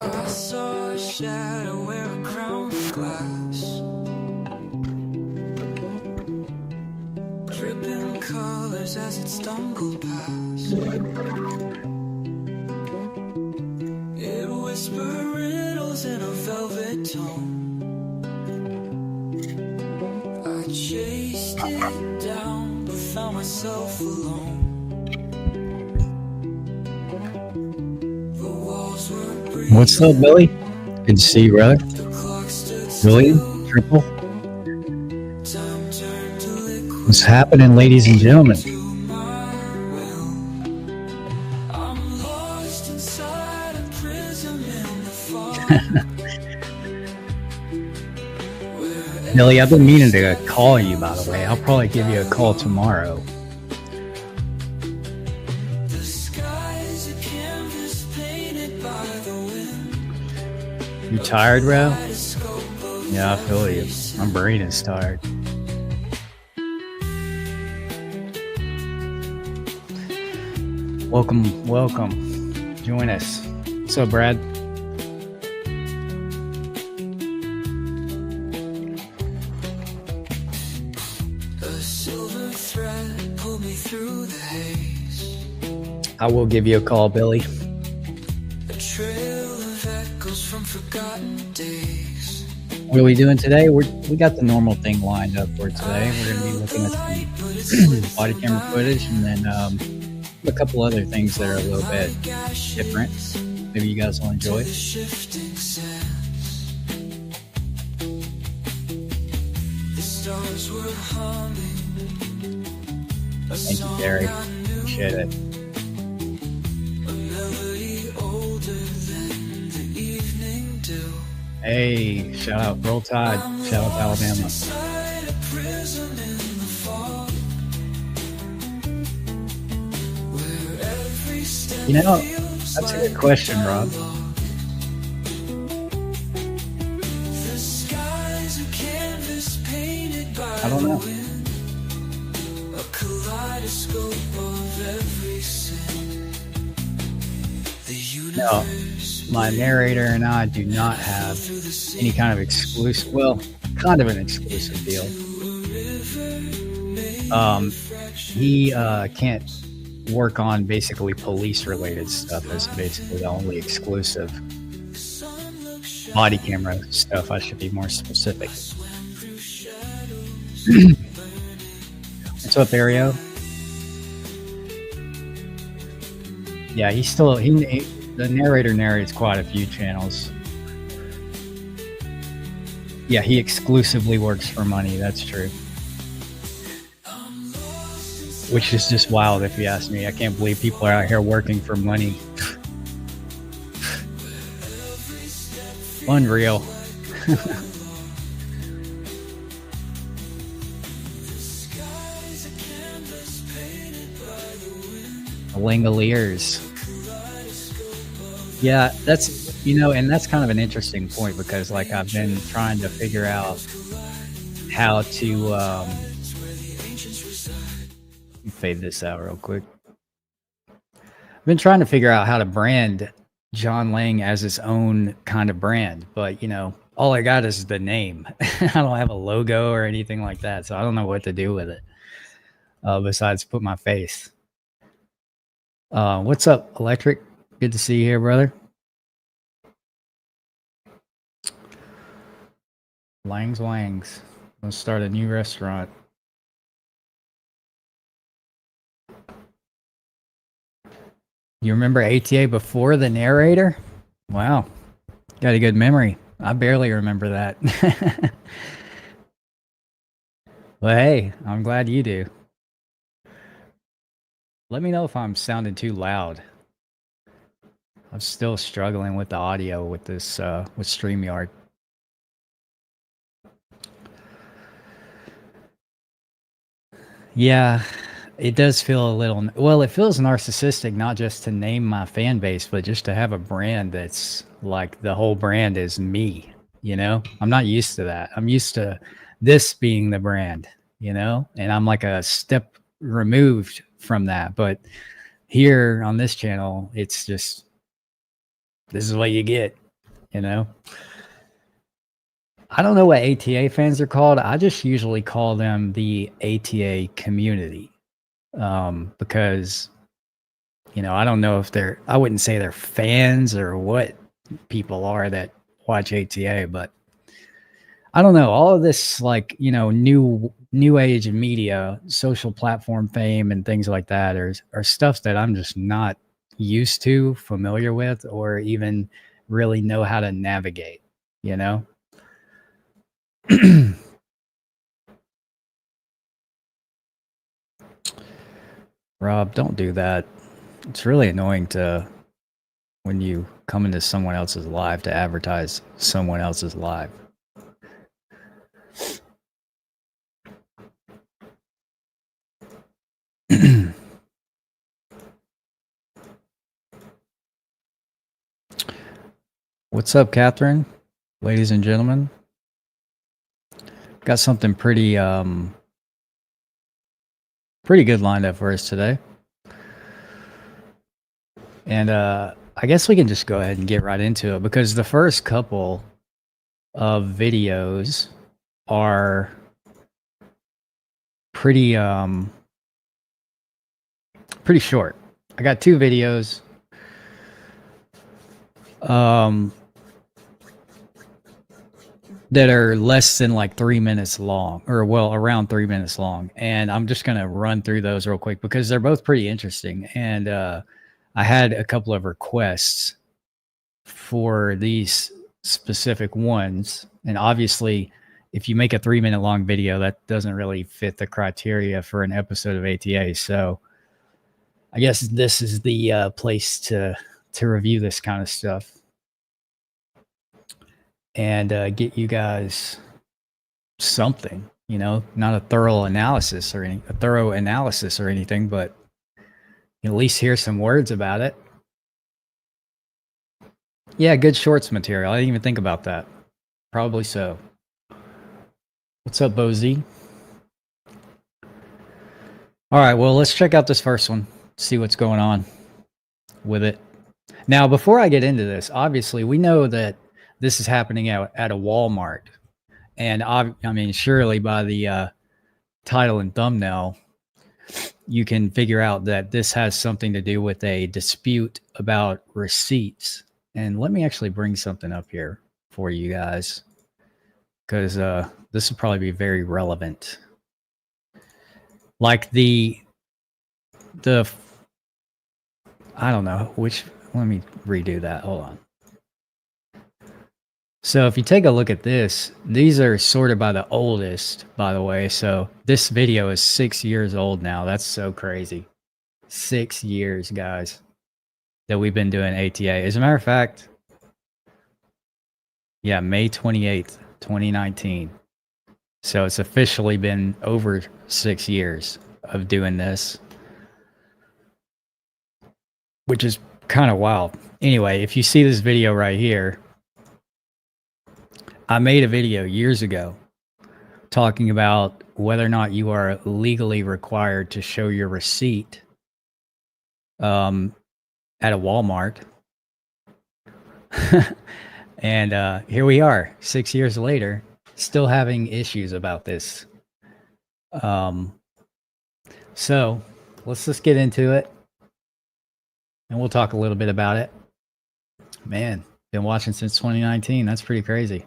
I saw a shadow wear a crown of glass, dripping colors as it stumbled past. It whispered riddles in a velvet tone. I chased it down, but found myself alone. The walls were breathing. What's up, Billy? Good to see you, brother. The clock stood William, still. Triple. Time turned to liquid. What's happening, ladies and gentlemen? To my will. I'm lost inside a prism in the fog. Billy, I've been meaning to call you, by the way. I'll probably give you a call tomorrow. The sky's a canvas painted by the wind. You tired, bro? Kaleidoscope of Yeah, I feel you. My brain is tired. Welcome, welcome. Join us. What's up, Brad? a silver thread pulled me through the haze. I will give you a call, Billy. A trail of echoes from forgotten days. What are we doing today? We got the normal thing lined up for today. We're going to be looking at some body camera footage and then a couple other things that are a little bit different. Maybe you guys will enjoy The it. shifting sands. The stars were humming. A Thank you, song Gary. I knew. Appreciate it. A melody older than the evening dew. Hey, shout out Roll Tide. Shout out to Alabama. Inside a prison in the fog, where every step You know, feels that's a like good question, Rob. the sky's a canvas painted by I don't know. the wind, a kaleidoscope of every sin. The No, universe my narrator and I do not have through the sea any kind of exclusive, well, kind of an exclusive deal. to a river made He can't work on basically police related stuff as basically the only exclusive body camera stuff. I should be more specific. What's up, Ario? Yeah, he's still the narrator narrates quite a few channels. Yeah, he exclusively works for money. That's true. Which is just wild, if you ask me. I can't believe people are out here working for money. Unreal. Langoliers. Yeah, that's, and that's kind of an interesting point because, like, I've been trying to figure out how to, let me fade this out real quick. I've been trying to figure out how to brand John Lang as his own kind of brand, but, all I got is the name. I don't have a logo or anything like that, so I don't know what to do with it besides put my face. What's up, Electric? Good to see you here, brother. Lang's Wangs. Let's start a new restaurant. You remember ATA before the narrator? Wow. Got a good memory. I barely remember that. Well, hey, I'm glad you do. Let me know if I'm sounding too loud. I'm still struggling with the audio with this, with StreamYard. Yeah, it does feel a little, well, it feels narcissistic, not just to name my fan base, but just to have a brand that's like the whole brand is me, I'm not used to that. I'm used to this being the brand, and I'm like a step removed from that. But here on this channel, it's just, this is what you get. you know? I don't know what ATA fans are called. I just usually call them the ATA community, because, I don't know if I wouldn't say they're fans or what people are that watch ATA, but I don't know. All of this, like, new age media, social platform fame, and things like that are stuff that I'm just not used to, familiar with, or even really know how to navigate, you know? Rob, don't do that. It's really annoying when you come into someone else's live to advertise someone else's live. What's up, Catherine? Ladies and gentlemen. Got something pretty good lined up for us today. And I guess we can just go ahead and get right into it, because the first couple of videos are pretty short. I got two videos. That are less than like 3 minutes long, or around 3 minutes long. And I'm just going to run through those real quick because they're both pretty interesting. And I had a couple of requests for these specific ones. And obviously, if you make a 3 minute long video, that doesn't really fit the criteria for an episode of ATA. So I guess this is the place to review this kind of stuff and get you guys something, not a thorough analysis or anything, but at least hear some words about it. Yeah, good shorts material. I didn't even think about that. Probably so. What's up, Bozy? All right, well, let's check out this first one, see what's going on with it. Now, before I get into this, obviously, we know that this is happening at a Walmart. And I mean, surely by the title and thumbnail, you can figure out that this has something to do with a dispute about receipts. And let me actually bring something up here for you guys, because this will probably be very relevant. Like the I don't know which, let me redo that. Hold on. So if you take a look at this, these are sorted by the oldest, by the way. So this video is 6 years old now. That's so crazy. 6 years, guys, that we've been doing ATA. As a matter of fact, yeah, May 28th, 2019. So it's officially been over 6 years of doing this, which is kind of wild. Anyway, if you see this video right here, I made a video years ago talking about whether or not you are legally required to show your receipt at a Walmart. And here we are, 6 years later, still having issues about this. So let's just get into it, and we'll talk a little bit about it. Man, been watching since 2019. That's pretty crazy.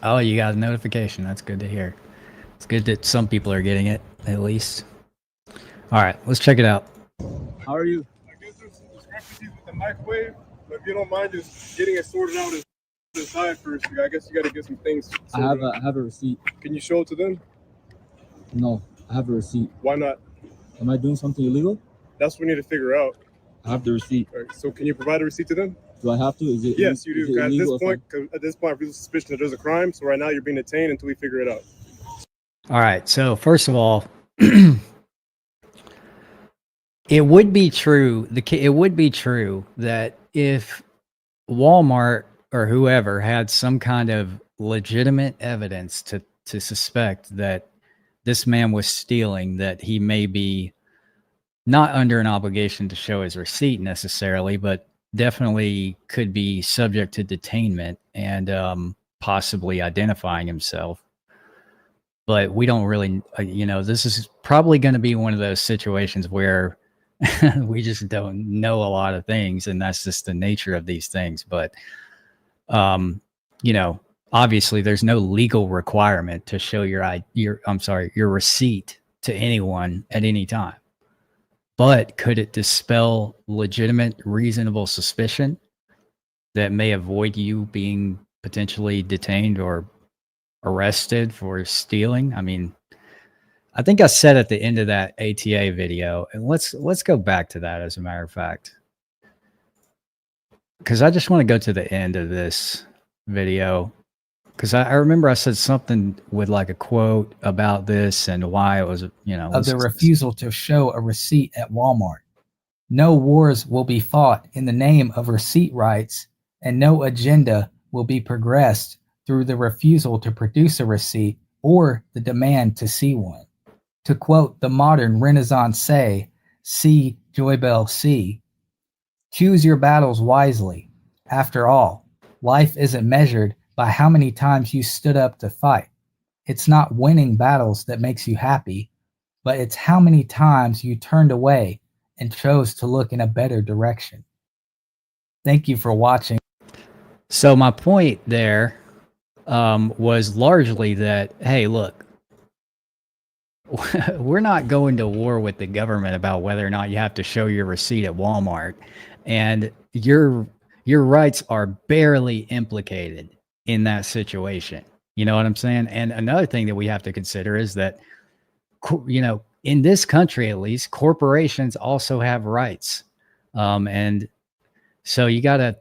Oh, you got a notification. That's good to hear. It's good that some people are getting it, at least. All right, let's check it out. How are you? I guess there's some discrepancies with the microwave, but if you don't mind just getting it sorted out inside first, I guess you got to get some things sorted. I have a receipt. Can you show it to them? No, I have a receipt. Why not? Am I doing something illegal? That's what we need to figure out. I have the receipt. All right, so can you provide a receipt to them? Do I have to? Is it? Yes, you do. At this point, there's suspicion that there's a crime. So right now, you're being detained until we figure it out. All right. So first of all, it would be true. It would be true that if Walmart or whoever had some kind of legitimate evidence to suspect that this man was stealing, that he may be not under an obligation to show his receipt necessarily, but definitely could be subject to detainment and possibly identifying himself. But we don't really, this is probably going to be one of those situations where we just don't know a lot of things, and that's just the nature of these things. But, obviously there's no legal requirement to show your receipt to anyone at any time. But could it dispel legitimate, reasonable suspicion that may avoid you being potentially detained or arrested for stealing? I mean, I think I said at the end of that ATA video, and let's go back to that as a matter of fact, because I just want to go to the end of this video, because I remember I said something with like a quote about this and why it was, of the refusal to show a receipt at Walmart. No wars will be fought in the name of receipt rights, and no agenda will be progressed through the refusal to produce a receipt or the demand to see one. To quote the modern Renaissance say, C. Joybell C., choose your battles wisely. After all, life isn't measured by how many times you stood up to fight. It's not winning battles that makes you happy, but it's how many times you turned away and chose to look in a better direction. Thank you for watching. So my point there was largely that, hey, look, we're not going to war with the government about whether or not you have to show your receipt at Walmart, and your rights are barely implicated in that situation. You know what I'm saying? And another thing that we have to consider is that, in this country, at least, corporations also have rights. And so you got to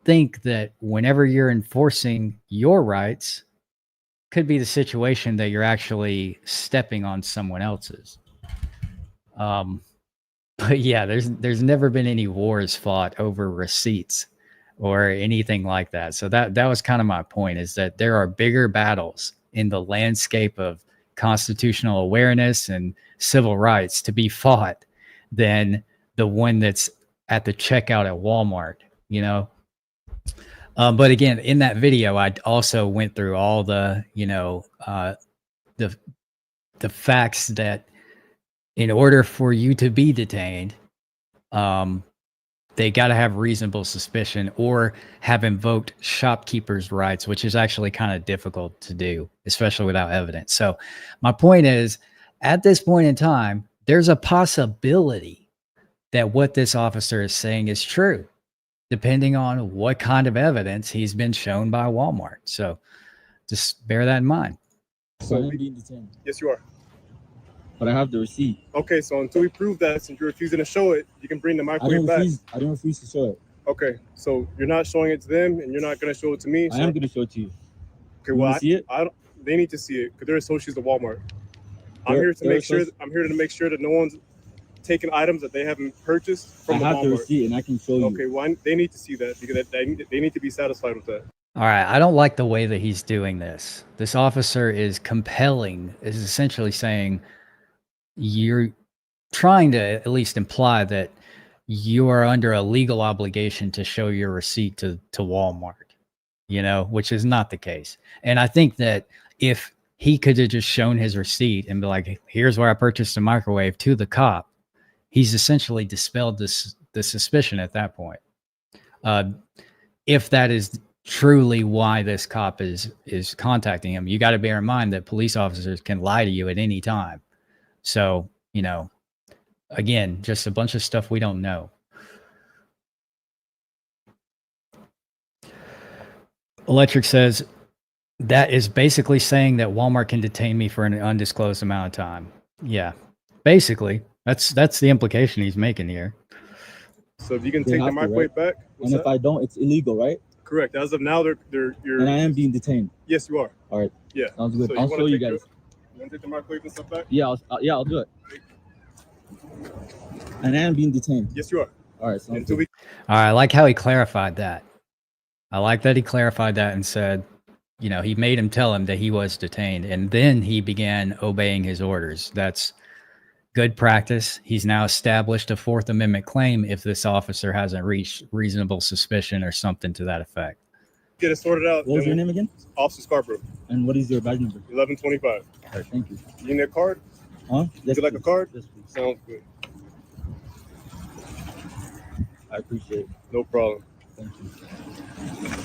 think that whenever you're enforcing your rights, could be the situation that you're actually stepping on someone else's. But yeah, there's never been any wars fought over receipts or anything like that. So that was kind of my point, is that there are bigger battles in the landscape of constitutional awareness and civil rights to be fought than the one that's at the checkout at Walmart, But again, in that video, I also went through all the, the facts that in order for you to be detained, they got to have reasonable suspicion or have invoked shopkeepers' rights, which is actually kind of difficult to do, especially without evidence. So my point is, at this point in time, there's a possibility that what this officer is saying is true, depending on what kind of evidence he's been shown by Walmart. So just bear that in mind. So I'm being detained. Yes, you are. But I have the receipt. Okay, so until we prove that, since you're refusing to show it, you can bring the microwave back. I don't refuse to show it. Okay, so you're not showing it to them, and you're not going to show it to me. I am going to show it to you. Okay, well, see it? They need to see it because they're associates of Walmart. I'm here to make sure that no one's taking items that they haven't purchased from Walmart. I have the receipt, and I can show you. Okay, well, they need to see that because they need to be satisfied with that. All right, I don't like the way that he's doing this. This officer is essentially saying, you're trying to at least imply that you are under a legal obligation to show your receipt to Walmart, which is not the case. And I think that if he could have just shown his receipt and be like, here's where I purchased a microwave to the cop, he's essentially dispelled the suspicion at that point. If that is truly why this cop is contacting him, you got to bear in mind that police officers can lie to you at any time. So, again, just a bunch of stuff we don't know. Electric says, that is basically saying that Walmart can detain me for an undisclosed amount of time. Yeah, basically, that's the implication he's making here. So if you can take the microwave back, and if I don't, it's illegal, right? Correct. As of now, you're. And I am being detained. Yes, you are. All right. Yeah. Sounds good. So I'll show you guys. You want to take the microwave and stuff back? Yeah, I'll do it. And I am being detained. Yes, you are. All right. Sounds good. All right. I like how he clarified that. I like that he clarified that and said, he made him tell him that he was detained, and then he began obeying his orders. That's Good practice. He's now established a Fourth Amendment claim if this officer hasn't reached reasonable suspicion or something to that effect. Get it sorted out. What was your name again? Officer Scarborough. And what is your badge number? 1125. All right, thank you. You need a card? Huh? Yes, Would you like a please. card? Yes, please. Sounds good. I appreciate it. No problem. Thank you.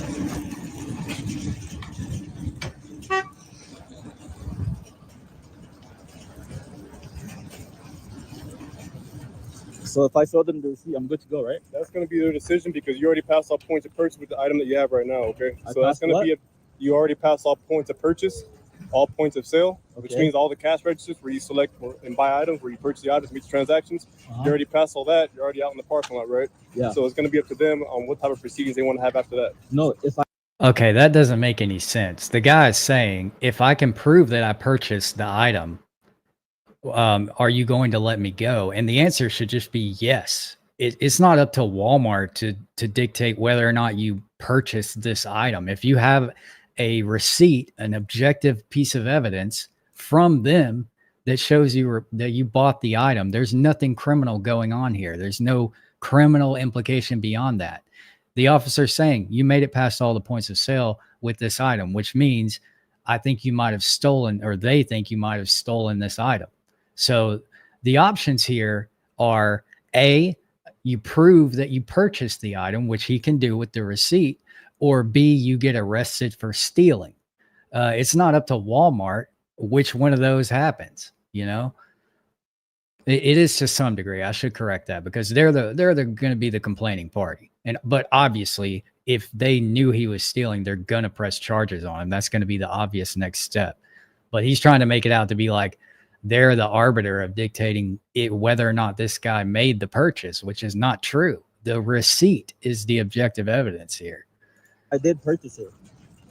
So if I show them the receipt, I'm good to go, right? That's going to be their decision because you already passed all points of purchase with the item that you have right now, okay? I So that's passed going to what? be you already passed all points of purchase, all points of sale, which Okay. means all the cash registers where you select and buy items, where you purchase the items, meet transactions. Uh-huh. You already passed all that. You're already out in the parking lot, right? Yeah. So it's going to be up to them on what type of proceedings they want to have after that. No, if I Okay, that doesn't make any sense. The guy is saying, if I can prove that I purchased the item, are you going to let me go? And the answer should just be yes. It's not up to Walmart to dictate whether or not you purchased this item. If you have a receipt, an objective piece of evidence from them that shows that you bought the item, there's nothing criminal going on here. There's no criminal implication beyond that. The officer's saying you made it past all the points of sale with this item, which means I think you might have stolen, or they think you might have stolen this item. So the options here are A, you prove that you purchased the item, which he can do with the receipt, or B, you get arrested for stealing. It's not up to Walmart which one of those happens, you know? It is to some degree. I should correct that because they're going to be the complaining party. But obviously, if they knew he was stealing, they're going to press charges on him. That's going to be the obvious next step. But he's trying to make it out to be like they're the arbiter of dictating whether or not this guy made the purchase, which is not true. The receipt is the objective evidence here. I did purchase it.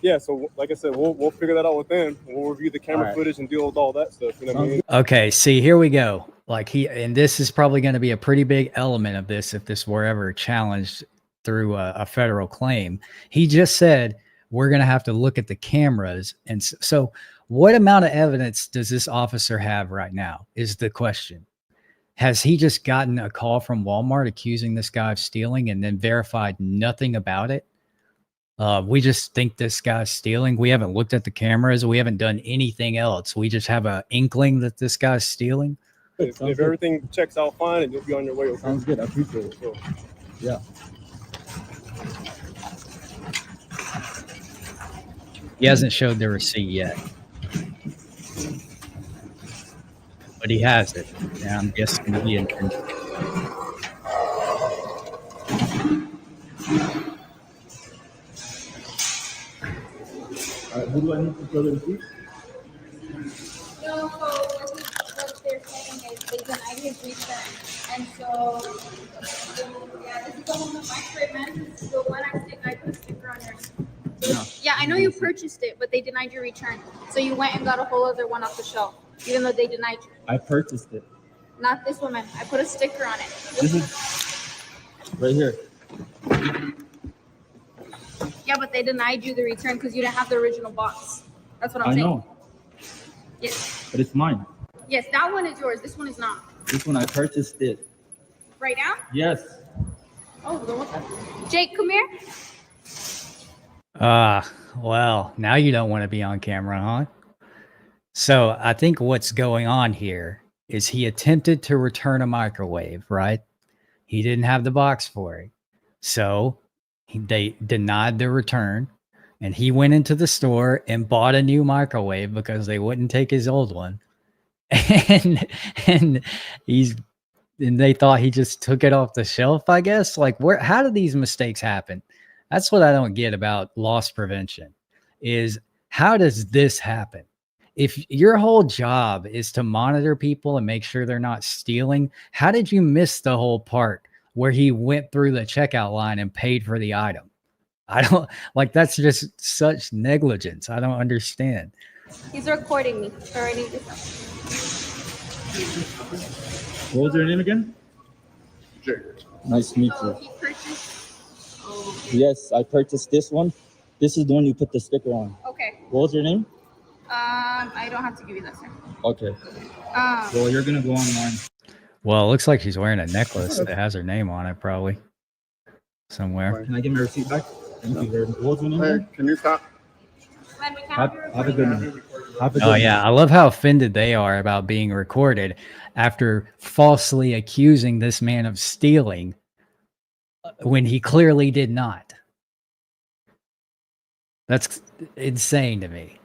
Yeah, so like I said, we'll figure that out with them. We'll review the camera footage and deal with all that stuff. You know what I mean? Okay, see, here we go. And this is probably going to be a pretty big element of this if this were ever challenged through a federal claim. He just said we're going to have to look at the cameras. And so what amount of evidence does this officer have right now is the question. Has he just gotten a call from Walmart accusing this guy of stealing and then verified nothing about it? We just think this guy's stealing. We haven't looked at the cameras. We haven't done anything else. We just have an inkling that this guy's stealing. If everything checks out fine, and you'll be on your way. Okay? Sounds good. I appreciate it. So, Yeah. He hasn't showed the receipt yet. But he has it. And I'm guessing he intends to. Who do I need to show the receipt? No, so what they're saying is they denied his return. And so, yeah, this is the one with microwave, man. This is the one I put a sticker on yours. No. Yeah, I know you purchased it, but they denied your return. So you went and got a whole other one off the shelf, even though they denied you. I purchased it. Not this one, man. I put a sticker on it. This is right here. Yeah, but they denied you the return because you didn't have the original box. That's what I'm I saying. know, Yes. but it's mine. Yes, that one is yours. This one is not. This one I purchased it. Right now? Yes. Oh, then what's that? Jake, come here. Well, now you don't want to be on camera, huh? So I think what's going on here is he attempted to return a microwave, right? He didn't have the box for it. So they denied the return and he went into the store and bought a new microwave because they wouldn't take his old one. And they thought he just took it off the shelf, I guess. Like, how do these mistakes happen? That's what I don't get about loss prevention is how does this happen? If your whole job is to monitor people and make sure they're not stealing, how did you miss the whole part where he went through the checkout line and paid for the item? I don't that's just such negligence. I don't understand. He's recording me. So I need this. What was your name again? Jake. Nice to meet So you. he purchased. Yes, I purchased this one. This is the one you put the sticker on. Okay. What was your name? I don't have to give you that, sir. Okay. Well, you're gonna go online. Well, it looks like she's wearing a necklace that has her name on it, probably somewhere. Can I get my receipt back? Thank you very much. What's your name? Hey, can you stop? When we Have count a good one. Have a good Oh one. yeah, I love how offended they are about being recorded after falsely accusing this man of stealing when he clearly did not. That's insane to me.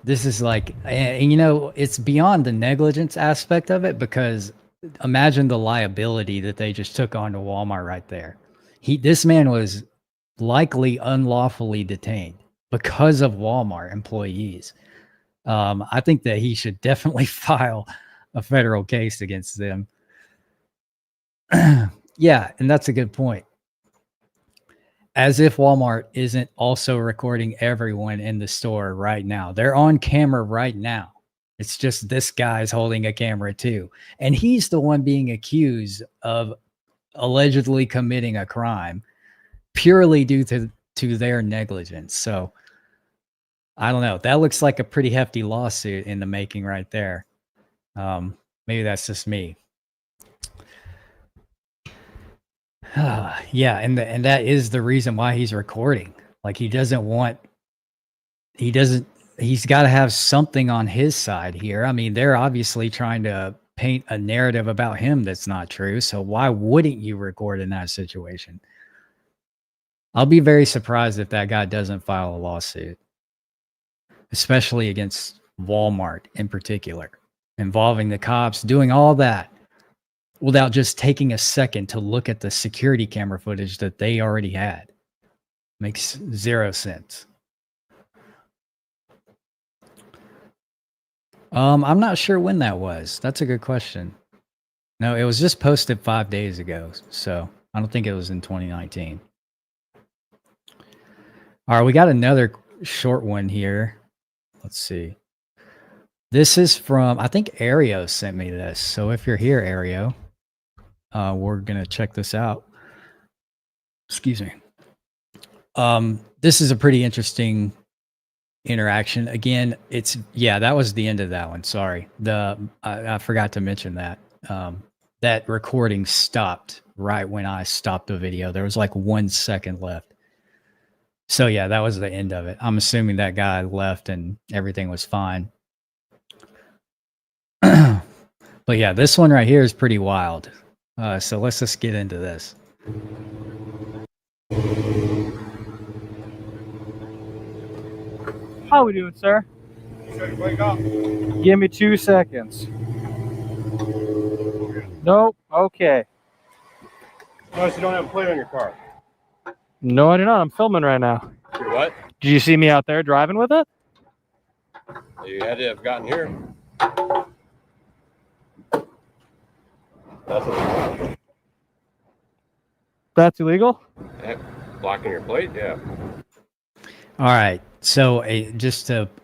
This is like, and you know, it's beyond the negligence aspect of it, because imagine the liability that they just took on to Walmart right there. This man was likely unlawfully detained because of Walmart employees. I think that he should definitely file a federal case against them. Yeah, and that's a good point. As if Walmart isn't also recording everyone in the store right now. They're on camera right now. It's just this guy's holding a camera too. And he's the one being accused of allegedly committing a crime purely due to their negligence. So I don't know. That looks like a pretty hefty lawsuit in the making right there. Maybe that's just me. Yeah, and that is the reason why he's recording. Like he's got to have something on his side here. I mean, they're obviously trying to paint a narrative about him that's not true. So why wouldn't you record in that situation? I'll be very surprised if that guy doesn't file a lawsuit, especially against Walmart in particular, involving the cops, doing all that without just taking a second to look at the security camera footage that they already had. Makes zero sense. I'm not sure when that was. That's a good question. No, it was just posted 5 days ago, so I don't think it was in 2019. All right, we got another short one here. Let's see. This is from, I think Aereo sent me this. So if you're here, Aereo, we're going to check this out. Excuse me. This is a pretty interesting interaction. Again, that was the end of that one. Sorry. I forgot to mention that. That recording stopped right when I stopped the video. There was like 1 second left. So yeah, that was the end of it. I'm assuming that guy left and everything was fine. But yeah, this one right here is pretty wild. So let's just get into this. How we doing, sir? Wake up. Give me 2 seconds. Nope. Okay. Notice you don't have a plate on your car. No, I do not. I'm filming right now. You're what? Did you see me out there driving with it? You had to have gotten here. That's illegal. That's illegal? Blocking your plate? Yeah. All right. So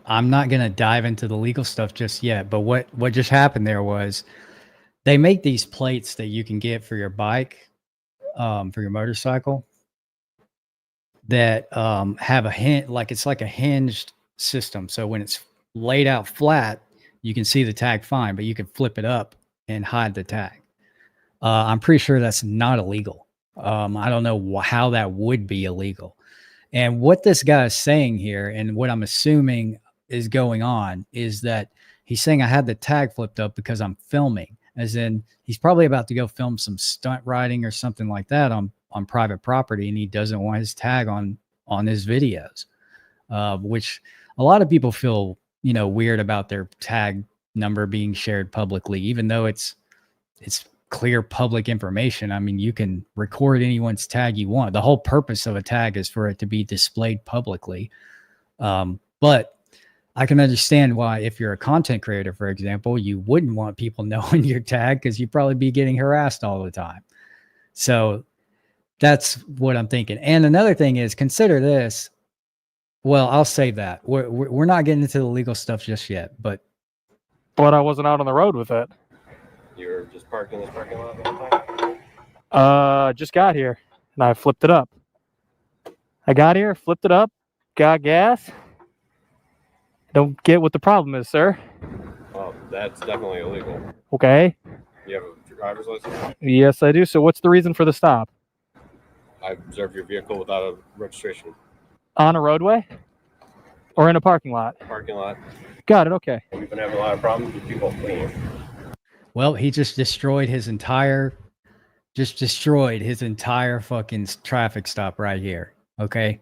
I'm not going to dive into the legal stuff just yet, but what just happened there was they make these plates that you can get for your bike, for your motorcycle, that have it's like a hinged system. So when it's laid out flat, you can see the tag fine, but you can flip it up and hide the tag. I'm pretty sure that's not illegal. I don't know how that would be illegal. And what this guy is saying here, and what I'm assuming is going on, is that he's saying I had the tag flipped up because I'm filming, as in he's probably about to go film some stunt riding or something like that on private property, and he doesn't want his tag on his videos, which a lot of people feel, weird about their tag number being shared publicly, even though it's clear public information. I mean, you can record anyone's tag you want. The whole purpose of a tag is for it to be displayed publicly. But I can understand why, if you're a content creator, for example, you wouldn't want people knowing your tag because you'd probably be getting harassed all the time. So that's what I'm thinking. And another thing is, consider this. Well, I'll save that. We're not getting into the legal stuff just yet, but I wasn't out on the road with it. You were just parked in this parking lot the whole time? Just got here and I flipped it up. I got here, flipped it up, got gas, Don't get what the problem is, sir. Well, that's definitely illegal. Okay. You have a driver's license? Yes, I do. So what's the reason for the stop? I observed your vehicle without a registration. On a roadway? Or in a parking lot? Parking lot. Got it, okay. We've been having a lot of problems with people fleeing. Well, he just destroyed his entire fucking traffic stop right here. Okay.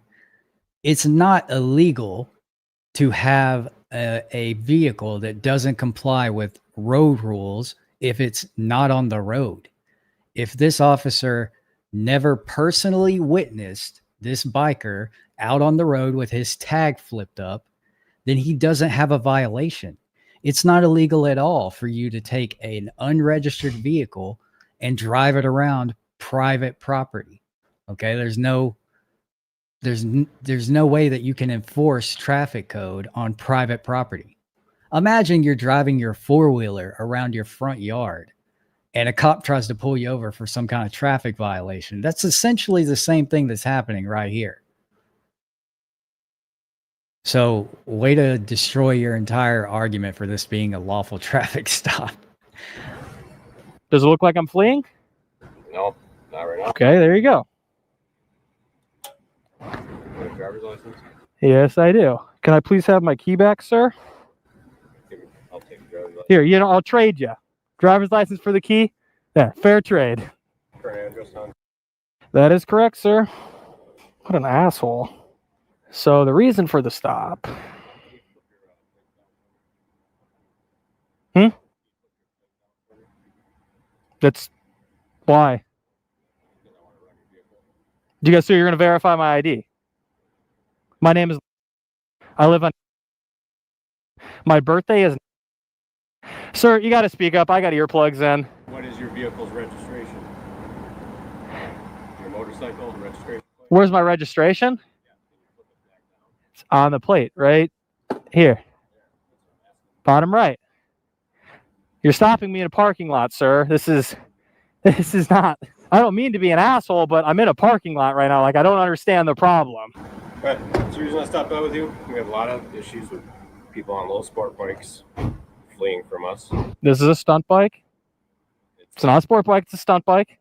It's not illegal to have a vehicle that doesn't comply with road rules if it's not on the road. If this officer never personally witnessed this biker out on the road with his tag flipped up, then he doesn't have a violation. It's not illegal at all for you to take an unregistered vehicle and drive it around private property. Okay, there's no way that you can enforce traffic code on private property. Imagine you're driving your four-wheeler around your front yard and a cop tries to pull you over for some kind of traffic violation. That's essentially the same thing that's happening right here. So, way to destroy your entire argument for this being a lawful traffic stop. Does it look like I'm fleeing? No, not right now. Okay, there you go. You have a driver's license? Yes, I do. Can I please have my key back, sir? I'll take the driver's license. Here, I'll trade you. Driver's license for the key? Yeah, fair trade. Current address on. That is correct, sir. What an asshole. So the reason for the stop. That's why. Do you guys see you're going to verify my ID? My name is. I live on. My birthday is. Sir, you got to speak up. I got earplugs in. What is your vehicle's registration? Your motorcycle registration? Where's my registration? It's on the plate, right here. Bottom right. You're stopping me in a parking lot, sir. This is not. I don't mean to be an asshole, but I'm in a parking lot right now. Like, I don't understand the problem. Right. So the reason I stopped by with you, we have a lot of issues with people on low sport bikes fleeing from us. This is a stunt bike? It's not a sport bike, it's a stunt bike.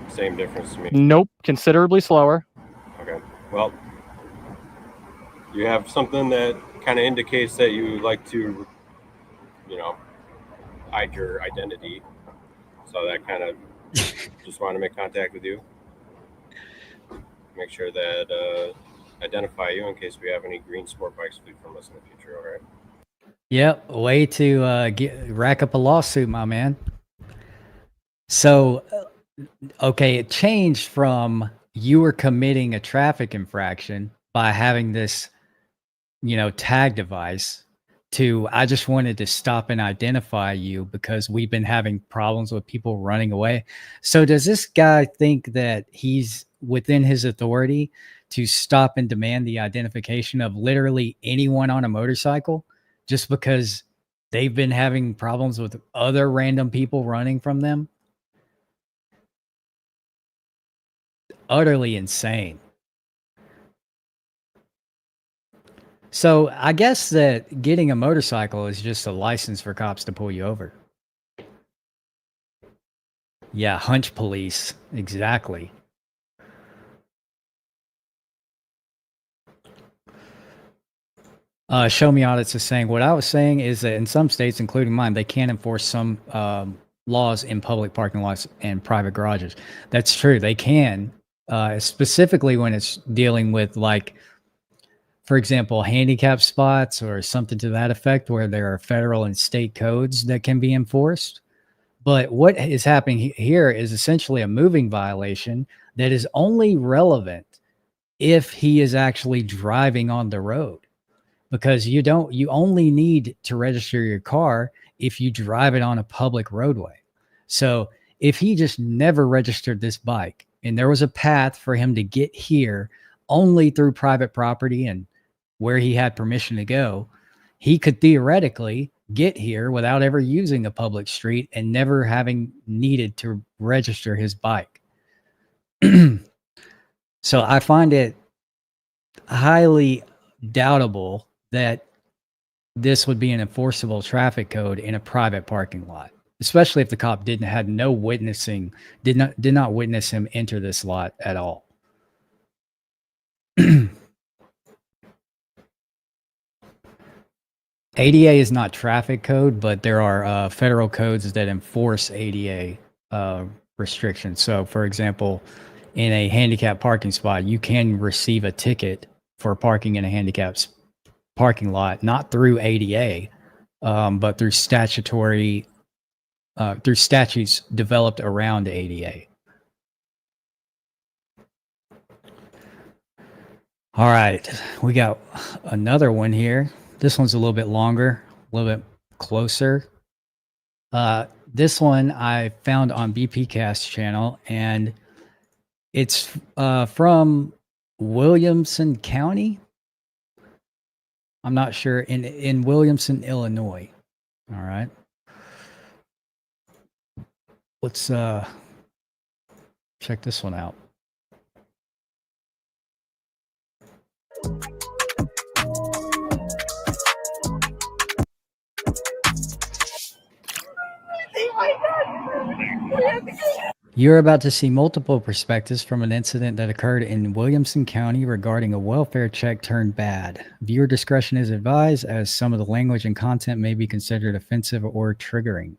Same difference to me. Nope, considerably slower. Okay. Well, you have something that kind of indicates that you like to, hide your identity. So that kind of just want to make contact with you. Make sure that identify you in case we have any green sport bikes flee from us in the future. All right. Yep, way to rack up a lawsuit, my man. So, okay, it changed from you were committing a traffic infraction by having this, tag device to I just wanted to stop and identify you because we've been having problems with people running away. So does this guy think that he's within his authority to stop and demand the identification of literally anyone on a motorcycle just because they've been having problems with other random people running from them? Utterly insane. So I guess that getting a motorcycle is just a license for cops to pull you over. Yeah, hunch police. Exactly. Show me audits is saying, what I was saying is that in some states, including mine, they can't enforce some laws in public parking lots and private garages. That's true. They can, specifically when it's dealing with, like, for example, handicap spots or something to that effect, where there are federal and state codes that can be enforced. But what is happening here is essentially a moving violation that is only relevant if he is actually driving on the road. Because you only need to register your car if you drive it on a public roadway. So if he just never registered this bike and there was a path for him to get here only through private property and where he had permission to go, he could theoretically get here without ever using a public street and never having needed to register his bike. So I find it highly doubtable that this would be an enforceable traffic code in a private parking lot, especially if the cop did not witness him enter this lot at all. ADA is not traffic code, but there are federal codes that enforce ADA restrictions. So, for example, in a handicapped parking spot, you can receive a ticket for parking in a handicapped parking lot, not through ADA, but through statutes developed around ADA. All right, we got another one here. This one's a little bit longer, a little bit closer. This one I found on BPcast channel, and it's from Williamson County. I'm not sure, in Williamson, Illinois. All right. Let's check this one out. You're about to see multiple perspectives from an incident that occurred in Williamson County regarding a welfare check turned bad. Viewer discretion is advised, as some of the language and content may be considered offensive or triggering.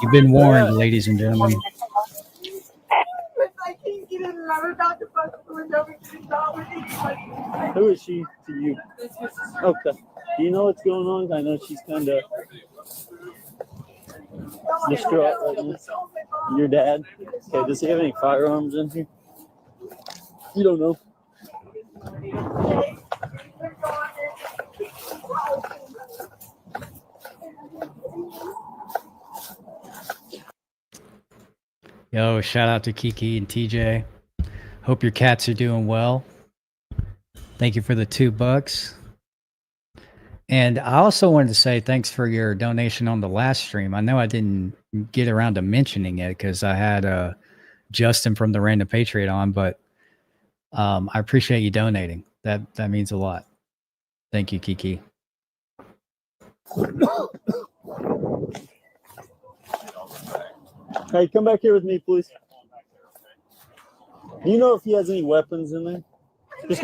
You've been warned, ladies and gentlemen. Who is she to you? Okay. Do you know what's going on? I know she's kind of distraught right now. Your dad? Okay, does he have any firearms in here? You don't know. Yo, shout out to Kiki and TJ. Hope your cats are doing well. Thank you for the $2. And I also wanted to say thanks for your donation on the last stream. I know I didn't get around to mentioning it because I had Justin from the Random Patriot on, but I appreciate you donating. That means a lot. Thank you, Kiki. Hey, come back here with me, please. Do you know if he has any weapons in there? Just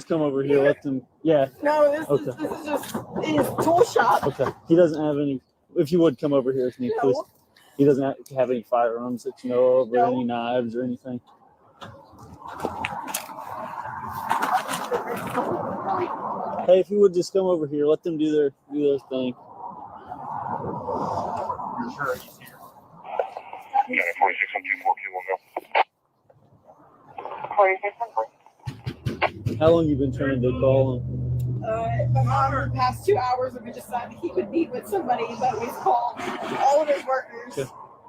come over here. Let them. Yeah. No, this is just his tool shop. Okay. He doesn't have any. If you would come over here with me, please. No. He doesn't have any firearms that you know of, or any knives or anything. Hey, if you would just come over here, let them do their thing. You're sure he's here? Yeah, 4614 How long you been trying to call him? My mom, for the past 2 hours, we decided he would meet with somebody, but we've called all of his workers.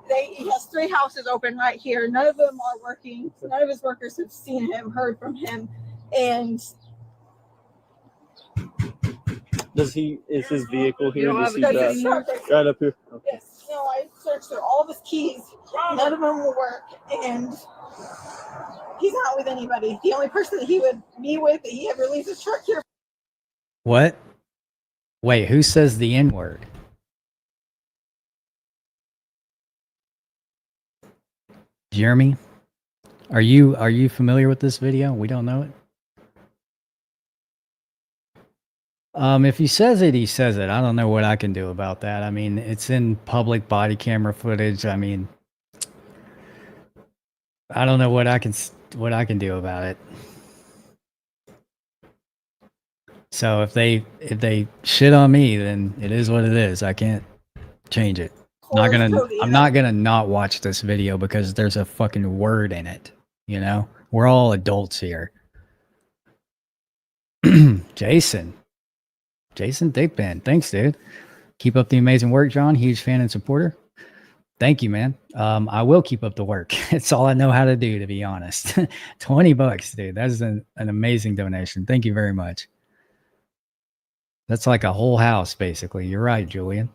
Okay. He has 3 houses open right here. None of them are working. None of his workers have seen him, heard from him, and is his vehicle here? right up here. Okay. Yes. No, I searched through all of his keys. None of them will work, and he's not with anybody. The only person that he would be with, that he ever leaves his truck here. What? Wait, who says the N-word? Jeremy? Are you familiar with this video? We don't know it. If he says it, he says it. I don't know what I can do about that. I mean, it's in public body camera footage. I mean, I don't know what I can do about it. So if they shit on me, then it is what it is. I can't change it. I'm not gonna not watch this video because there's a fucking word in it. You know, we're all adults here. Jason Dickpen, thanks, dude. Keep up the amazing work, John. Huge fan and supporter. Thank you, man. I will keep up the work. It's all I know how to do, to be honest. $20, dude. That's an amazing donation. Thank you very much. That's like a whole house, basically. You're right, Julian.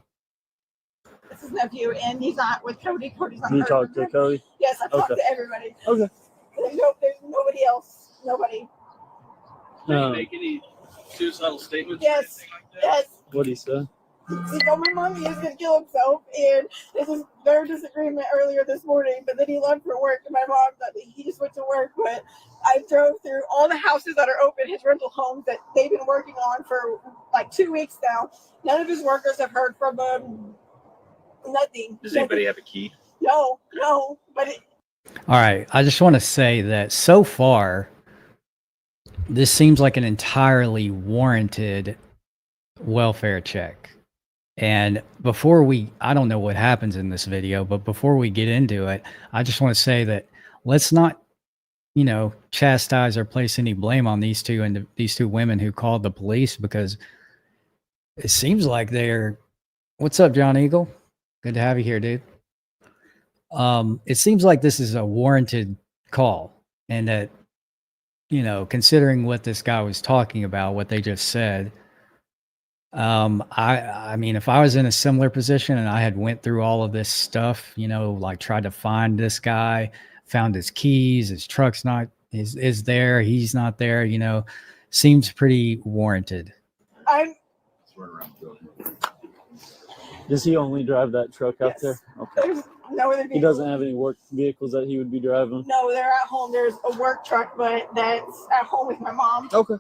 This is his nephew, and he's not with Cody. Cody's not. You talked to Cody? Yes, I talked to everybody. Okay. There's nobody else. Nobody. Did you make any suicidal statements? Yes. Or anything like that? Yes. What'd he say? He told my mom he was going to kill himself, and this was their disagreement earlier this morning. But then he left for work, and my mom thought that he just went to work. But I drove through all the houses that are open, his rental homes that they've been working on for like 2 weeks now. None of his workers have heard from him. Nothing. Does anybody have a key? No. But All right. I just want to say that so far, this seems like an entirely warranted welfare check. And I don't know what happens in this video, but before we get into it, I just want to say that let's not, chastise or place any blame on these two women who called the police, because it seems like what's up, John Eagle? Good to have you here, dude. It seems like this is a warranted call, and that, considering what this guy was talking about, what they just said, I mean, if I was in a similar position and I had went through all of this stuff, like tried to find this guy, found his keys, his truck's not is there, he's not there, seems pretty warranted. Does he only drive that truck out there? Okay. there's no other vehicle. He doesn't have any work vehicles that he would be driving? No, they're at home. There's a work truck, but that's at home with my mom. Okay.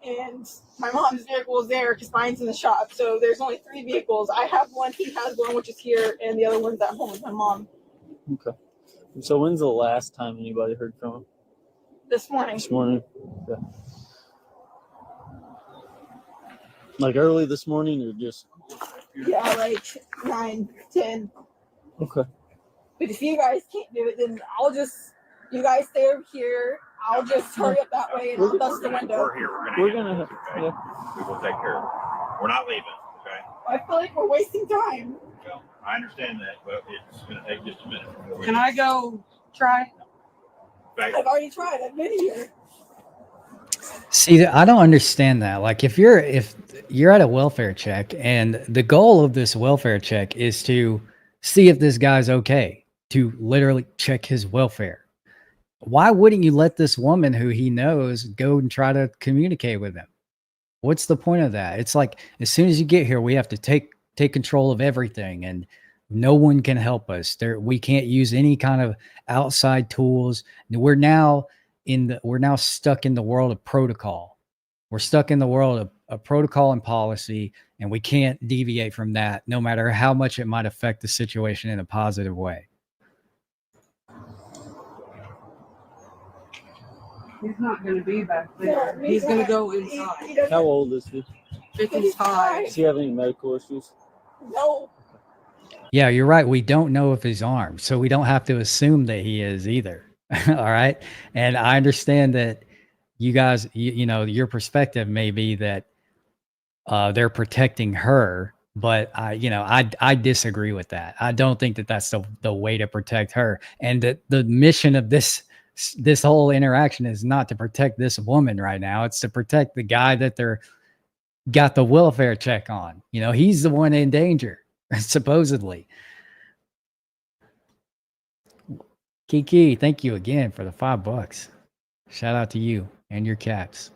And my mom's vehicle is there because mine's in the shop. So there's only 3 vehicles. I have one, he has one, which is here, and the other one's at home with my mom. Okay. So when's the last time anybody heard from him? This morning. This morning? Yeah. Like early this morning or just? Yeah, like 9, 10. Okay. But if you guys can't do it, then you guys stay over here. I'll just hurry up that way and I'll dust the window. We're here. We're gonna okay? yeah. We will take care of it. We're not leaving, okay? I feel like we're wasting time. Well, I understand that, but it's going to take just a minute. Can I go try? Back. I've already tried. I've been here. See, I don't understand that. Like, if you're at a welfare check, and the goal of this welfare check is to see if this guy's okay, to literally check his welfare, why wouldn't you let this woman who he knows go and try to communicate with him? What's the point of that? It's like, as soon as you get here, we have to take control of everything, and no one can help us. We can't use any kind of outside tools. We're now stuck in the world of protocol. We're stuck in the world of protocol and policy, and we can't deviate from that, no matter how much it might affect the situation in a positive way. He's not going to be back there. He's going to go inside. How old is he? 55. Does he have any medical issues? No. Yeah, you're right. We don't know if he's armed, so we don't have to assume that he is either. All right. And I understand that you guys, your perspective may be that they're protecting her, but I disagree with that. I don't think that that's the way to protect her. And that the mission of this whole interaction is not to protect this woman right now. It's to protect the guy that they're got the welfare check on. He's the one in danger, supposedly. Kiki, thank you again for the $5. Shout out to you and your cats.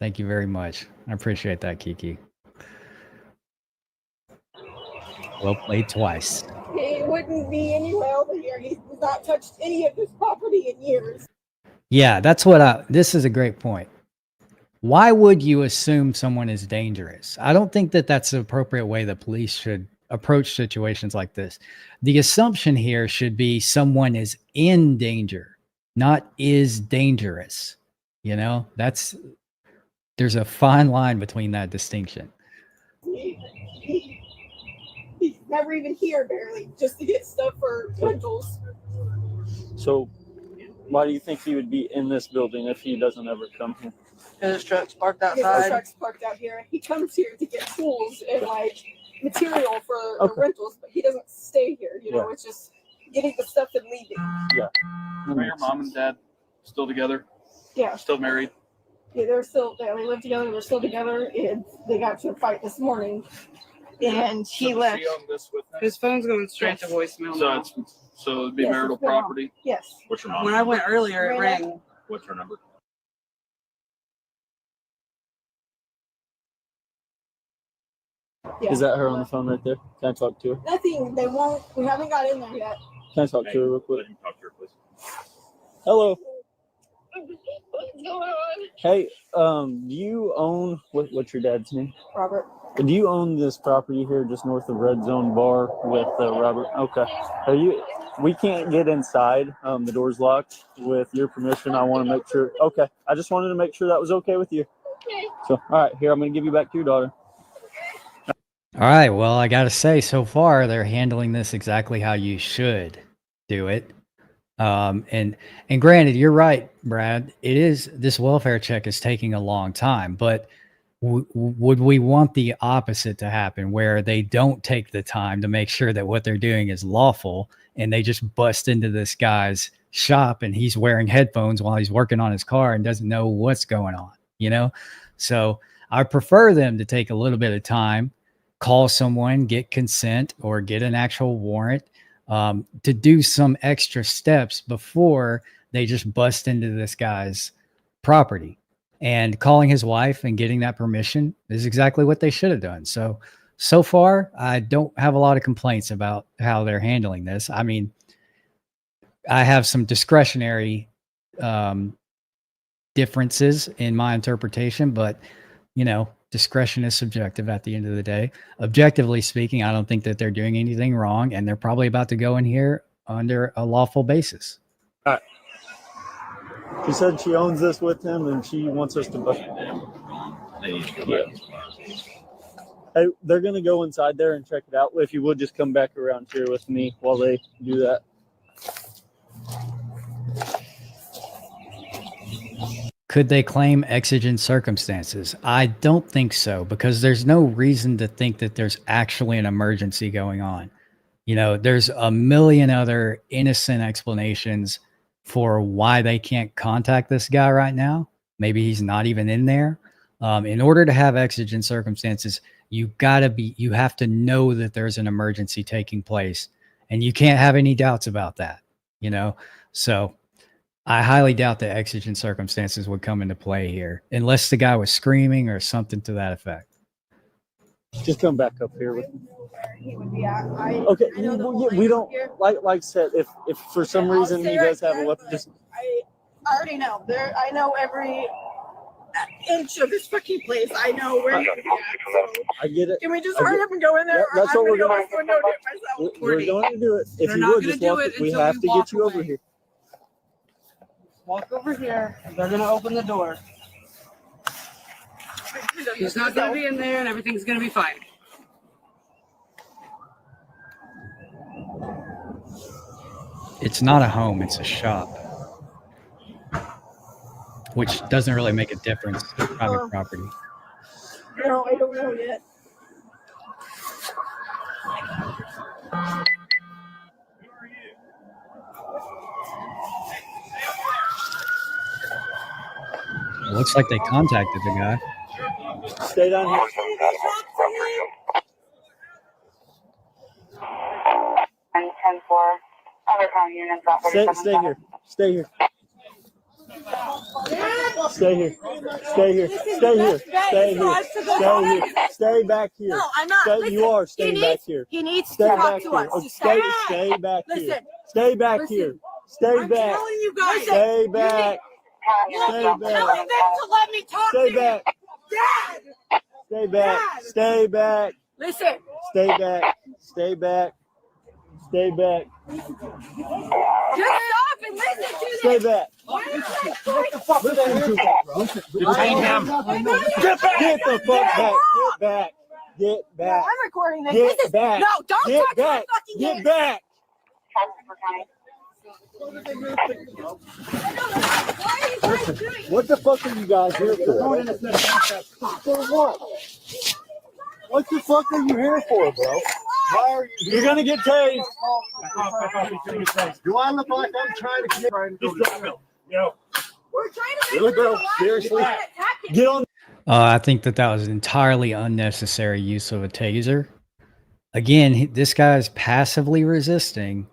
Thank you very much. I appreciate that, Kiki. Well played twice. He wouldn't be anywhere over here. He's not touched any of this property in years. Yeah, this is a great point. Why would you assume someone is dangerous? I don't think that that's the appropriate way the police should approach situations like this. The assumption here should be someone is in danger, not is dangerous. There's a fine line between that distinction. He's never even here, barely, just to get stuff for rentals. So why do you think he would be in this building if he doesn't ever come here? His truck's parked His outside. truck's parked out here. He comes here to get tools and material for the rentals, but he doesn't stay here. It's just getting the stuff and leaving. Yeah. Are your mom and dad still together? Yeah. Still married? Yeah, they live together. They're still together, and they got to a fight this morning, and he left. She owned this with His phone's going straight to voicemail So now. so it'd be Yes, marital it's been on. property? Yes. What's your mom? When I went earlier, it rang. What's her number? Yeah. Is that her on the phone right there? Can I talk to her? Nothing. They won't. We haven't got in there yet. Can I talk to her real quick? Hello. What's going on? Hey, do you own what's your dad's name? Robert. Do you own this property here just north of Red Zone Bar with Robert? Okay. Are you? We can't get inside. The door's locked. With your permission, I want to make sure. Okay. I just wanted to make sure that was okay with you. Okay. So, all right, here, I'm going to give you back to your daughter. All right. Well, I got to say, so far, they're handling this exactly how you should do it. And granted, you're right, Brad. It is, this welfare check is taking a long time, but would we want the opposite to happen, where they don't take the time to make sure that what they're doing is lawful and they just bust into this guy's shop and he's wearing headphones while he's working on his car and doesn't know what's going on, you know? So I prefer them to take a little bit of time, call someone, get consent, or get an actual warrant, to do some extra steps before they just bust into this guy's property. And calling his wife and getting that permission is exactly what they should have done. So far, I don't have a lot of complaints about how they're handling this. I mean, I have some discretionary differences in my interpretation, but, you know, discretion is subjective at the end of the day. Objectively speaking, I don't think that they're doing anything wrong, and they're probably about to go in here under a lawful basis. All right. She said she owns this with him, and she wants us to. Yeah. Hey, they're gonna go inside there and check it out. If you would just come back around here with me while they do that. Could they claim exigent circumstances? I don't think so, because there's no reason to think that there's actually an emergency going on. You know, there's a million other innocent explanations for why they can't contact this guy right now. Maybe he's not even in there. In order to have exigent circumstances, you have to know that there's an emergency taking place, and you can't have any doubts about that, you know? So I highly doubt that exigent circumstances would come into play here, unless the guy was screaming or something to that effect. Just come back up here with me. He would be at. Okay, we don't like I said. If for some reason he does have a weapon, just I already know. I know every inch of this fucking place. I know where he's at. So I get it. can we just hurry up and go in there? Yeah, that's what we're going to do it myself. We're going to do it. If They're you not would gonna just do walk. it We until have we to walk get you over away. here. Walk over here. They're gonna open the door. He's not gonna be in there, and everything's gonna be fine. It's not a home, it's a shop, which doesn't really make a difference to private property. No, I don't know yet. It looks like they contacted the guy. Stay down here. 10-4. Other county units. Stay here. Stay here. Stay here. Stay here. Stay here. Stay here. Stay here. Stay back here. No, I'm not. Stay, Listen, you are staying back here. He needs Stay to back talk to here. us. Oh, Just stay back here. Listen. Stay back Listen. here. Stay I'm back. telling you guys. Stay back. Stay Telling back. them to let me talk Stay to back. you. Dad. Stay back. Dad. Stay back. Listen. Stay back. Stay back. Stay back. Just stop and listen to Stay this. back. What the fuck? Detain him. Get back. Get the fuck back. Get back. Get back. I'm recording this. Get This is back. no. Don't Get touch back. my fucking Get hand. back. What the fuck are you guys here for? For what? What the fuck are you here for, bro? Why are you? You're gonna get tased. Do I look like I'm trying to get right? We're trying to Really, bro? Seriously? Get on. I think that was an entirely unnecessary use of a taser. Again, this guy's passively resisting.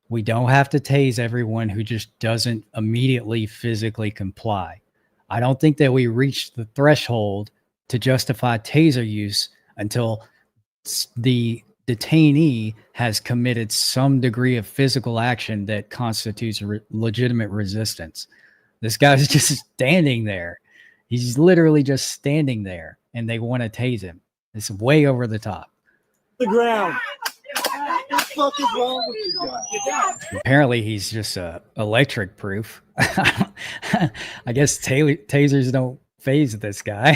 We don't have to tase everyone who just doesn't immediately physically comply. I don't think that we reached the threshold to justify taser use until the detainee has committed some degree of physical action that constitutes legitimate resistance. This guy's just standing there. He's literally just standing there, and they want to tase him. It's way over the top. The ground. What the fuck is wrong with you guys? Apparently, he's just electric proof. I guess tasers don't phase this guy.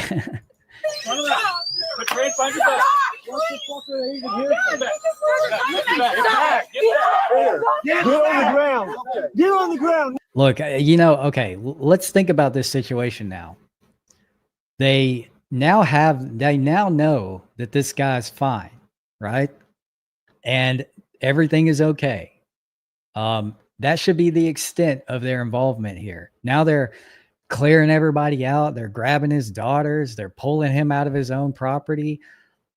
What the fuck are they even here? Get on the ground. Get on the ground. Look, okay, let's think about this situation now. They now know that this guy's fine, right? And everything is okay. That should be the extent of their involvement here. Now they're clearing everybody out. They're grabbing his daughters. They're pulling him out of his own property.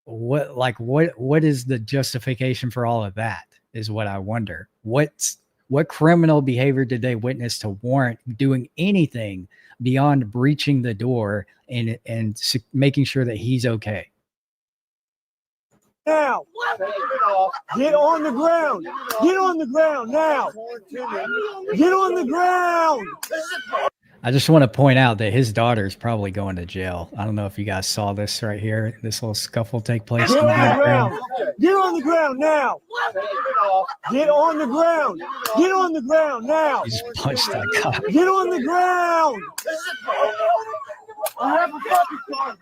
What is the justification for all of that is what I wonder. What criminal behavior did they witness to warrant doing anything beyond breaching the door and making sure that he's okay? Now, get on the ground. Get on the ground now. Get on the ground. I just want to point out that his daughter is probably going to jail. I don't know if you guys saw this right here. This little scuffle take place. Get on the ground. Get on the ground now. Get on the ground. Get on the ground now. He just punched that cop. Get on the ground. I have a fucking car.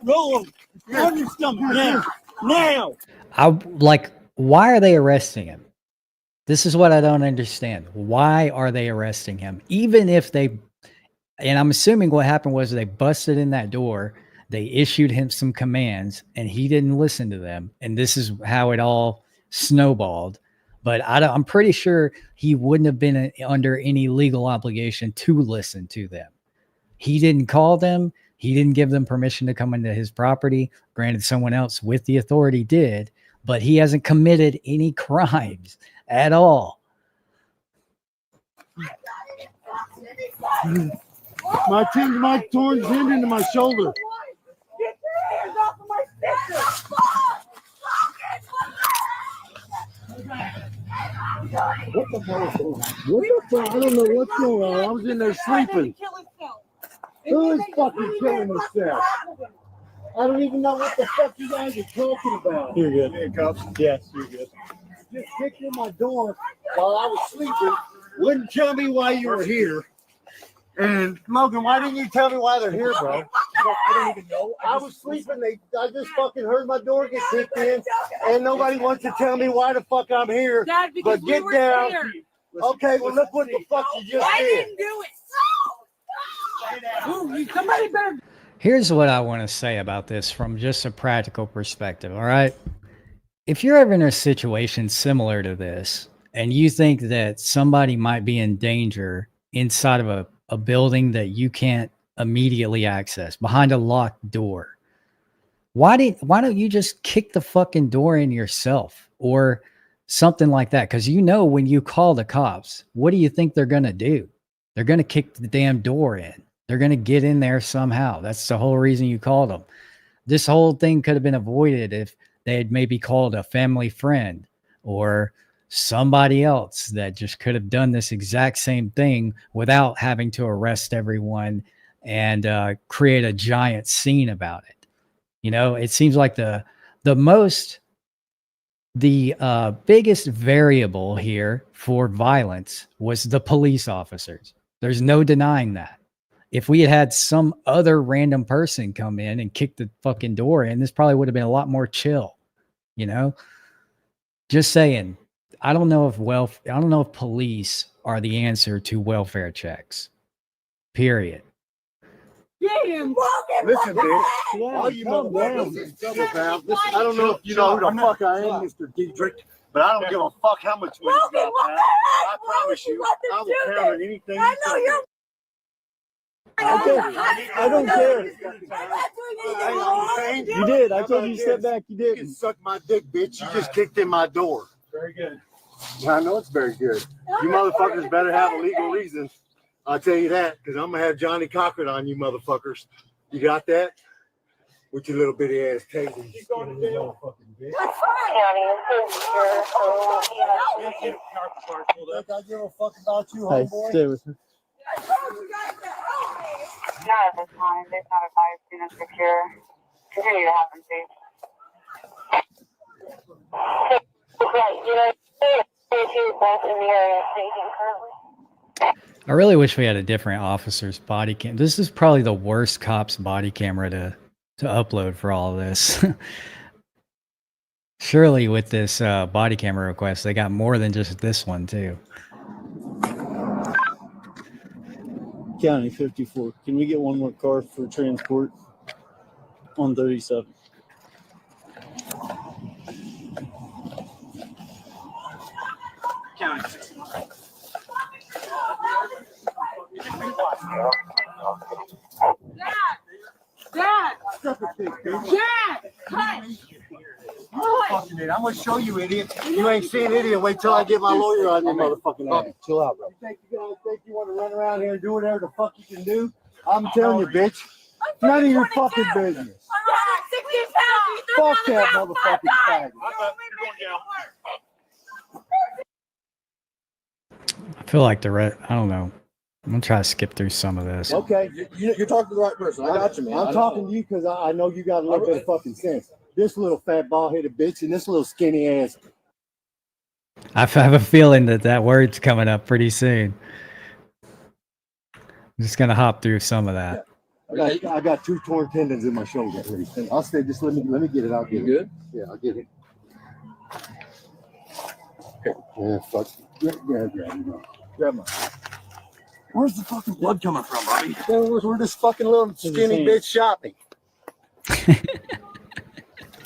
Roll him. On your stomach now. Now. Why are they arresting him? This is what I don't understand. Why are they arresting him? Even if and I'm assuming what happened was they busted in that door, they issued him some commands, and he didn't listen to them. And this is how it all snowballed. But I'm pretty sure he wouldn't have been under any legal obligation to listen to them. He didn't call them. He didn't give them permission to come into his property. Granted, someone else with the authority did, but he hasn't committed any crimes at all. My torn tendon into my shoulder. Get your hands off of my sister! What the hell is going on? What the fuck? I don't know what's going on. I was in there sleeping. Who is fucking killing himself? I don't even know what the fuck you guys are talking about. You're good. Hey, cops. Yes, you're good. Just kicked in my door while I was sleeping. Wouldn't tell me why you were here. And Logan, why didn't you tell me why they're here, bro? I don't even know. I was sleeping. I just fucking heard my door get kicked in, and nobody wants to tell me why the fuck I'm here. Dad, but get down. Here. Okay, well look what the fuck you just did. I didn't do it. Somebody better. Here's what I want to say about this from just a practical perspective. All right. If you're ever in a situation similar to this, and you think that somebody might be in danger inside of a building that you can't immediately access behind a locked door, why don't you just kick the fucking door in yourself or something like that? Because when you call the cops, what do you think they're going to do? They're going to kick the damn door in. They're going to get in there somehow. That's the whole reason you called them. This whole thing could have been avoided if they had maybe called a family friend or somebody else that just could have done this exact same thing without having to arrest everyone and create a giant scene about it. It seems like the biggest variable here for violence was the police officers. There's no denying that. If we had some other random person come in and kick the fucking door in, this probably would have been a lot more chill. Just saying. I don't know if police are the answer to welfare checks. Period. Get him. Listen, bitch. All you motherfuckers, I don't know if you know who the fuck I am, Mr. Diedrich, but I don't give a fuck how much money you got. I promise you, I will count on anything you say. I don't care. You did. I told you to step back. You did. You can suck my dick, bitch. You just kicked in my door. Very good. I know it's very good. You motherfuckers better have a legal reason. I'll tell you that, because I'm going to have Johnny Cochran on you motherfuckers. You got that? with your little bitty ass taser. You going to jail, fucking bitch. That's fine. County, this is your, I give a fuck about you, Hey, homeboy. stay with me. I told you guys to help me. Not at this time. They've not advised soon as secure. Continue to happen, please. I really wish we had a different officer's body cam. This is probably the worst cop's body camera to upload for all of this. Surely with this body camera request, they got more than just this one too. County 54. Can we get one more car for transport on 37? County. Dad! Fucking idiot. I'm gonna show you, idiot. You ain't seen idiot. Wait till I get my lawyer on your motherfucking ass. Chill out, bro. You think you want to run around here and do whatever the fuck you can do? I'm telling you, bitch. None of your fucking business. I'm 16 pounds. Fuck that motherfucking faggot. I feel like I don't know. I'm gonna try to skip through some of this. Okay, you're talking to the right person. I got you, man. I'm talking to you because I know you got a little bit of fucking sense. This little fat bald-headed bitch and this little skinny ass. I have a feeling that word's coming up pretty soon. I'm just gonna hop through some of that. I got 2 torn tendons in my shoulder. I'll stay. Just let me get it. I'll get it. Good? Yeah, I'll get it. Yeah, fuck. Grab my. Where's the fucking blood coming from, Bobby? Where's this fucking little skinny bitch shot me?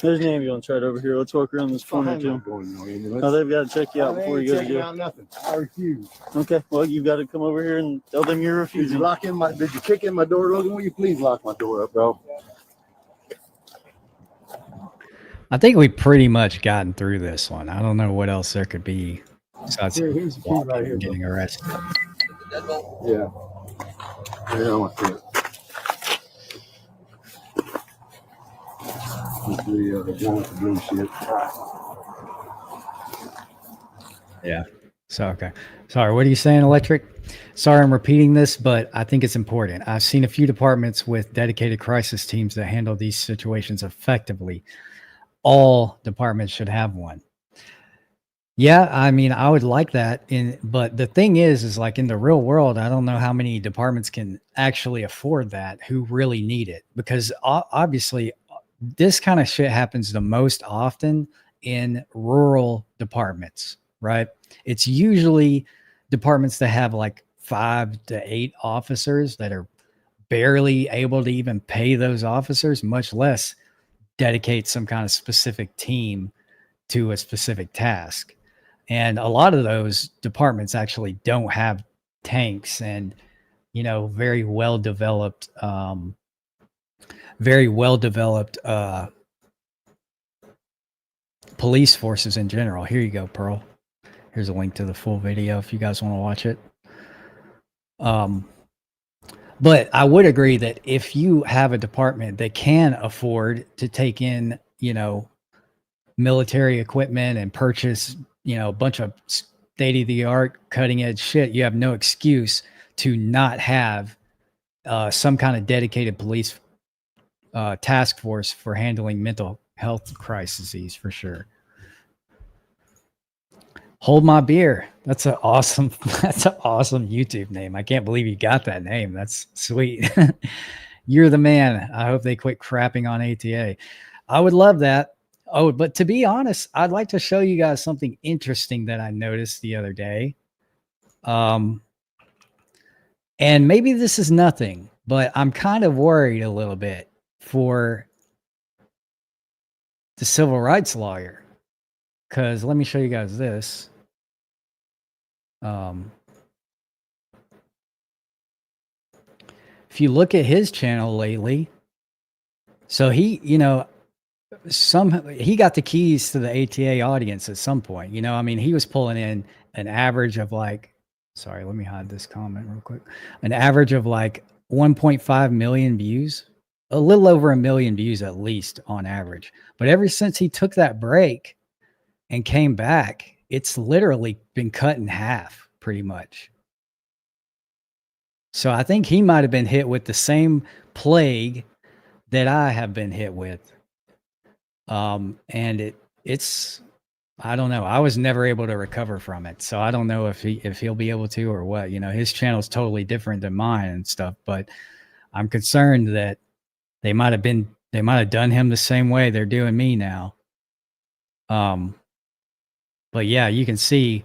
There's an ambulance right over here. Let's walk around this corner too. Oh, they've got to check you out before you go to jail. Nothing. I refuse. Okay, well, you've got to come over here and tell them you're refusing. Did you kick in my door, Logan? Will you please lock my door up, bro? I think we pretty much gotten through this one. I don't know what else there could be besides Here's the key right here, getting arrested. Yeah. Yeah, I want to. The one with the blue shit. Yeah. So, okay. Sorry, what are you saying, Electric? Sorry, I'm repeating this, but I think it's important. I've seen a few departments with dedicated crisis teams that handle these situations effectively. All departments should have one. Yeah, I mean, I would like that. But the thing is like in the real world, I don't know how many departments can actually afford that who really need it. Because obviously, this kind of shit happens the most often in rural departments, right? It's usually departments that have like 5 to 8 officers that are barely able to even pay those officers, much less dedicate some kind of specific team to a specific task. And a lot of those departments actually don't have tanks and, very well developed police forces in general. Here you go, Pearl. Here's a link to the full video if you guys want to watch it. But I would agree that if you have a department that can afford to take in, military equipment and purchase, a bunch of state-of-the-art, cutting-edge shit, you have no excuse to not have some kind of dedicated police task force for handling mental health crises, for sure. Hold My Beer. That's an awesome YouTube name. I can't believe you got that name. That's sweet. You're the man. I hope they quit crapping on ATA. I would love that. Oh, but to be honest, I'd like to show you guys something interesting that I noticed the other day. And maybe this is nothing, but I'm kind of worried a little bit for the civil rights lawyer. Because let me show you guys this. If you look at his channel lately, so he, he got the keys to the ATA audience at some point. He was pulling in an average of sorry, let me hide this comment real quick. An average of 1.5 million views a little over 1 million views at least on average. But ever since he took that break and came back, it's literally been cut in half pretty much. So I think he might have been hit with the same plague that I have been hit with. And it's I don't know. I was never able to recover from it. So I don't know if he'll be able to or what. You know, his channel's totally different than mine and stuff, but I'm concerned that they might have done him the same way they're doing me now. But yeah, you can see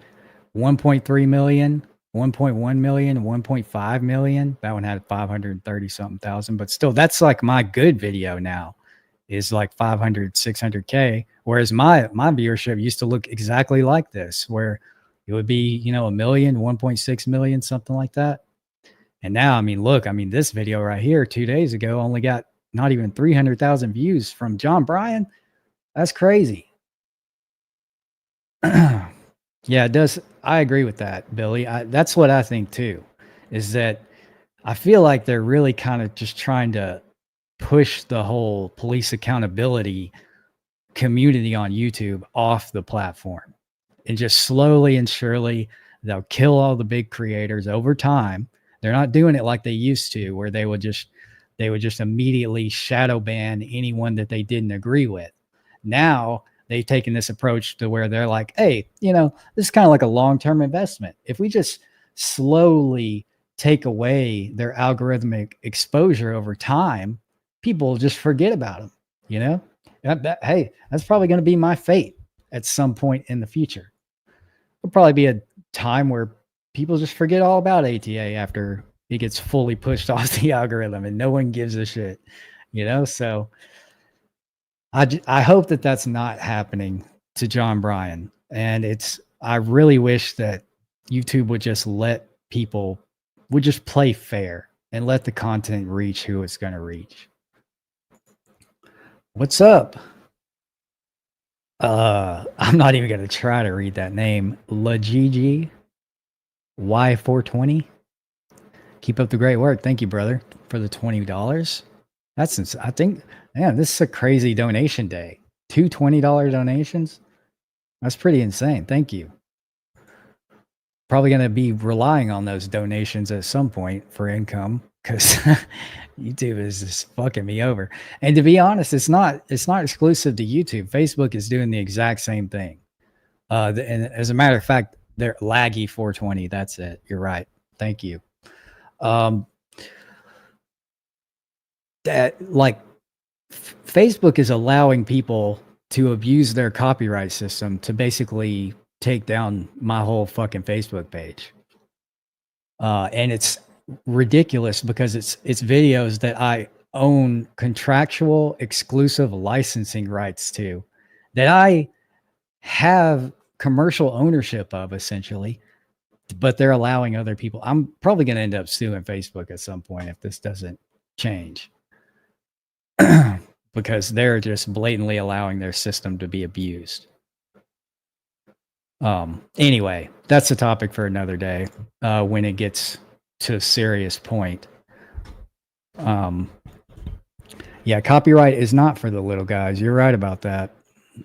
1.3 million, 1.1 million, 1.5 million. That one had 530 something thousand, but still that's like my good video now is like 500, 600K. Whereas my viewership used to look exactly like this, where it would be, you know, 1 million, 1.6 million, something like that. And now, I mean, look, I mean, this video right here 2 days ago only got not even 300,000 views from John Bryan. That's crazy. Yeah, it does. I agree with that, Billy. That's what I think too, is that I feel like they're really kind of just trying to push the whole police accountability community on YouTube off the platform. And just slowly and surely, they'll kill all the big creators over time. They're not doing it like they used to, where they would just immediately shadow ban anyone that they didn't agree with. Now they've taken this approach to where they're like, hey, you know, this is kind of like a long-term investment. If we just slowly take away their algorithmic exposure over time, people will just forget about them, you know? Hey, that's probably going to be my fate at some point in the future. There'll probably be a time where people just forget all about ATA after it gets fully pushed off the algorithm and no one gives a shit, you know? So I hope that that's not happening to John Bryan. And I really wish that YouTube would just would just play fair and let the content reach who it's going to reach. What's up? I'm not even going to try to read that name. Lagigi Y420. Keep up the great work. Thank you, brother, for the $20. I think, man, this is a crazy donation day. 2 $20 donations. That's pretty insane. Thank you. Probably going to be relying on those donations at some point for income, because YouTube is just fucking me over. And to be honest, it's not exclusive to YouTube. Facebook is doing the exact same thing. And as a matter of fact, they're laggy 420. That's it. You're right. Thank you. Facebook is allowing people to abuse their copyright system to basically take down my whole fucking Facebook page. And it's ridiculous because it's videos that I own contractual exclusive licensing rights to, that I have commercial ownership of, essentially, but they're allowing other people. I'm probably going to end up suing Facebook at some point if this doesn't change. Because they're just blatantly allowing their system to be abused. Anyway, that's a topic for another day, when it gets to a serious point. Yeah, copyright is not for the little guys. You're right about that.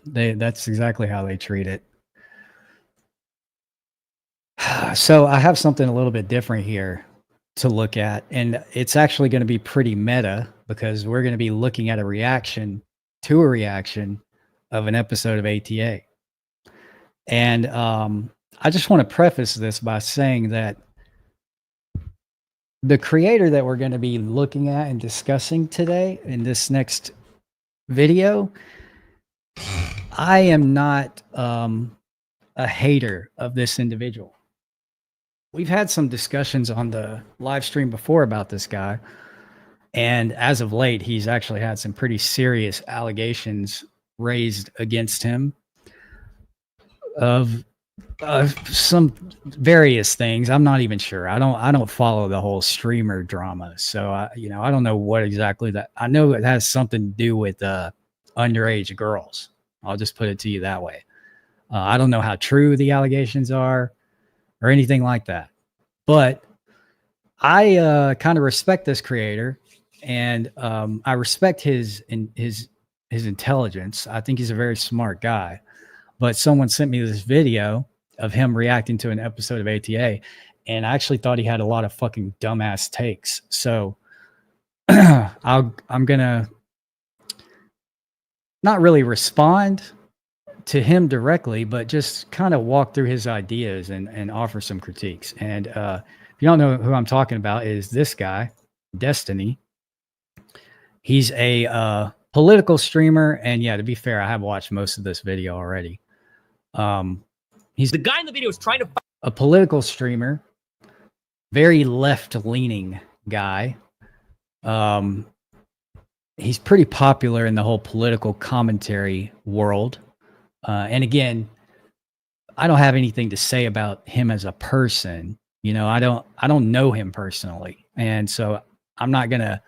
That's exactly how they treat it. So I have something a little bit different here to look at, and it's actually going to be pretty meta, because we're going to be looking at a reaction of an episode of ATA. And I just want to preface this by saying that the creator that we're going to be looking at and discussing today in this next video, I am not a hater of this individual. We've had some discussions on the live stream before about this guy. And as of late, he's actually had some pretty serious allegations raised against him of some various things. I'm not even sure. I don't follow the whole streamer drama. So I don't know what exactly that. I know it has something to do with underage girls. I'll just put it to you that way. I don't know how true the allegations are or anything like that. But I kind of respect this creator, and I respect his intelligence. I think he's a very smart guy. But someone sent me this video of him reacting to an episode of ATA, and I actually thought he had a lot of fucking dumbass takes. So I'm gonna not really respond to him directly, but just kind of walk through his ideas and offer some critiques. And if you don't know who I'm talking about, is this guy, Destiny. He's a political streamer, and yeah, to be fair, I have watched most of this video already. He's the guy in the video is trying to a political streamer, very left-leaning guy. He's pretty popular in the whole political commentary world. And again, I don't have anything to say about him as a person. You know, I don't know him personally. And so I'm not going to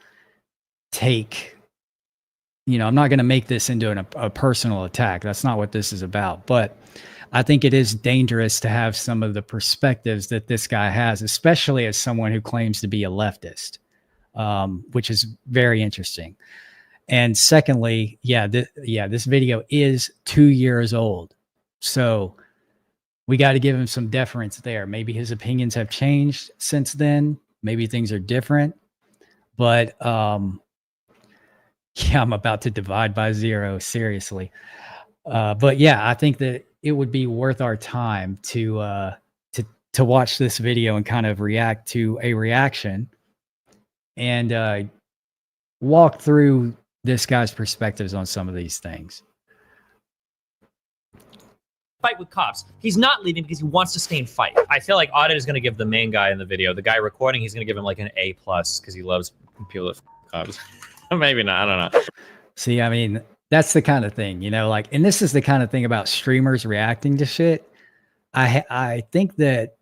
I'm not going to make this into a personal attack. That's not what this is about. But I think it is dangerous to have some of the perspectives that this guy has, especially as someone who claims to be a leftist, which is very interesting. And secondly, this video is 2 years old. So we got to give him some deference there. Maybe his opinions have changed since then. Maybe things are different. But I'm about to divide by zero, seriously. But yeah, I think that it would be worth our time to watch this video and kind of react to a reaction and walk through this guy's perspectives on some of these things. fight with cops. He's not leaving because he wants to stay and fight. I feel like Audit is going to give the main guy in the video, the guy recording, he's going to give him like an A+ because he loves people with cops. Maybe not. I don't know. See, I mean, that's the kind of thing, you know, like, and this is the kind of thing about streamers reacting to shit. I think that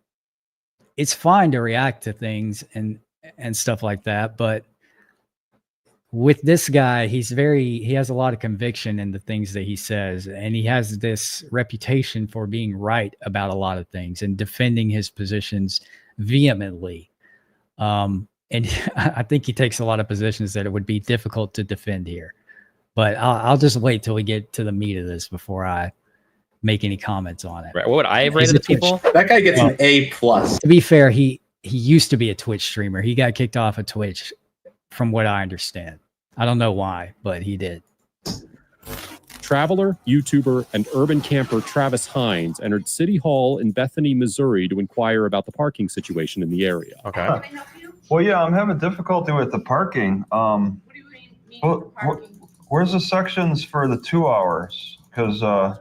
it's fine to react to things and stuff like that, but with this guy, he has a lot of conviction in the things that he says, and he has this reputation for being right about a lot of things and defending his positions vehemently. And I think he takes a lot of positions that it would be difficult to defend here. But I'll just wait till we get to the meat of this before I make any comments on it. Right. What would I have rated the people? That guy gets an A+. To be fair, he used to be a Twitch streamer. He got kicked off of Twitch, from what I understand. I don't know why, but he did. Traveler, YouTuber, and urban camper Travis Hines entered City Hall in Bethany, Missouri to inquire about the parking situation in the area. Okay. Well, yeah, I'm having difficulty with the parking. What do you mean parking? Where's the sections for the 2 hours? Because I'm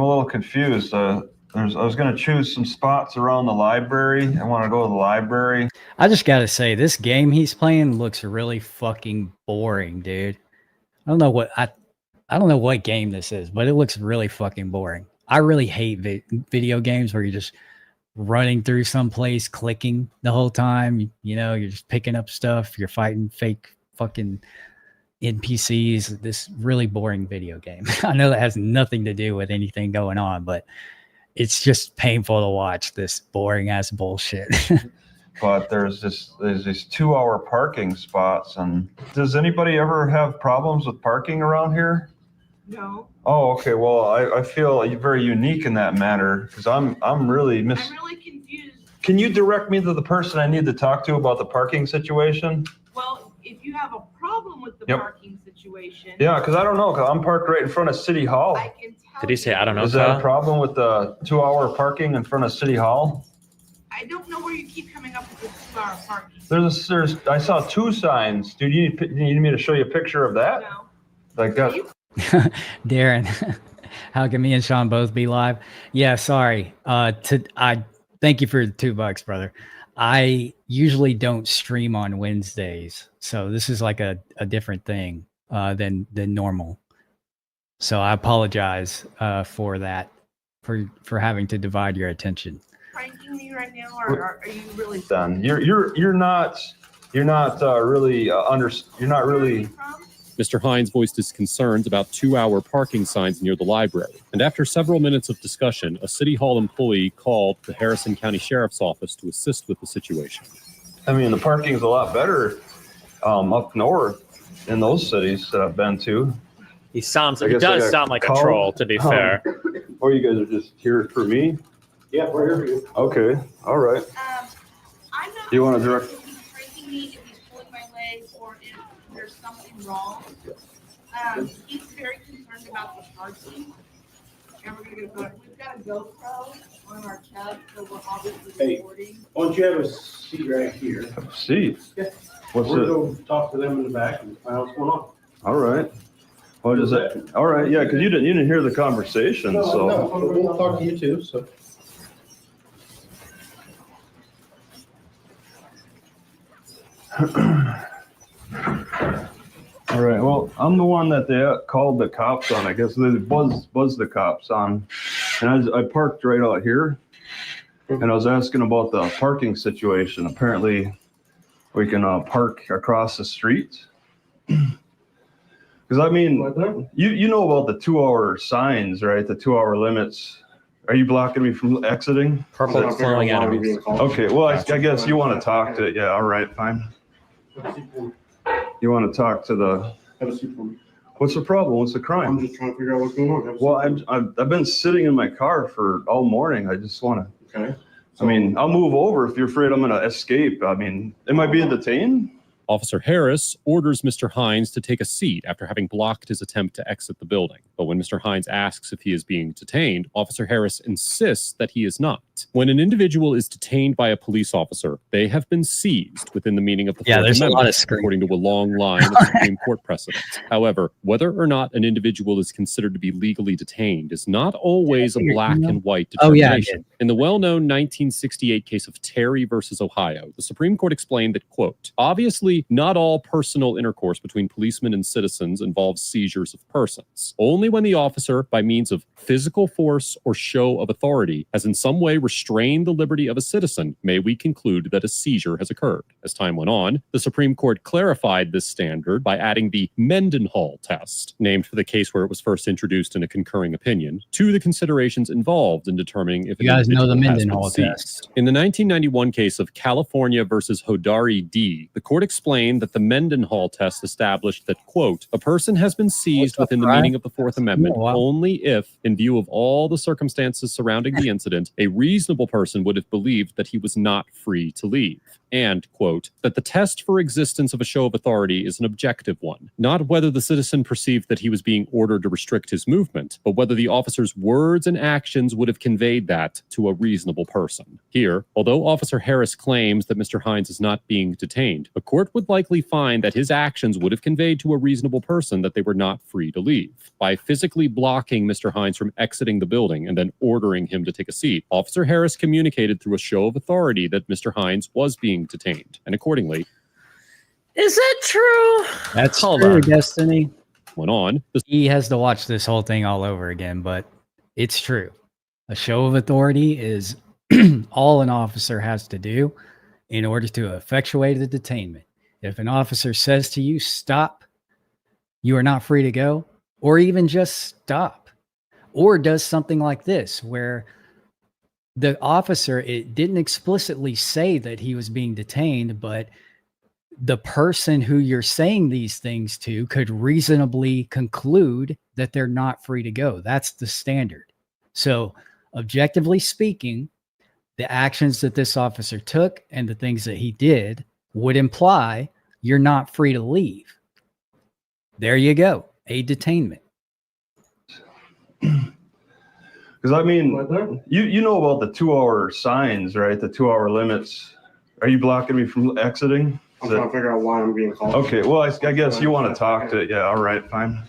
a little confused. I was going to choose some spots around the library. I want to go to the library. I just got to say, this game he's playing looks really fucking boring, dude. I don't know what game this is, but it looks really fucking boring. I really hate video games where you're just running through someplace, clicking the whole time. You know, you're just picking up stuff. You're fighting fake fucking NPCs. This really boring video game. I know that has nothing to do with anything going on, but it's just painful to watch this boring ass bullshit. But there's these 2 hour parking spots. And does anybody ever have problems with parking around here? No. Oh, okay. Well, I feel very unique in that matter because I'm really confused. Can you direct me to the person I need to talk to about the parking situation? Well, if you have a problem with the parking situation. Yeah, because I don't know. Because I'm parked right in front of City Hall. I can tell. Did he say, I don't know? Is that a problem with the 2 hour parking in front of City Hall? I don't know where you keep coming up with this 2 hour parking. I saw 2 signs. Dude, you need me to show you a picture of that? No. Like that. Darren, how can me and Sean both be live? Yeah, sorry. I thank you for the $2, brother. I usually don't stream on Wednesdays, so this is like a different thing than normal. So I apologize for that, for having to divide your attention. Pranking me right now, or are you really done? You're not really. Mr. Hines voiced his concerns about 2 hour parking signs near the library. And after several minutes of discussion, a City Hall employee called the Harrison County Sheriff's Office to assist with the situation. I mean, the parking's a lot better up north in those cities that I've been to. He does sound like a troll, to be fair. Or you guys are just here for me? Yeah, we're here for you. Okay, all right. I'm not Do you want to direct? if he's breaking me, if he's pulling my legs, or if there's something wrong. He's very concerned about the parking. And we're gonna we've got a GoPro on our tub, so we're obviously recording. Why don't you have a seat right here? Seat? Yeah. What's We're it? going to talk to them in the back and find out what's going on. All right. What is it? All right, yeah, because you didn't hear the conversation, so. No, we'll talk to you too, so. All right, well, I'm the one that they called the cops on. I guess they buzzed the cops on. And I parked right out here. And I was asking about the parking situation. Apparently, we can park across the street. Because, I mean, you know about the 2-hour signs, right? The 2-hour limits. Are you blocking me from exiting? Purple flowing out of me. Okay, well, I guess you want to talk to it. Yeah, all right, fine. You want to talk to the... Have a seat for me. What's the problem? What's the crime? I'm just trying to figure out what's going on. Well, I've been sitting in my car for all morning. I just want to... Okay. I mean, I'll move over if you're afraid I'm going to escape. I mean, am I being detained? Officer Harris orders Mr. Hines to take a seat after having blocked his attempt to exit the building. But when Mr. Hines asks if he is being detained, Officer Harris insists that he is not. When an individual is detained by a police officer, they have been seized within the meaning of the Fourth there's Amendment, a lot of screen. according to a long line of Supreme Court precedent. However, whether or not an individual is considered to be legally detained is not always a black and white determination. In the well-known 1968 case of Terry versus Ohio, the Supreme Court explained that, quote, obviously, not all personal intercourse between policemen and citizens involves seizures of persons. Only when the officer, by means of physical force or show of authority, has in some way restrained the liberty of a citizen, may we conclude that a seizure has occurred. As time went on, the Supreme Court clarified this standard by adding the Mendenhall test, named for the case where it was first introduced in a concurring opinion, to the considerations involved in determining if you guys know the individual has been Mendenhall seized. test. In the 1991 case of California versus Hodari D., the court explained that the Mendenhall test established that, quote, a person has been seized within the meaning of the Fourth Amendment only if, in view of all the circumstances surrounding the incident, a reasonable person would have believed that he was not free to leave. And, quote, that the test for existence of a show of authority is an objective one, not whether the citizen perceived that he was being ordered to restrict his movement, but whether the officer's words and actions would have conveyed that to a reasonable person. Here, although Officer Harris claims that Mr. Hines is not being detained, a court would likely find that his actions would have conveyed to a reasonable person that they were not free to leave. By physically blocking Mr. Hines from exiting the building and then ordering him to take a seat, Officer Harris communicated through a show of authority that Mr. Hines was being detained, and accordingly, is that true? That's true, Destiny. Went on. He has to watch this whole thing all over again, but it's true. A show of authority is all an officer has to do in order to effectuate the detainment. If an officer says to you, stop, you are not free to go, or even just stop, or does something like this where the officer, it didn't explicitly say that he was being detained, but the person who you're saying these things to could reasonably conclude that they're not free to go. That's the standard. So objectively speaking, the actions that this officer took and the things that he did would imply you're not free to leave. There you go. A detainment. Because, I mean, you know about the 2-hour signs, right? The 2-hour limits. Are you blocking me from exiting? I'm trying to figure out why I'm being called. Okay, well, I guess you want to talk to it. Yeah, all right, fine.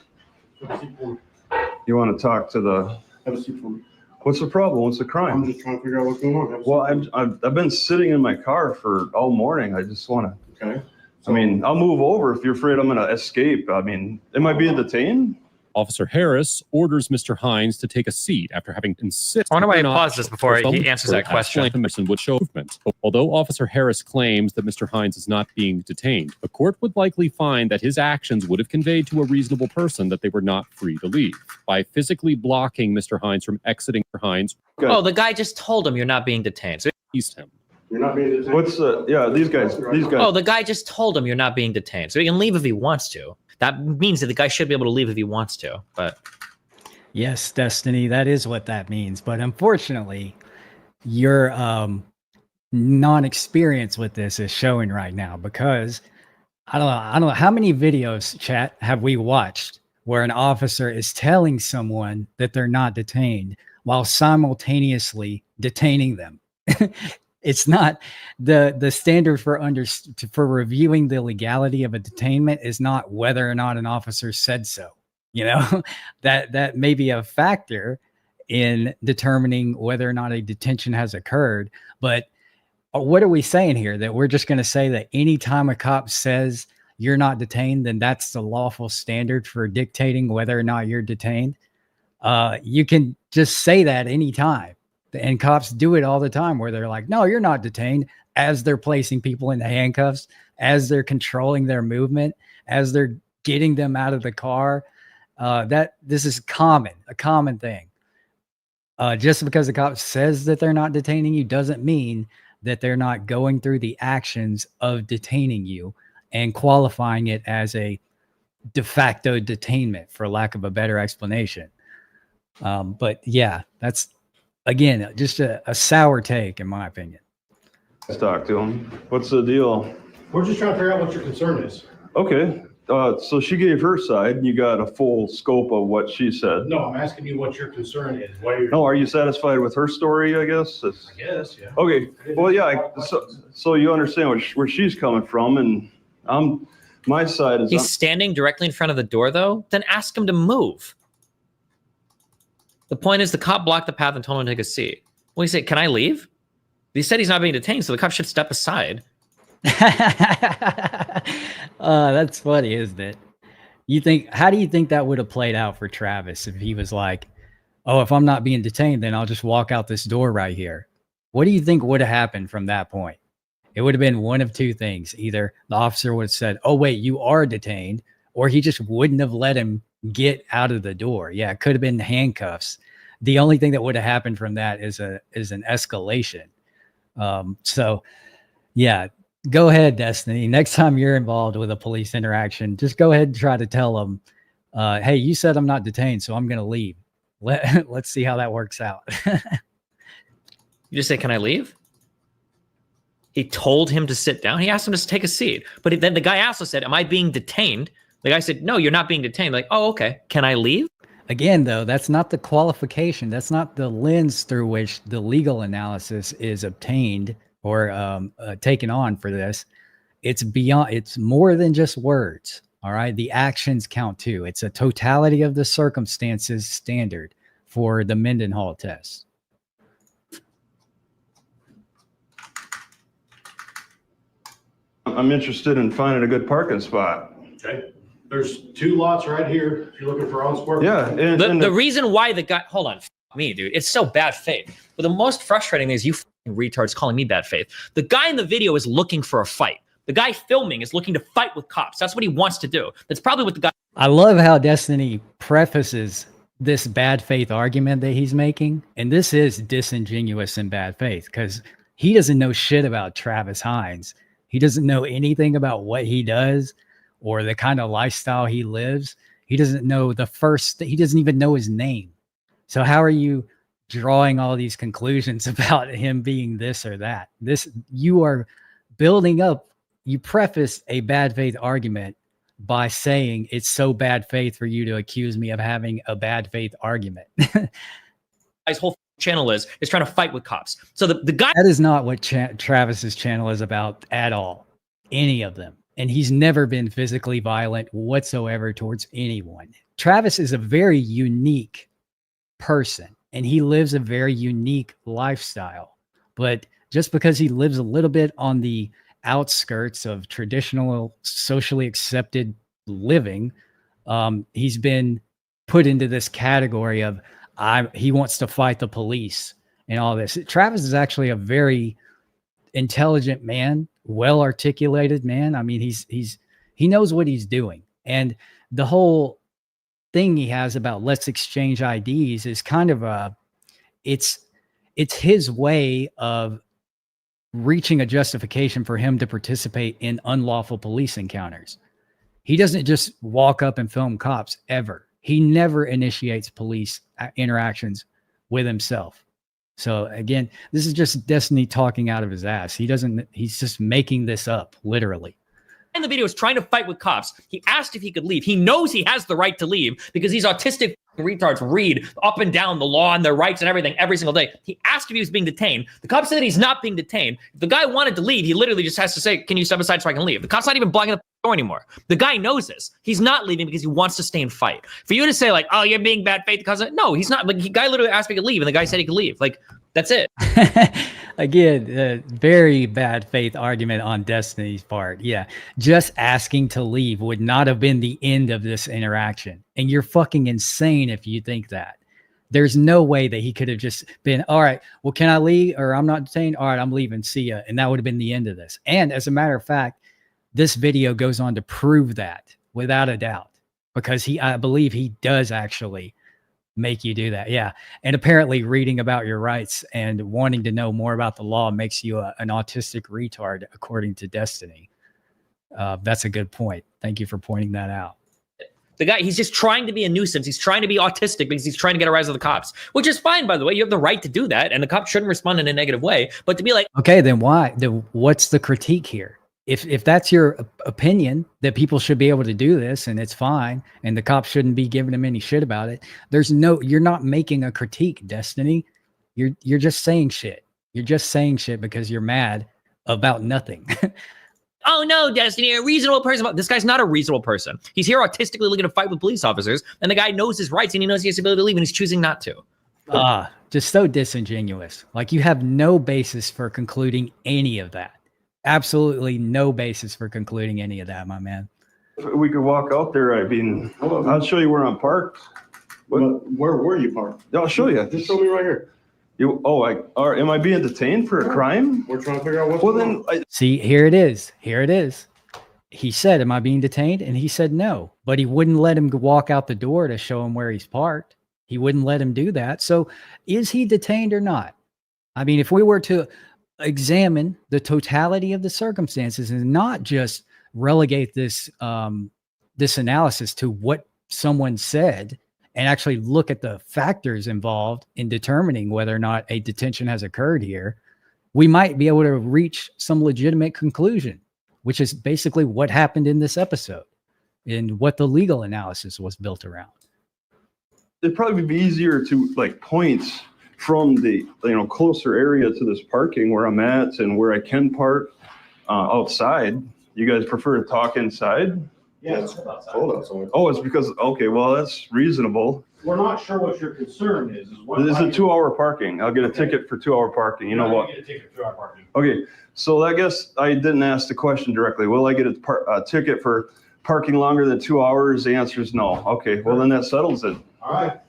You want to talk to the... Have a seat for me. What's the problem? What's the crime? I'm just trying to figure out what's going on. Well, I've been sitting in my car for all morning. I just want to... Okay. I mean, I'll move over if you're afraid I'm going to escape. I mean, am I being detained? Officer Harris orders Mr. Hines to take a seat after having insisted. I wonder why he paused this before he answers that question. Would show movement. Although Officer Harris claims that Mr. Hines is not being detained, a court would likely find that his actions would have conveyed to a reasonable person that they were not free to leave. By physically blocking Mr. Hines from exiting, Hines. Oh, the guy just told him you're not being detained. So Him. You're not being detained. What's these guys? Oh, the guy just told him you're not being detained, so he can leave if he wants to. That means that the guy should be able to leave if he wants to. But yes, Destiny, that is what that means. But unfortunately, your non-experience with this is showing right now, because I don't know how many videos, chat, have we watched where an officer is telling someone that they're not detained while simultaneously detaining them. It's not the standard for reviewing the legality of a detainment is not whether or not an officer said so. You know, that may be a factor in determining whether or not a detention has occurred. But what are we saying here? That we're just going to say that anytime a cop says you're not detained, then that's the lawful standard for dictating whether or not you're detained? You can just say that anytime. And cops do it all the time where they're like, no, you're not detained, as they're placing people in the handcuffs, as they're controlling their movement, as they're getting them out of the car. This is a common thing. Just because the cop says that they're not detaining you doesn't mean that they're not going through the actions of detaining you and qualifying it as a de facto detainment, for lack of a better explanation. But yeah, that's, again, just a sour take, in my opinion. Let's talk to him. What's the deal? We're just trying to figure out what your concern is. Okay. So she gave her side, and you got a full scope of what she said. No, I'm asking you what your concern is. Why you're... No, are you satisfied with her story, I guess? I guess, yeah. Okay. Well, yeah. So you understand where she's coming from, and my side is... He's standing directly in front of the door, though? Then ask him to move. The point is the cop blocked the path and told him to take a seat. Well, he said, can I leave? He said he's not being detained, so the cop should step aside. That's funny, isn't it? How do you think that would have played out for Travis if he was like, oh, if I'm not being detained, then I'll just walk out this door right here? What do you think would have happened from that point? It would have been one of two things. Either the officer would have said, oh, wait, you are detained, or he just wouldn't have let him get out of the door. Yeah, it could have been handcuffs. The only thing that would have happened from that is an escalation. So yeah, go ahead, Destiny. Next time you're involved with a police interaction, just go ahead and try to tell them, hey, you said I'm not detained, so I'm going to leave. Let's see how that works out. You just say, can I leave? He told him to sit down. He asked him to take a seat. But then the guy also said, am I being detained? The guy said, no, you're not being detained. Like, oh, okay. Can I leave? Again, though, that's not the qualification. That's not the lens through which the legal analysis is obtained or taken on for this. It's beyond, it's more than just words. All right. The actions count too. It's a totality of the circumstances standard for the Mendenhall test. I'm interested in finding a good parking spot. Okay. There's 2 lots right here. If you're looking for on square. Yeah. And the reason why the guy, hold on, me, dude, it's so bad faith. But the most frustrating thing is you retards calling me bad faith. The guy in the video is looking for a fight. The guy filming is looking to fight with cops. That's what he wants to do. That's probably what the guy. I love how Destiny prefaces this bad faith argument that he's making. And this is disingenuous and bad faith because he doesn't know shit about Travis Hines. He doesn't know anything about what he does or the kind of lifestyle he lives. He doesn't know he doesn't even know his name. So how are you drawing all these conclusions about him being this or that? You are building up, you preface a bad faith argument by saying it's so bad faith for you to accuse me of having a bad faith argument. His whole channel is trying to fight with cops. So the guy. That is not what Travis's channel is about at all. Any of them. And he's never been physically violent whatsoever towards anyone. Travis is a very unique person and he lives a very unique lifestyle. But just because he lives a little bit on the outskirts of traditional socially accepted living, he's been put into this category of he wants to fight the police and all this. Travis is actually a very intelligent man, well-articulated man. I mean, he knows what he's doing. And the whole thing he has about let's exchange IDs is kind of it's his way of reaching a justification for him to participate in unlawful police encounters. He doesn't just walk up and film cops ever. He never initiates police interactions with himself. So again, this is just Destiny talking out of his ass. He's just making this up, literally. In the video is trying to fight with cops. He asked if he could leave. He knows he has the right to leave because these autistic retards read up and down the law and their rights and everything every single day. He asked if he was being detained. The cop said he's not being detained. If the guy wanted to leave, he literally just has to say, can you step aside so I can leave? The cop's not even blocking the door anymore. The guy knows this. He's not leaving because he wants to stay and fight. For you to say like, oh, you're being bad faith because no, he's not. Like, the guy literally asked if he could leave and the guy said he could leave. Like, that's it. Again, very bad faith argument on Destiny's part. Yeah, just asking to leave would not have been the end of this interaction. And you're fucking insane if you think that. There's no way that he could have just been, all right, well, can I leave? Or I'm not detained. All right, I'm leaving. See ya. And that would have been the end of this. And as a matter of fact, this video goes on to prove that without a doubt, because I believe he does actually make you do that. Yeah. And apparently reading about your rights and wanting to know more about the law makes you an autistic retard, according to Destiny. That's a good point. Thank you for pointing that out. The guy, he's just trying to be a nuisance. He's trying to be autistic because he's trying to get a rise of the cops, which is fine, by the way. You have the right to do that, and the cop shouldn't respond in a negative way. But to be like, okay, then why? What's the critique here? If that's your opinion that people should be able to do this and it's fine, and the cops shouldn't be giving them any shit about it, you're not making a critique, Destiny. You're just saying shit. You're just saying shit because you're mad about nothing. oh no, Destiny, a reasonable person. This guy's not a reasonable person. He's here autistically looking to fight with police officers, and the guy knows his rights and he knows he has the ability to leave, and he's choosing not to. Just so disingenuous. Like, you have no basis for concluding any of that. Absolutely no basis for concluding any of that, my man. We could walk out there. I mean, I'll show you where I'm parked. Where were you parked? I'll show you. Just show me right here. Am I being detained for a crime? We're trying to figure out what's See, here it is. Here it is. He said, am I being detained? And he said no, but he wouldn't let him walk out the door to show him where he's parked. He wouldn't let him do that. So is he detained or not? I mean, if we were to examine the totality of the circumstances and not just relegate this this analysis to what someone said, and actually look at the factors involved in determining whether or not a detention has occurred here, we might be able to reach some legitimate conclusion, which is basically what happened in this episode and what the legal analysis was built around. It'd probably be easier to point from the closer area to this parking where I'm at and where I can park outside. You guys prefer to talk inside? Yeah, it's cold outside. Oh, it's because, okay, well, that's reasonable. We're not sure what your concern is. This is a 2-hour parking. I'll get a ticket for 2-hour parking. You know what? Get a ticket for 2-hour parking. Okay, so I guess I didn't ask the question directly. Will I get a ticket for parking longer than 2 hours? The answer is no. Okay, well, then that settles it. All right.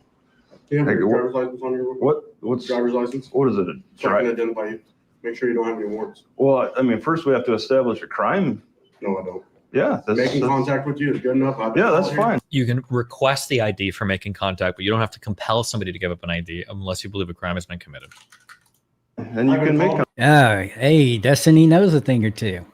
Do you have your driver's license on your What's driver's license? What is it? So I can identify you. Make sure you don't have any warrants. Well, I mean, first we have to establish a crime. No, I don't. Yeah. Making contact with you is good enough. Yeah, that's fine. You can request the ID for making contact, but you don't have to compel somebody to give up an ID unless you believe a crime has been committed. And you can make hey, Destiny knows a thing or two.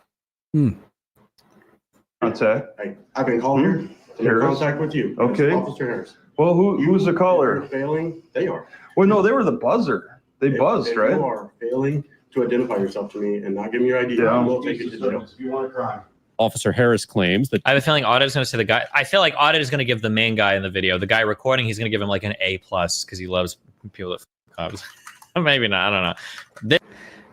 Contact. I've been calling here to make contact with you. Okay. Officer Harris. Well, who's the caller? You're failing. They are. Well, no, they were the buzzer. They buzzed, right? You are failing to identify yourself to me and not give me your ID. I will take you to jail. If you want to cry. Officer Harris claims that I have a feeling Audit is going to say the guy. I feel like Audit is going to give the main guy in the video, the guy recording, he's going to give him like an A+ because he loves people that cops. Maybe not. I don't know.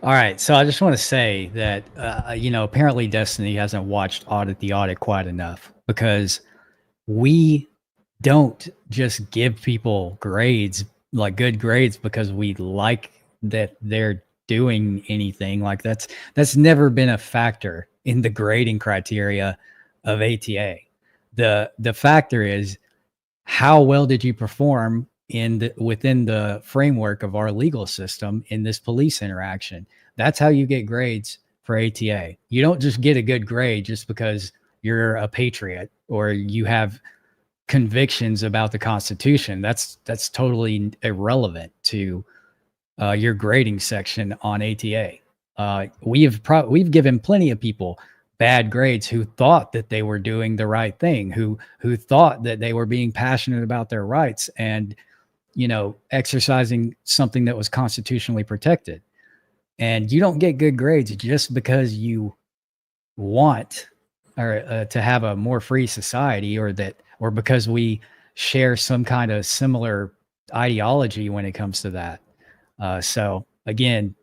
All right, so I just want to say that apparently Destiny hasn't watched the audit quite enough, because we don't just give people grades, like good grades, because we like that they're doing anything. Like that's never been a factor in the grading criteria of ATA. The factor is, how well did you perform within the framework of our legal system in this police interaction? That's how you get grades for ATA. You don't just get a good grade just because you're a patriot or you have convictions about the Constitution. That's totally irrelevant to your grading section on ATA. We've given plenty of people bad grades who thought that they were doing the right thing, who thought that they were being passionate about their rights and, you know, exercising something that was constitutionally protected. And you don't get good grades just because you want or to have a more free society, or because we share some kind of similar ideology when it comes to that. So again,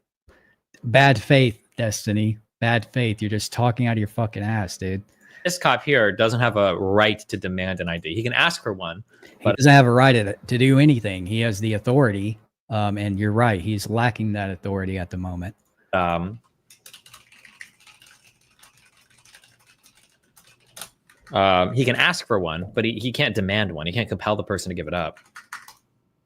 bad faith, Destiny. Bad faith. You're just talking out of your fucking ass, dude. This cop here doesn't have a right to demand an ID. He can ask for one, but he doesn't have a right to do anything. He has the authority, and you're right. He's lacking that authority at the moment. He can ask for one, but he can't demand one. He can't compel the person to give it up.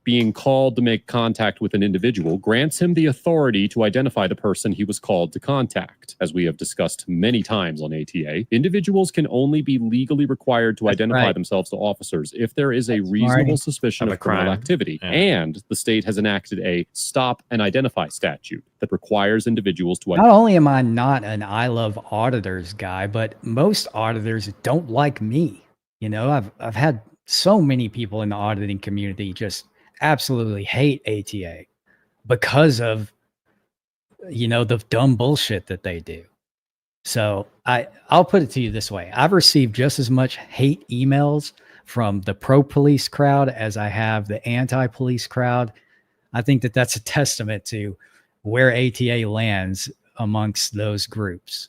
Being called to make contact with an individual grants him the authority to identify the person he was called to contact. As we have discussed many times on ATA, individuals can only be legally required to identify themselves to officers if there is a reasonable suspicion of criminal activity. Yeah. And the state has enacted a stop and identify statute that requires individuals to... Not only am I not an I love auditors guy, but most auditors don't like me. You know, I've had so many people in the auditing community just absolutely hate ATA because of, you know, the dumb bullshit that they do. So I'll put it to you this way. I've received just as much hate emails from the pro-police crowd as I have the anti-police crowd. I think that that's a testament to where ATA lands amongst those groups.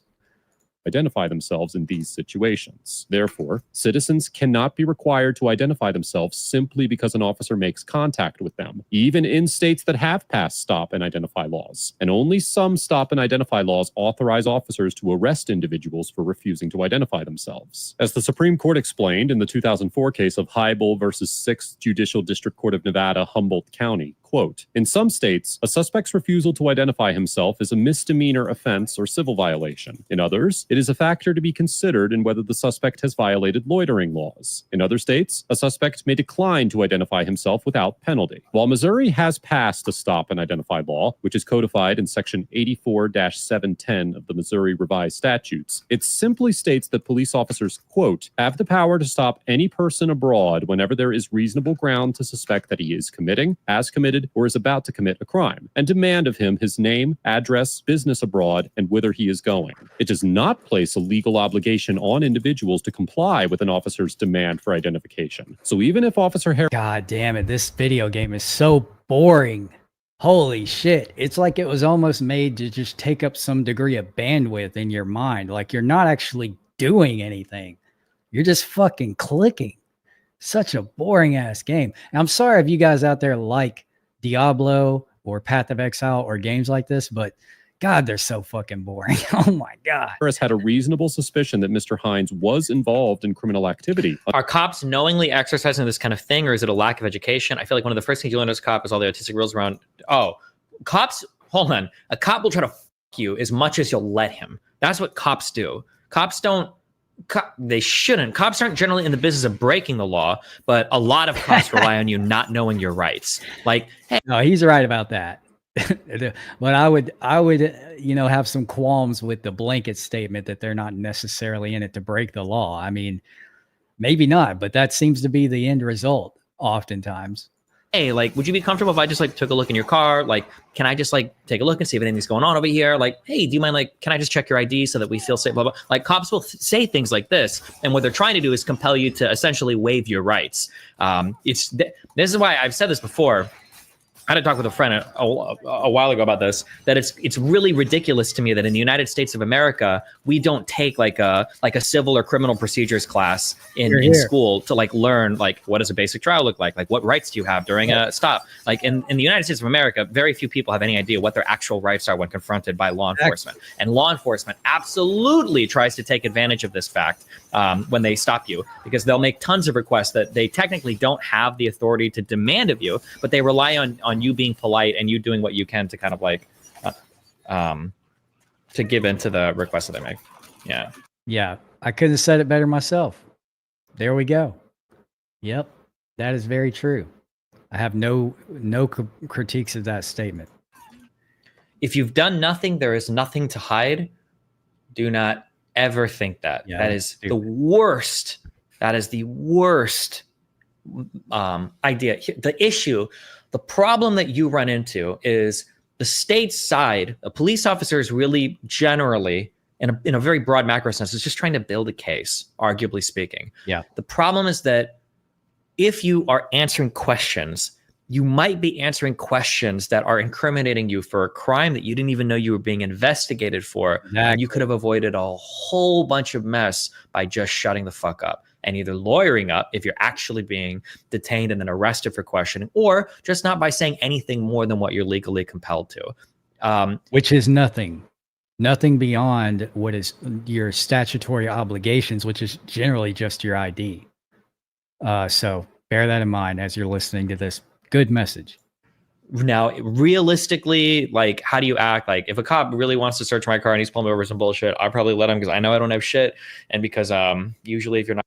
Identify themselves in these situations. Therefore, citizens cannot be required to identify themselves simply because an officer makes contact with them, even in states that have passed stop and identify laws. And only some stop and identify laws authorize officers to arrest individuals for refusing to identify themselves. As the Supreme Court explained in the 2004 case of Hybel versus 6th Judicial District Court of Nevada, Humboldt County, quote, in some states, a suspect's refusal to identify himself is a misdemeanor offense or civil violation. In others, it is a factor to be considered in whether the suspect has violated loitering laws. In other states, a suspect may decline to identify himself without penalty. While Missouri has passed a stop and identify law, which is codified in section 84-710 of the Missouri Revised Statutes, it simply states that police officers, quote, have the power to stop any person abroad whenever there is reasonable ground to suspect that he is committing, has committed, or is about to commit a crime, and demand of him his name, address, business abroad, and whither he is going. It does not place a legal obligation on individuals to comply with an officer's demand for identification. So even if Officer Harris... God damn it, this video game is so boring. Holy shit. It's like it was almost made to just take up some degree of bandwidth in your mind. Like you're not actually doing anything. You're just fucking clicking. Such a boring ass game. And I'm sorry if you guys out there like Diablo or Path of Exile or games like this, but God, they're so fucking boring. Oh my God. Harris had a reasonable suspicion that Mr. Hines was involved in criminal activity. Are cops knowingly exercising this kind of thing, or is it a lack of education? I feel like one of the first things you learn as a cop is all the autistic rules around, cops, hold on. A cop will try to fuck you as much as you'll let him. That's what cops do. Cops don't, they shouldn't. Cops aren't generally in the business of breaking the law, but a lot of cops rely on you not knowing your rights. Like, hey. No, he's right about that. But I would, you know, have some qualms with the blanket statement that they're not necessarily in it to break the law. I mean, maybe not, but that seems to be the end result oftentimes. Hey, like, would you be comfortable if I just like took a look in your car? Like, can I just like take a look and see if anything's going on over here? Like, hey, do you mind, like, can I just check your ID so that we feel safe? Blah, blah. Like, cops will say things like this. And what they're trying to do is compel you to essentially waive your rights. This is why I've said this before. I had to talk with a friend a while ago about this, that it's really ridiculous to me that in the United States of America, we don't take like a civil or criminal procedures class in school to like learn like what does a basic trial look like what rights do you have during a stop. Like in the United States of America, very few people have any idea what their actual rights are when confronted by law enforcement. And law enforcement absolutely tries to take advantage of this fact when they stop you, because they'll make tons of requests that they technically don't have the authority to demand of you, but they rely on you being polite and you doing what you can to kind of like to give in to the requests that they make. Yeah, I couldn't have said it better myself. There we go. Yep, that is very true. I have no critiques of that statement. If you've done nothing, there is nothing to hide. Do not ever think that. Yeah, that is the worst. That is the worst idea. The problem that you run into is the state side. A police officer is really generally, in a very broad macro sense, is just trying to build a case, arguably speaking. Yeah. The problem is that if you are answering questions, you might be answering questions that are incriminating you for a crime that you didn't even know you were being investigated for. Exactly. And you could have avoided a whole bunch of mess by just shutting the fuck up and either lawyering up if you're actually being detained and then arrested for questioning, or just not by saying anything more than what you're legally compelled to. Which is nothing beyond what is your statutory obligations, which is generally just your ID. So bear that in mind as you're listening to this good message. Now, realistically, like, how do you act? Like, if a cop really wants to search my car and he's pulling me over some bullshit, I'll probably let him because I know I don't have shit. And because usually if you're not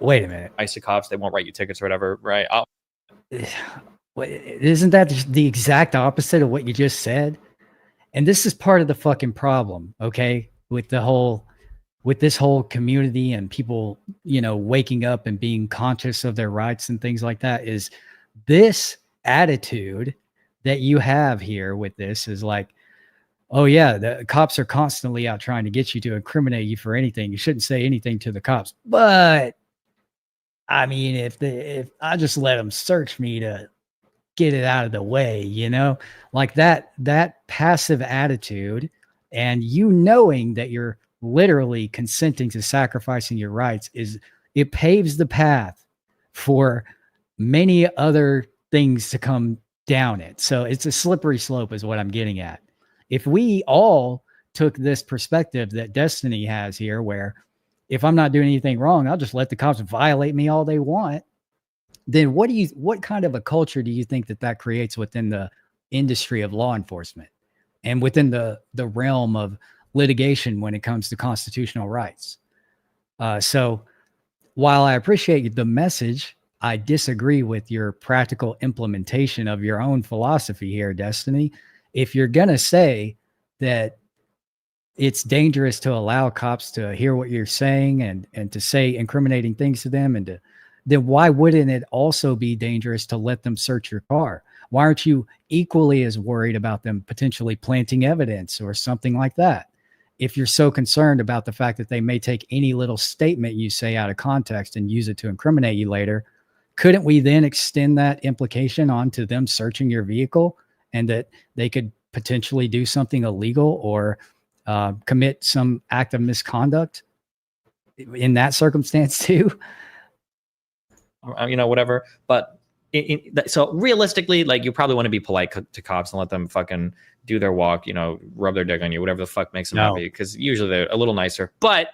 wait a minute, ICE cops, they won't write you tickets or whatever, right? Isn't that the exact opposite of what you just said? And this is part of the fucking problem, okay? With this whole community and people, waking up and being conscious of their rights and things like that, is this attitude that you have here with this is like, oh yeah, the cops are constantly out trying to get you to incriminate you for anything. You shouldn't say anything to the cops. But I mean, if I just let them search me to get it out of the way, like that passive attitude, and knowing that you're literally consenting to sacrificing your rights, it paves the path for many other things to come down it. So it's a slippery slope is what I'm getting at. If we all took this perspective that Destiny has here, where if I'm not doing anything wrong, I'll just let the cops violate me all they want, then what kind of a culture do you think that creates within the industry of law enforcement and within the realm of litigation when it comes to constitutional rights? So while I appreciate the message, I disagree with your practical implementation of your own philosophy here, Destiny. If you're going to say that it's dangerous to allow cops to hear what you're saying and to say incriminating things to them, then why wouldn't it also be dangerous to let them search your car? Why aren't you equally as worried about them potentially planting evidence or something like that? If you're so concerned about the fact that they may take any little statement you say out of context and use it to incriminate you later, couldn't we then extend that implication onto them searching your vehicle, and that they could potentially do something illegal or commit some act of misconduct in that circumstance too? Whatever. But so realistically, like, you probably want to be polite to cops and let them fucking do their walk, rub their dick on you, whatever the fuck makes them happy, because usually they're a little nicer. But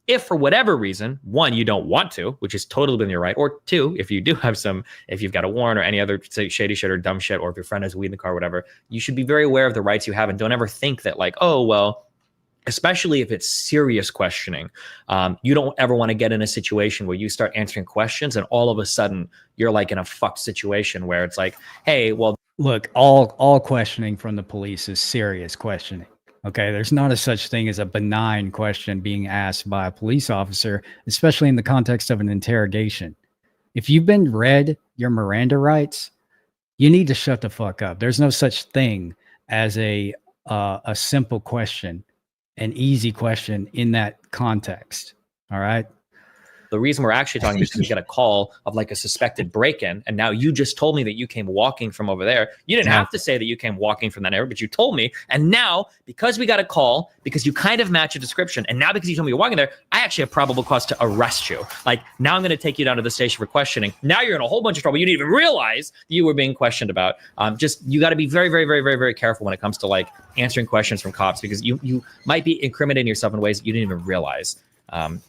if for whatever reason, one, you don't want to, which is totally within your right, or two, if you do have if you've got a warrant or any other shady shit or dumb shit, or if your friend has weed in the car, whatever, you should be very aware of the rights you have, and don't ever think that, like, oh, well, especially if it's serious questioning, you don't ever want to get in a situation where you start answering questions and all of a sudden you're like in a fucked situation where it's like, hey, well, look, all questioning from the police is serious questioning. Okay, there's not a such thing as a benign question being asked by a police officer, especially in the context of an interrogation. If you've been read your Miranda rights, you need to shut the fuck up. There's no such thing as a simple question, an easy question in that context. All right. The reason we're actually talking is because we get a call of like a suspected break-in, and now you just told me that you came walking from over there. You didn't have to say that you came walking from that area, but you told me. And now, because we got a call, because you kind of match a description, and now because you told me you're walking there, I actually have probable cause to arrest you. Like, now I'm going to take you down to the station for questioning. Now you're in a whole bunch of trouble you didn't even realize you were being questioned about. You got to be very, very, very, very, very careful when it comes to like answering questions from cops, because you might be incriminating yourself in ways that you didn't even realize. And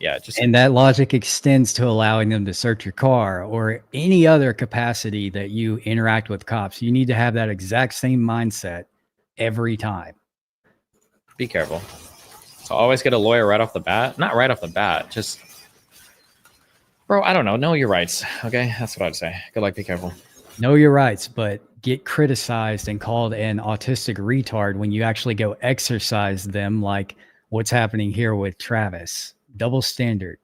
that logic extends to allowing them to search your car or any other capacity that you interact with cops. You need to have that exact same mindset every time. Be careful. So always get a lawyer right off the bat. Not right off the bat, just, bro, I don't know your rights. Okay, that's what I'd say. Good luck. Be careful. Know your rights, but get criticized and called an autistic retard when you actually go exercise them, like what's happening here with Travis. Double standard.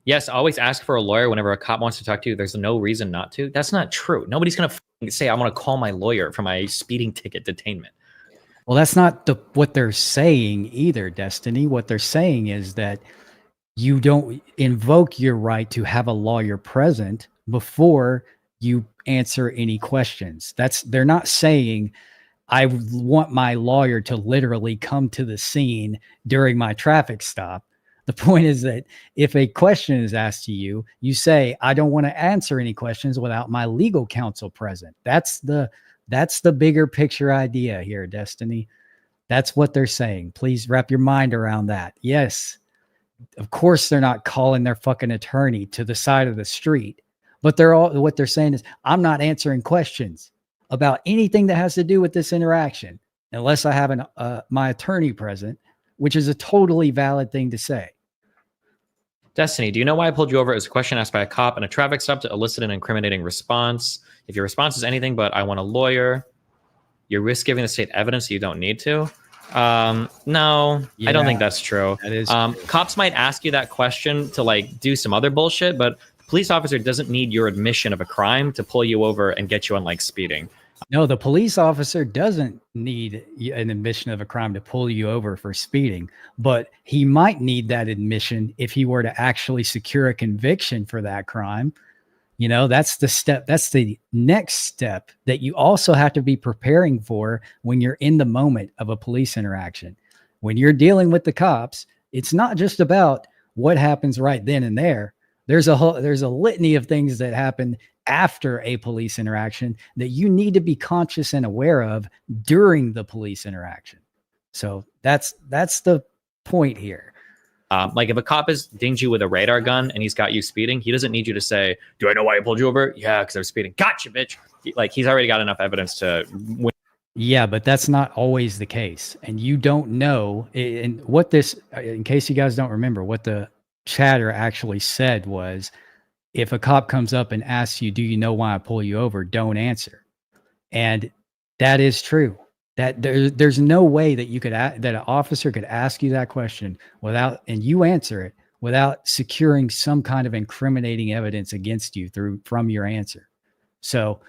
Yes, always ask for a lawyer whenever a cop wants to talk to you. There's no reason not to. That's not true. Nobody's going to say, I want to call my lawyer for my speeding ticket detainment. Well, that's not what they're saying either, Destiny. What they're saying is that you don't invoke your right to have a lawyer present before you answer any questions. They're not saying, I want my lawyer to literally come to the scene during my traffic stop. The point is that if a question is asked to you, you say, I don't want to answer any questions without my legal counsel present. That's the bigger picture idea here, Destiny. That's what they're saying. Please wrap your mind around that. Yes, of course they're not calling their fucking attorney to the side of the street, but what they're saying is, I'm not answering questions about anything that has to do with this interaction unless I have my attorney present, which is a totally valid thing to say. Destiny, do you know why I pulled you over? It was a question asked by a cop in a traffic stop to elicit an incriminating response. If your response is anything but I want a lawyer, you risk giving the state evidence that you don't need to. No, yeah, I don't think that's true. That is cops might ask you that question to like do some other bullshit, but a police officer doesn't need your admission of a crime to pull you over and get you on like speeding. No, the police officer doesn't need an admission of a crime to pull you over for speeding, but he might need that admission if he were to actually secure a conviction for that crime. You know, that's the step. That's the next step that you also have to be preparing for when you're in the moment of a police interaction. When you're dealing with the cops, it's not just about what happens right then and there. There's a litany of things that happen after a police interaction that you need to be conscious and aware of during the police interaction. So that's the point here. Like if a cop has dinged you with a radar gun and he's got you speeding, he doesn't need you to say, do I know why I pulled you over? Yeah, because I was speeding. Gotcha, bitch. He's already got enough evidence to win. Yeah, but that's not always the case. And you don't know. And what this, in case you guys don't remember, what the chatter actually said was, if a cop comes up and asks you, do you know why I pull you over? Don't answer. And that is true. That there's no way that that an officer could ask you that question and you answer it without securing some kind of incriminating evidence against you from your answer. So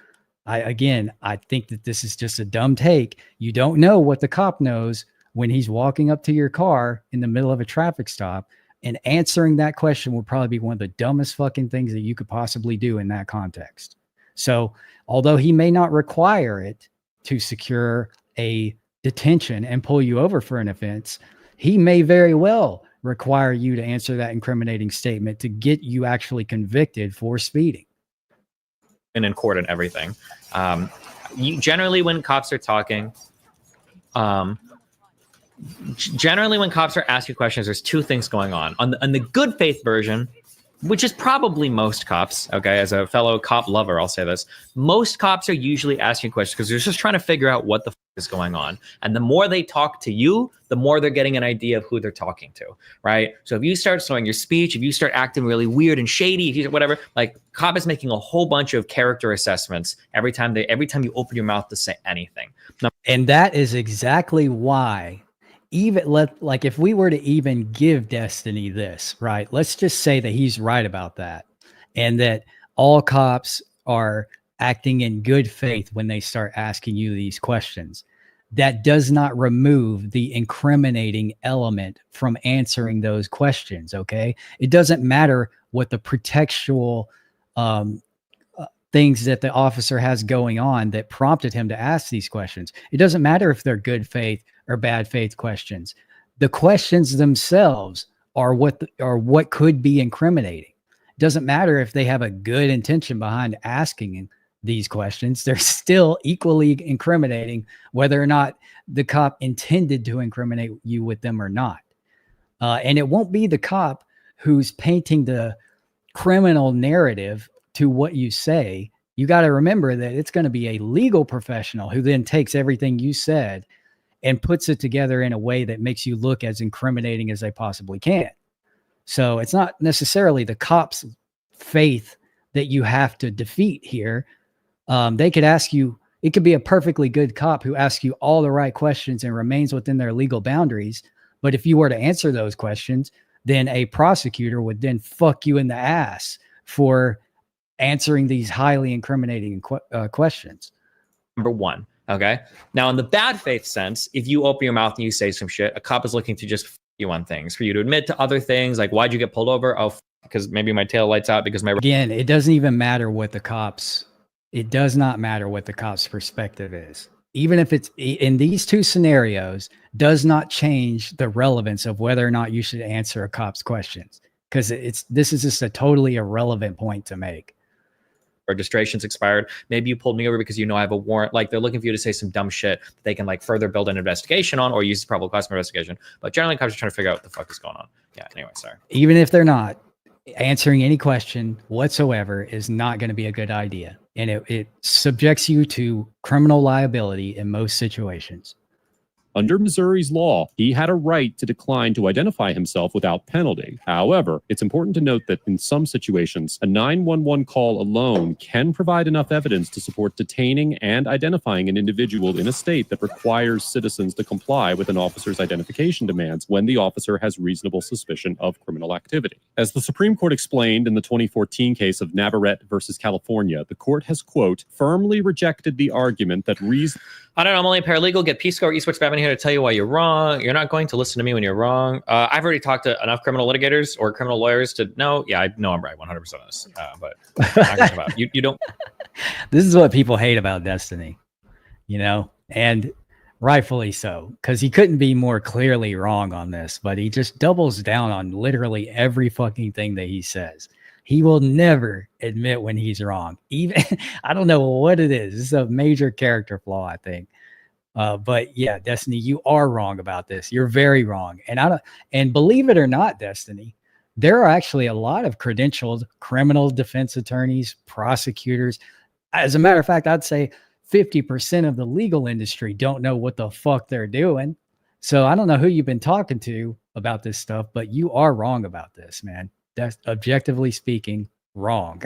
I think that this is just a dumb take. You don't know what the cop knows when he's walking up to your car in the middle of a traffic stop, and answering that question would probably be one of the dumbest fucking things that you could possibly do in that context. So although he may not require it to secure a detention and pull you over for an offense, he may very well require you to answer that incriminating statement to get you actually convicted for speeding. And in court and everything. Generally when cops are talking, generally when cops are asking questions, there's two things going on. On the good faith version, which is probably most cops, okay, as a fellow cop lover, I'll say this. Most cops are usually asking questions because they're just trying to figure out what the f is going on. And the more they talk to you, the more they're getting an idea of who they're talking to, right? So if you start slowing your speech, if you start acting really weird and shady, if you whatever, like cop is making a whole bunch of character assessments every time you open your mouth to say anything. Now, and that is exactly why if we were to even give Destiny this, right? Let's just say that he's right about that, and that all cops are acting in good faith when they start asking you these questions. That does not remove the incriminating element from answering those questions, okay? It doesn't matter what the pretextual things that the officer has going on that prompted him to ask these questions. It doesn't matter if they're good faith or bad faith questions. The questions themselves are what could be incriminating. It doesn't matter if they have a good intention behind asking these questions. They're still equally incriminating, whether or not the cop intended to incriminate you with them or not. And it won't be the cop who's painting the criminal narrative to what you say. You got to remember that it's going to be a legal professional who then takes everything you said and puts it together in a way that makes you look as incriminating as they possibly can. So it's not necessarily the cop's faith that you have to defeat here. They could ask you, it could be a perfectly good cop who asks you all the right questions and remains within their legal boundaries. But if you were to answer those questions, then a prosecutor would then fuck you in the ass for answering these highly incriminating questions. Number one. Okay. Now, in the bad faith sense, if you open your mouth and you say some shit, a cop is looking to just f you on things, for you to admit to other things. Like, why'd you get pulled over? Oh, because maybe my tail lights out because my... Again, it doesn't even matter what the cops... It does not matter what the cop's perspective is. Even if it's in these two scenarios, does not change the relevance of whether or not you should answer a cop's questions. Because this is just a totally irrelevant point to make. Registration's expired. Maybe you pulled me over because you know I have a warrant. Like, they're looking for you to say some dumb shit that they can like further build an investigation on or use probable cause for investigation. But generally, cops are trying to figure out what the fuck is going on. Yeah, anyway, sorry. Even if they're not, answering any question whatsoever is not going to be a good idea. And it subjects you to criminal liability in most situations. Under Missouri's law, he had a right to decline to identify himself without penalty. However, it's important to note that in some situations, a 911 call alone can provide enough evidence to support detaining and identifying an individual in a state that requires citizens to comply with an officer's identification demands when the officer has reasonable suspicion of criminal activity. As the Supreme Court explained in the 2014 case of Navarrete versus California, the court has, quote, firmly rejected the argument that reason... I don't know. I'm only a paralegal. Get Peace Corps, Eastwich Batman here to tell you why you're wrong. You're not going to listen to me when you're wrong. I've already talked to enough criminal litigators or criminal lawyers to know. Yeah, I know I'm right 100% on this. But I'm not about, you don't. This is what people hate about Destiny, you know, and rightfully so, because he couldn't be more clearly wrong on this, but he just doubles down on literally every fucking thing that he says. He will never admit when he's wrong. Even I don't know what it is. This is a major character flaw, I think. But yeah, Destiny, you are wrong about this. You're very wrong. And believe it or not, Destiny, there are actually a lot of credentialed criminal defense attorneys, prosecutors. As a matter of fact, I'd say 50% of the legal industry don't know what the fuck they're doing. So I don't know who you've been talking to about this stuff, but you are wrong about this, man. That's objectively speaking wrong.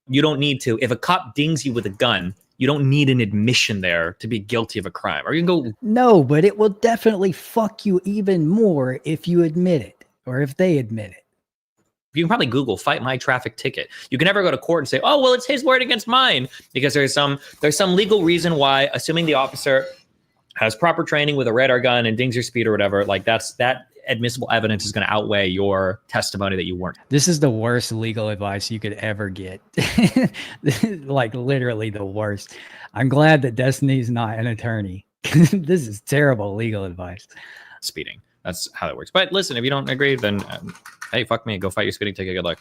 You don't need to. If a cop dings you with a gun, you don't need an admission there to be guilty of a crime. Or you can go. No, but it will definitely fuck you even more if you admit it or if they admit it. You can probably Google "fight my traffic ticket." You can never go to court and say, "Oh, well, it's his word against mine," because there's some legal reason why, assuming the officer has proper training with a radar gun and dings your speed or whatever, like that admissible evidence is going to outweigh your testimony that you weren't. This is the worst legal advice you could ever get. Like literally the worst. I'm glad that Destiny's not an attorney. This is terrible legal advice. Speeding. That's how it works. But listen, if you don't agree, then hey, fuck me. Go fight your speeding ticket. Good luck.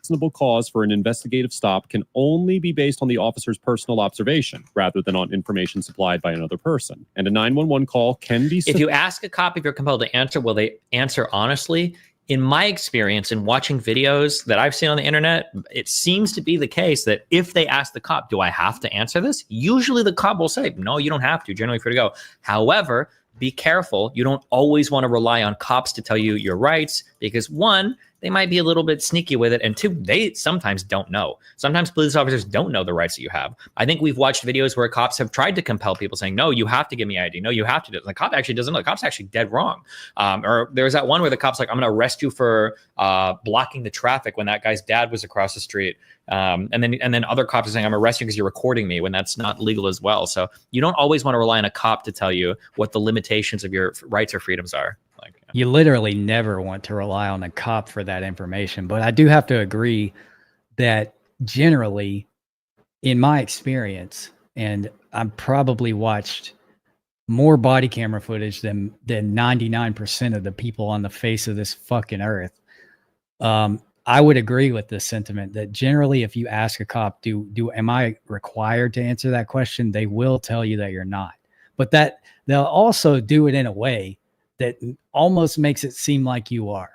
Reasonable cause for an investigative stop can only be based on the officer's personal observation rather than on information supplied by another person. And a 911 call can be... If you ask a cop if you're compelled to answer, will they answer honestly? In my experience in watching videos that I've seen on the internet, it seems to be the case that if they ask the cop, do I have to answer this? Usually the cop will say, no, you don't have to. Generally free to go. However, be careful. You don't always want to rely on cops to tell you your rights because one, they might be a little bit sneaky with it. And two, they sometimes don't know. Sometimes police officers don't know the rights that you have. I think we've watched videos where cops have tried to compel people saying, no, you have to give me ID. No, you have to do it. The cop actually doesn't know. The cop's actually dead wrong. Or there's that one where the cop's like, I'm going to arrest you for blocking the traffic when that guy's dad was across the street. And then other cops are saying, I'm arresting you because you're recording me when that's not legal as well. So you don't always want to rely on a cop to tell you what the limitations of your rights or freedoms are. Like, yeah. You literally never want to rely on a cop for that information. But I do have to agree that generally, in my experience, and I've probably watched more body camera footage than 99% of the people on the face of this fucking earth. I would agree with this sentiment that generally, if you ask a cop, am I required to answer that question? They will tell you that you're not, but that they'll also do it in a way that almost makes it seem like you are.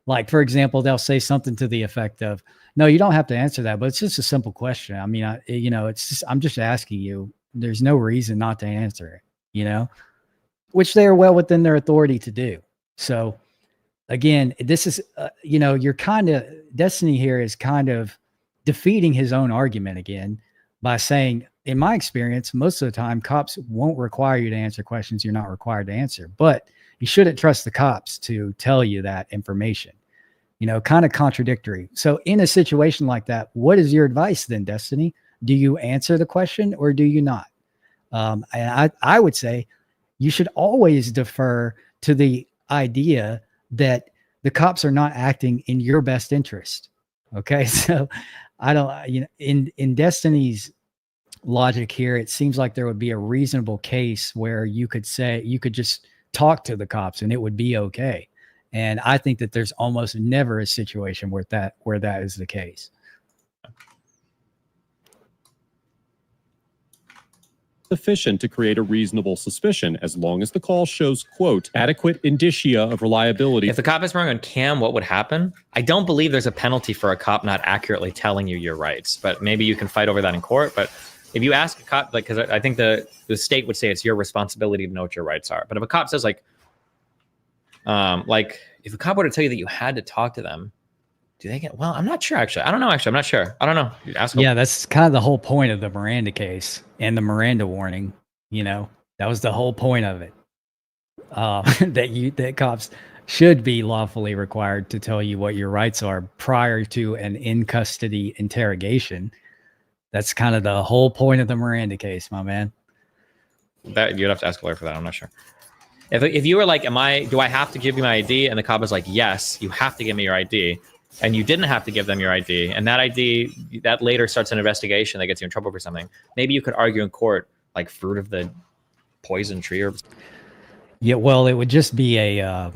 Like, for example, they'll say something to the effect of, no, you don't have to answer that, but it's just a simple question. I mean, I'm just asking you. There's no reason not to answer it, which they are well within their authority to do. So again, this is, you're kind of, Destiny here is kind of defeating his own argument again by saying, in my experience, most of the time, cops won't require you to answer questions you're not required to answer. But you shouldn't trust the cops to tell you that information. You know, kind of contradictory. So in a situation like that, what is your advice then, Destiny? Do you answer the question or do you not? And I would say you should always defer to the idea that the cops are not acting in your best interest. Okay. So I don't, you know, in Destiny's logic here, it seems like there would be a reasonable case where you could say, you could just talk to the cops and it would be okay. And I think that there's almost never a situation where that is the case. Sufficient to create a reasonable suspicion as long as the call shows, quote, adequate indicia of reliability. If the cop is wrong on cam, what would happen? I don't believe there's a penalty for a cop not accurately telling you your rights, but maybe you can fight over that in court. But if you ask a cop, like, because I think the state would say it's your responsibility to know what your rights are. But if a cop says like if a cop were to tell you that you had to talk to them, do they get, well, I'm not sure actually. I don't know actually. I'm not sure. I don't know. Yeah, that's kind of the whole point of the Miranda case and the Miranda warning. You know, that was the whole point of it. That cops should be lawfully required to tell you what your rights are prior to an in custody interrogation. That's kind of the whole point of the Miranda case, my man. That you'd have to ask a lawyer for that. I'm not sure. If you were like, do I have to give you my ID? And the cop is like, yes, you have to give me your ID. And you didn't have to give them your ID. And that ID, that later starts an investigation that gets you in trouble for something. Maybe you could argue in court, like fruit of the poison tree or. Yeah, well, it would just be a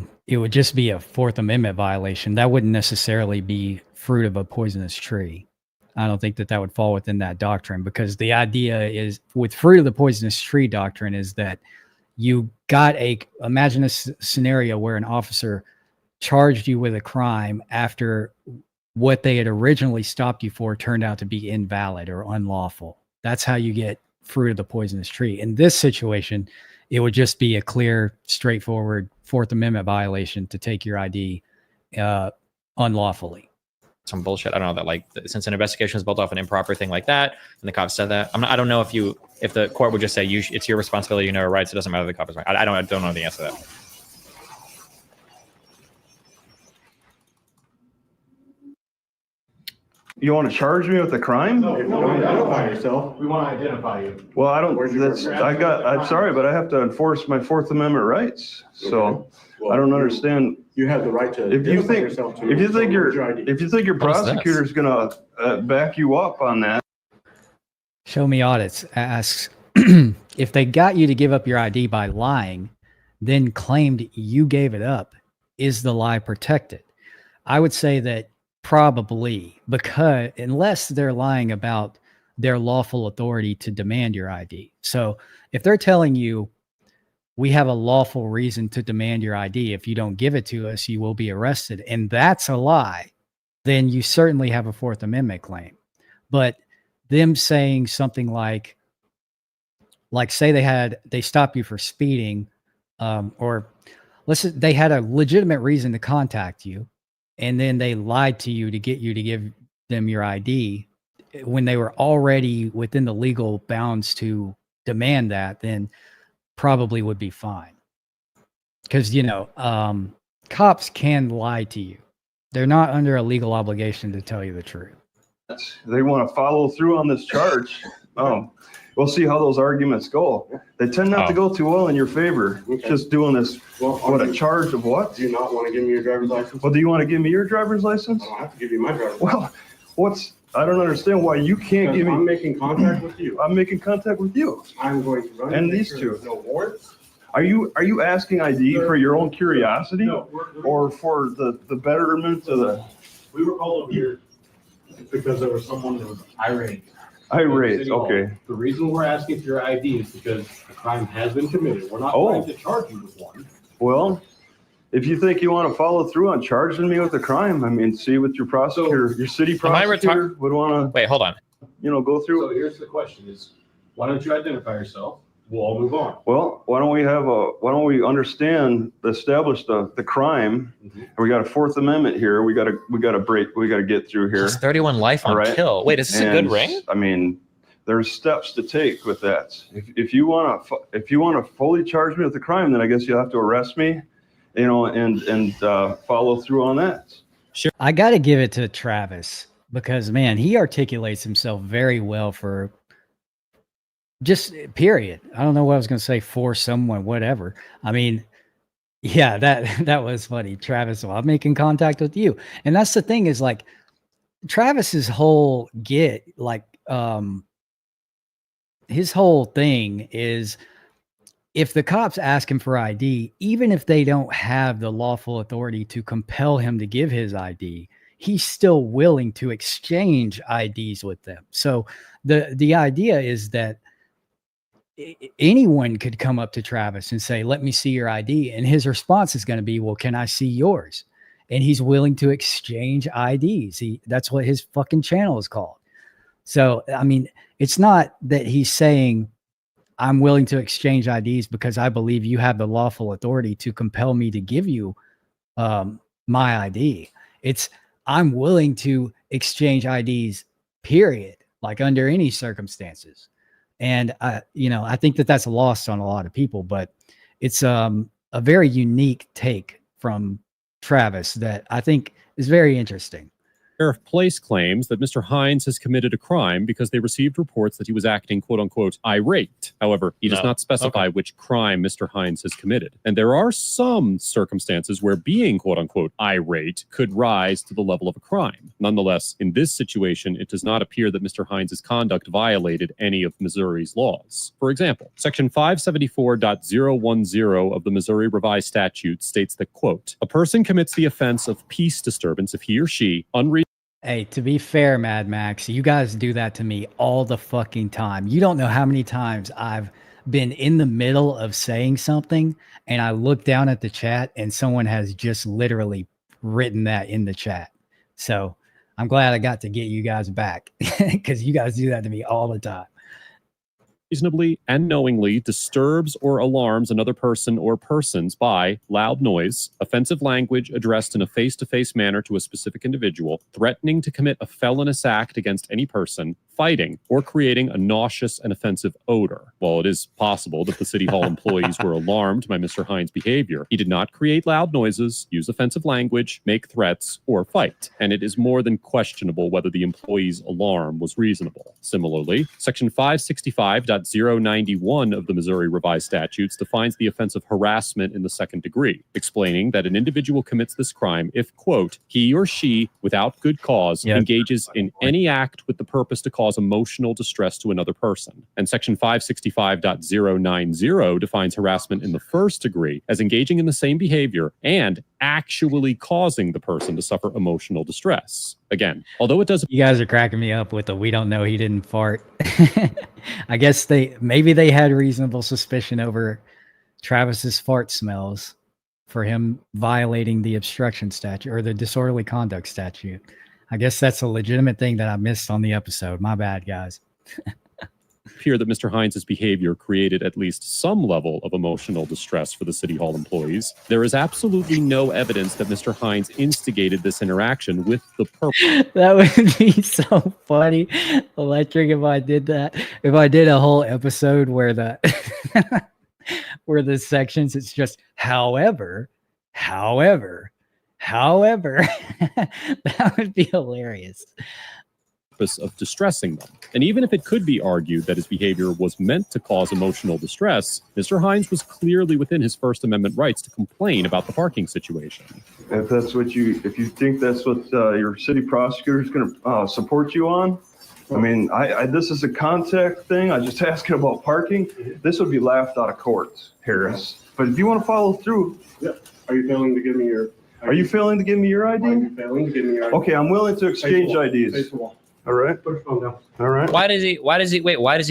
Fourth Amendment violation. That wouldn't necessarily be fruit of a poisonous tree. I don't think that would fall within that doctrine, because the idea is with fruit of the poisonous tree doctrine is that you got imagine a scenario where an officer charged you with a crime after what they had originally stopped you for turned out to be invalid or unlawful. That's how you get fruit of the poisonous tree. In this situation, it would just be a clear, straightforward Fourth Amendment violation to take your ID unlawfully. Some bullshit. I don't know that, like, since an investigation is built off an improper thing like that, and the cop said that, I don't know if the court would just say it's your responsibility, you know your rights. It doesn't matter if the cop is right. I don't know the answer to that. You want to charge me with a crime? No, you want to identify yourself. We want to identify you. Well, I don't. I'm sorry, but I have to enforce my Fourth Amendment rights. So Okay. Well, I don't understand. You have the right to If you identify think yourself to if you think your prosecutor's gonna back you up on that. Show me audits asks if they got you to give up your ID by lying, then claimed you gave it up, is the lie protected? I would say that probably, because unless they're lying about their lawful authority to demand your ID. So if they're telling you, we have a lawful reason to demand your ID, if you don't give it to us, you will be arrested, and that's a lie, then you certainly have a Fourth Amendment claim. But them saying something like say they stopped you for speeding, or let's say they had a legitimate reason to contact you, and then they lied to you to get you to give them your ID when they were already within the legal bounds to demand that, then probably would be fine. Because, cops can lie to you. They're not under a legal obligation to tell you the truth. They want to follow through on this charge. We'll see how those arguments go. They tend not to go too well in your favor. Okay. Just doing this, a charge of what? Do you not want to give me your driver's license? Well, do you want to give me your driver's license? I don't have to give you my driver's license. Well, I don't understand why you can't give me. I'm making contact with you. I'm making contact with you. I'm going to run. And these two. There's no warrants. Are you asking ID for your own curiosity, No, or for the betterment of the? We were called over here because there was someone that was irate. Irate, okay. The reason we're asking for your ID is because a crime has been committed. We're not trying to charge you with one. Well, if you think you want to follow through on charging me with a crime, I mean, see what your prosecutor, your city prosecutor would want to. Wait, hold on. Go through. So here's the question: is why don't you identify yourself? we'll all move on. Well, why don't we establish the crime? We got a Fourth Amendment here. We got to get through here. It's 31 life on kill. Wait, is this a good ring? I mean, there's steps to take with that. If you want to fully charge me with the crime, then I guess you'll have to arrest me, and follow through on that. Sure. I got to give it to Travis because, man, he articulates himself very well for just period. I don't know what I was going to say for someone, whatever. I mean, yeah, that was funny. Travis, well, I'm making contact with you. And that's the thing is like Travis's whole his whole thing is if the cops ask him for ID, even if they don't have the lawful authority to compel him to give his ID, he's still willing to exchange IDs with them. So the idea is that anyone could come up to Travis and say, let me see your ID. And his response is going to be, well, can I see yours? And he's willing to exchange IDs. That's what his fucking channel is called. So, I mean, it's not that he's saying I'm willing to exchange IDs because I believe you have the lawful authority to compel me to give you my ID. It's I'm willing to exchange IDs, period, like under any circumstances. And I think that that's lost on a lot of people, but it's a very unique take from Travis that I think is very interesting. Sheriff Place claims that Mr. Hines has committed a crime because they received reports that he was acting, quote unquote, irate. However, he does not specify which crime Mr. Hines has committed. And there are some circumstances where being, quote unquote, irate could rise to the level of a crime. Nonetheless, in this situation, it does not appear that Mr. Hines' conduct violated any of Missouri's laws. For example, Section 574.010 of the Missouri Revised Statute states that, quote, a person commits the offense of peace disturbance if he or she Hey, to be fair, Mad Max, you guys do that to me all the fucking time. You don't know how many times I've been in the middle of saying something and I look down at the chat and someone has just literally written that in the chat. So I'm glad I got to get you guys back because you guys do that to me all the time. Reasonably and knowingly disturbs or alarms another person or persons by loud noise, offensive language addressed in a face-to-face manner to a specific individual, threatening to commit a felonious act against any person, fighting, or creating a nauseous and offensive odor. While it is possible that the City Hall employees were alarmed by Mr. Hines' behavior, he did not create loud noises, use offensive language, make threats, or fight. And it is more than questionable whether the employee's alarm was reasonable. Similarly, Section 565.091 of the Missouri Revised Statutes defines the offense of harassment in the second degree, explaining that an individual commits this crime if, quote, he or she, without good cause, engages in any act with the purpose to cause emotional distress to another person. And Section 565.090 defines harassment in the first degree as engaging in the same behavior and actually causing the person to suffer emotional distress. Again, although it does... You guys are cracking me up with the we don't know he didn't fart. I guess maybe they had reasonable suspicion over Travis's fart smells for him violating the obstruction statute or the disorderly conduct statute. I guess that's a legitimate thing that I missed on the episode. My bad, guys. Appear that Mr. Hines' behavior created at least some level of emotional distress for the City Hall employees. There is absolutely no evidence that Mr. Hines instigated this interaction with the purpose. That would be so funny, Electric, if I did that. If I did a whole episode where the where the sections, it's just however, that would be hilarious. Of distressing them. And even if it could be argued that his behavior was meant to cause emotional distress, Mr. Hines was clearly within his First Amendment rights to complain about the parking situation. If you think that's what your city prosecutor is going to support you on, I mean, this is a contact thing. I just asking about parking. This would be laughed out of court, Harris. But if you want to follow through, Are you failing to give me your? Are you failing to give me your ID? Are you failing to give me your ID? Okay, I'm willing to exchange IDs. Face the wall. All right. Put your phone down. All right. Why does he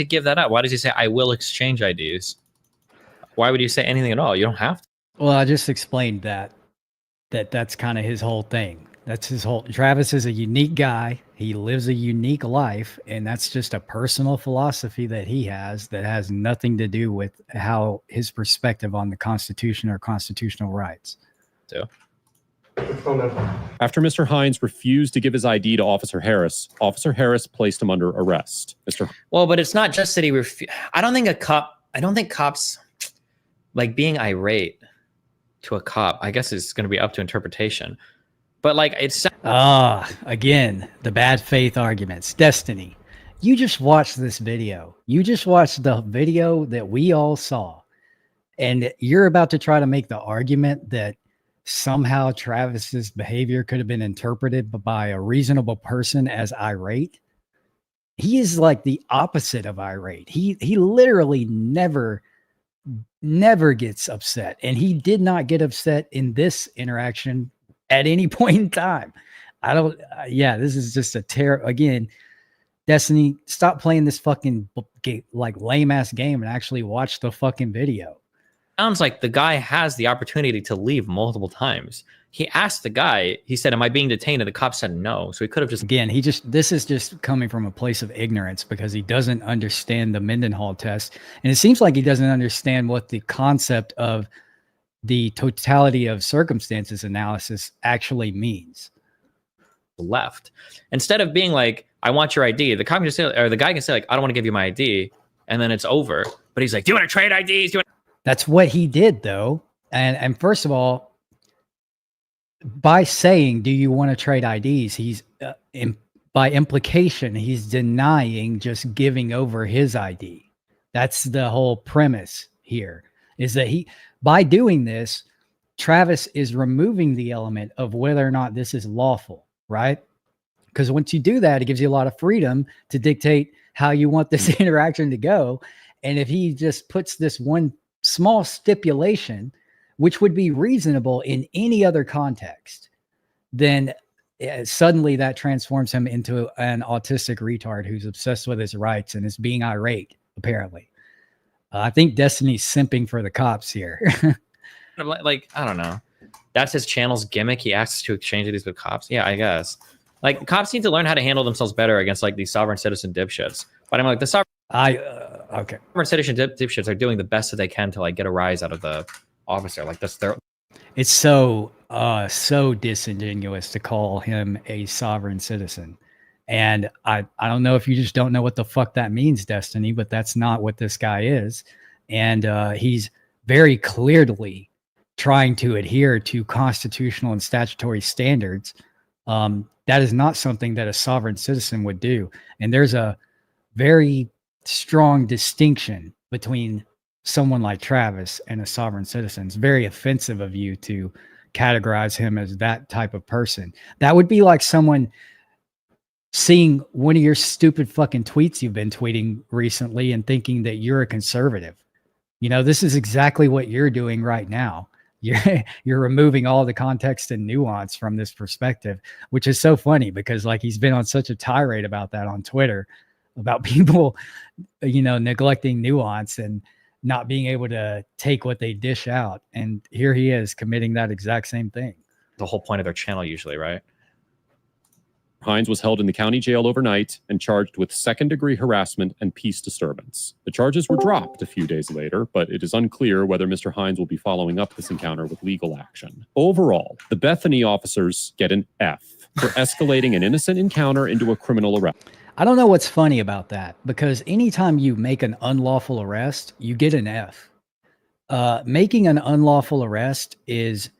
give that up? Why does he say, I will exchange IDs? Why would you say anything at all? You don't have to. Well, I just explained that's kind of his whole thing. That's his whole. Travis is a unique guy. He lives a unique life, and that's just a personal philosophy that he has that has nothing to do with how his perspective on the Constitution or constitutional rights. So, after Mr. Hines refused to give his ID to Officer Harris placed him under arrest. Well, but it's not just that he I don't think cops like being irate to a cop, I guess is going to be up to interpretation. But like it's again, the bad faith arguments. Destiny, you just watched this video. You just watched the video that we all saw. And you're about to try to make the argument that somehow Travis's behavior could have been interpreted by a reasonable person as irate. He is like the opposite of irate. He literally never gets upset. And he did not get upset in this interaction at any point in time. This is just a again, Destiny, stop playing this fucking like lame ass game and actually watch the fucking video. Sounds like the guy has the opportunity to leave multiple times. He asked the guy, he said, am I being detained? And the cop said no. So he could have just... Again, this is just coming from a place of ignorance because he doesn't understand the Mendenhall test. And it seems like he doesn't understand what the concept of the totality of circumstances analysis actually means. Left. Instead of being like, I want your ID, the cop can just say, or the guy can say like, I don't want to give you my ID. And then it's over. But he's like, do you want to trade IDs? That's what he did though. And first of all, by saying, do you want to trade IDs? He's by implication, he's denying just giving over his ID. That's the whole premise here, is that by doing this, Travis is removing the element of whether or not this is lawful, right? Because once you do that, it gives you a lot of freedom to dictate how you want this interaction to go. And if he just puts this one small stipulation, which would be reasonable in any other context, then suddenly that transforms him into an autistic retard who's obsessed with his rights and is being irate, apparently. I think Destiny's simping for the cops here. Like, I don't know. That's his channel's gimmick. He asks to exchange these with cops. Yeah, I guess. Like, cops need to learn how to handle themselves better against, like, these sovereign citizen dipshits. But I'm like, the sovereign citizen dipshits are doing the best that they can to, like, get a rise out of the officer. Like, that's their... It's so disingenuous to call him a sovereign citizen. And I don't know if you just don't know what the fuck that means, Destiny, but that's not what this guy is. And he's very clearly trying to adhere to constitutional and statutory standards. That is not something that a sovereign citizen would do. And there's a very strong distinction between someone like Travis and a sovereign citizen. It's very offensive of you to categorize him as that type of person. That would be like someone seeing one of your stupid fucking tweets you've been tweeting recently and thinking that you're a conservative. You know, this is exactly what you're doing right now. You're removing all the context and nuance from this perspective, which is so funny because like he's been on such a tirade about that on Twitter, about people, you know, neglecting nuance and not being able to take what they dish out. And here he is committing that exact same thing. The whole point of their channel usually, right? Hines was held in the county jail overnight and charged with second-degree harassment and peace disturbance. The charges were dropped a few days later, but it is unclear whether Mr. Hines will be following up this encounter with legal action. Overall, the Bethany officers get an F for escalating an innocent encounter into a criminal arrest. I don't know what's funny about that, because anytime you make an unlawful arrest, you get an F. Making an unlawful arrest is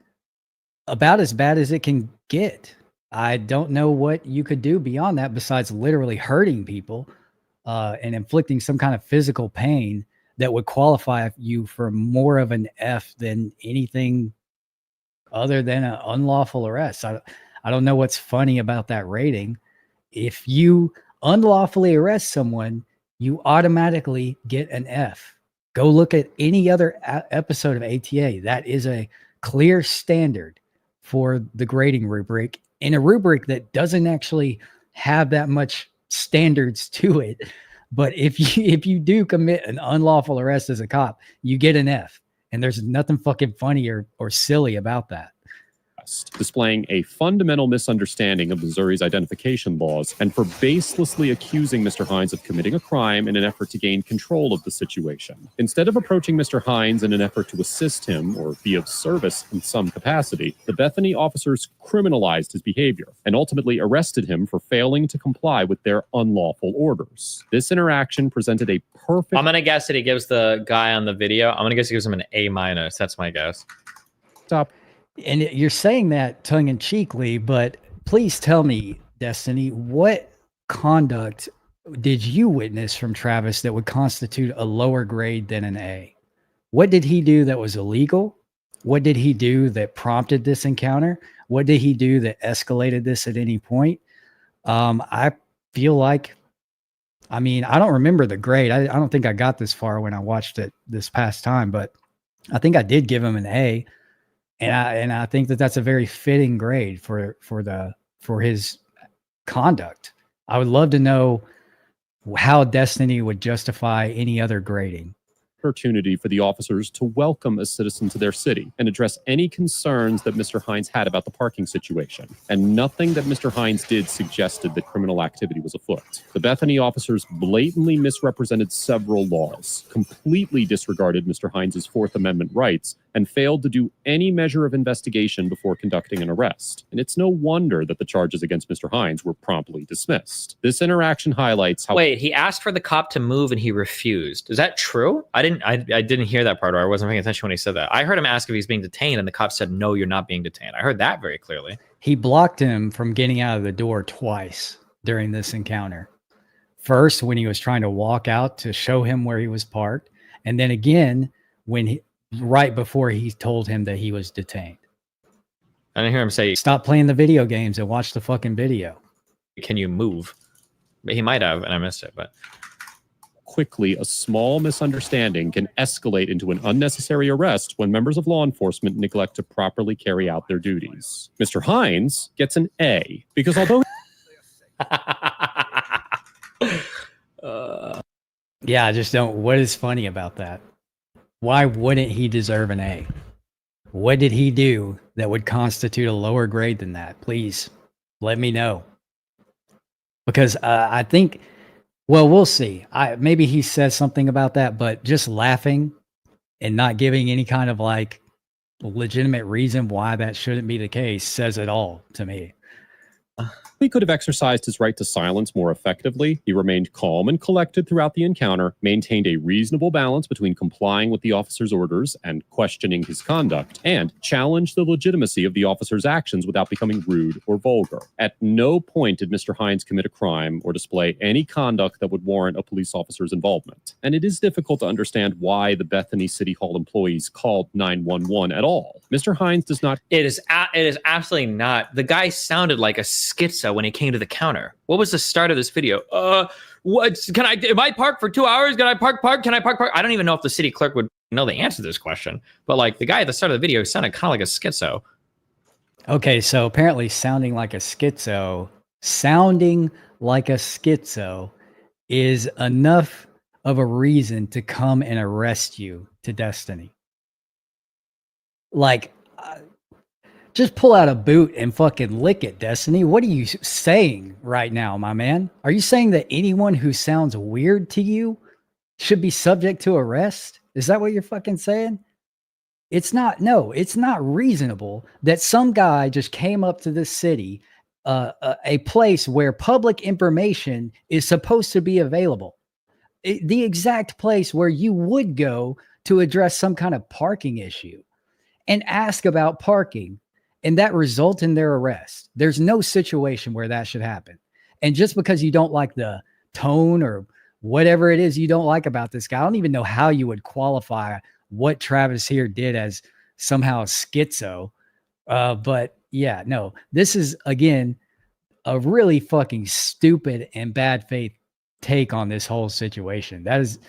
about as bad as it can get. I don't know what you could do beyond that besides literally hurting people and inflicting some kind of physical pain that would qualify you for more of an F than anything other than an unlawful arrest. I don't know what's funny about that rating. If you unlawfully arrest someone, you automatically get an F. Go look at any other episode of ATA. That is a clear standard for the grading rubric, in a rubric that doesn't actually have that much standards to it. But if you do commit an unlawful arrest as a cop, you get an F. And there's nothing fucking funny or silly about that. arrest, displaying a fundamental misunderstanding of Missouri's identification laws and for baselessly accusing Mr. Hines of committing a crime in an effort to gain control of the situation. Instead of approaching Mr. Hines in an effort to assist him or be of service in some capacity, the Bethany officers criminalized his behavior and ultimately arrested him for failing to comply with their unlawful orders. This interaction presented a perfect... I'm going to guess that he gives the guy on the video, I'm going to guess he gives him an A-. That's my guess. Stop. And you're saying that tongue-in-cheekly, but please tell me, Destiny, what conduct did you witness from Travis that would constitute a lower grade than an A? What did he do that was illegal? What did he do that prompted this encounter? What did he do that escalated this at any point? I feel like, I mean, I don't remember the grade. I don't think I got this far when I watched it this past time, but I think I did give him an A. And I think that that's a very fitting grade for his conduct. I would love to know how Destiny would justify any other grading. Opportunity for the officers to welcome a citizen to their city and address any concerns that Mr. Hines had about the parking situation. And nothing that Mr. Hines did suggested that criminal activity was afoot. The Bethany officers blatantly misrepresented several laws, completely disregarded Mr. Hines's Fourth Amendment rights, and failed to do any measure of investigation before conducting an arrest. And it's no wonder that the charges against Mr. Hines were promptly dismissed. This interaction highlights how... Wait, he asked for the cop to move and he refused. Is that true? I didn't hear that part, or I wasn't paying attention when he said that. I heard him ask if he's being detained, and the cop said, no, you're not being detained. I heard that very clearly. He blocked him from getting out of the door twice during this encounter. First, when he was trying to walk out to show him where he was parked, and then again, when right before he told him that he was detained. I didn't hear him say, stop playing the video games and watch the fucking video. Can you move? But he might have, and I missed it, but... Quickly, a small misunderstanding can escalate into an unnecessary arrest when members of law enforcement neglect to properly carry out their duties. Mr. Hines gets an A because although... Yeah, I just don't... What is funny about that? Why wouldn't he deserve an A? What did he do that would constitute a lower grade than that? Please let me know. Because I think... Well, we'll see. Maybe he says something about that, but just laughing and not giving any kind of like legitimate reason why that shouldn't be the case says it all to me. He could have exercised his right to silence more effectively. He remained calm and collected throughout the encounter, maintained a reasonable balance between complying with the officer's orders and questioning his conduct, and challenged the legitimacy of the officer's actions without becoming rude or vulgar. At no point did Mr. Hines commit a crime or display any conduct that would warrant a police officer's involvement. And it is difficult to understand why the Bethany City Hall employees called 911 at all. Mr. Hines does not... It is absolutely not. The guy sounded like a schizo when he came to the counter. What was the start of this video? Am I parked for 2 hours? Can I park? Can I park? I don't even know if the city clerk would know the answer to this question. But like the guy at the start of the video sounded kind of like a schizo. Okay, so apparently sounding like a schizo is enough of a reason to come and arrest you to Destiny. Like, just pull out a boot and fucking lick it, Destiny. What are you saying right now, my man? Are you saying that anyone who sounds weird to you should be subject to arrest? Is that what you're fucking saying? It's not reasonable that some guy just came up to this city, a place where public information is supposed to be available. The exact place where you would go to address some kind of parking issue and ask about parking, and that result in their arrest. There's no situation where that should happen. And just because you don't like the tone or whatever it is you don't like about this guy, I don't even know how you would qualify what Travis here did as somehow schizo. But yeah, no, this is, again, a really fucking stupid and bad faith take on this whole situation. That is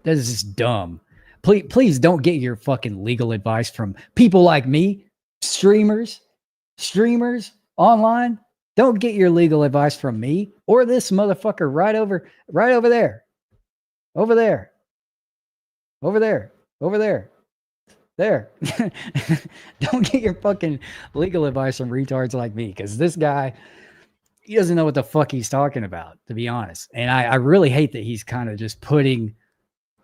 just dumb. Please don't get your fucking legal advice from people like me, streamers online. Don't get your legal advice from me or this motherfucker right over there. Over there. There. Don't get your fucking legal advice from retards like me, because this guy, he doesn't know what the fuck he's talking about, to be honest. And I really hate that he's kind of just putting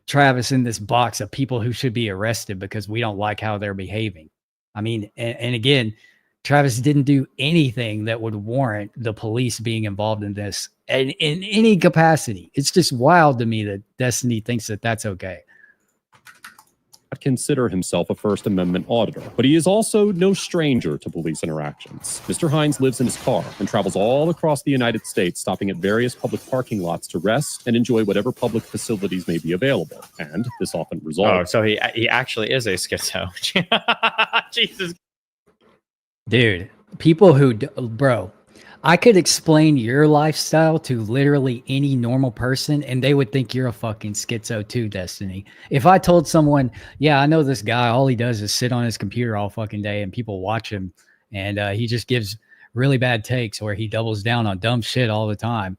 Travis in this box of people who should be arrested because we don't like how they're behaving. I mean, and again, Travis didn't do anything that would warrant the police being involved in this in any capacity. It's just wild to me that Destiny thinks that that's okay. Consider himself a First Amendment auditor, but he is also no stranger to police interactions. Mr. Hines lives in his car and travels all across the United States, stopping at various public parking lots to rest and enjoy whatever public facilities may be available. And this often resolves. Oh, so he actually is a schizo. Jesus. Dude, people who, bro, I could explain your lifestyle to literally any normal person and they would think you're a fucking schizo too, Destiny. If I told someone, yeah, I know this guy, all he does is sit on his computer all fucking day and people watch him and he just gives really bad takes or he doubles down on dumb shit all the time.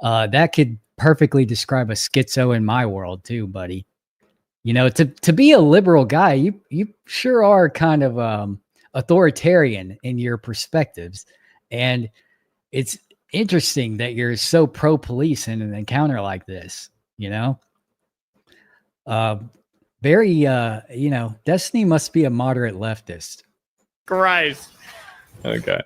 That could perfectly describe a schizo in my world too, buddy. You know, to be a liberal guy, you sure are kind of authoritarian in your perspectives. And it's interesting that you're so pro-police in an encounter like this, you know? Very, you know, Destiny must be a moderate leftist. Christ. Okay.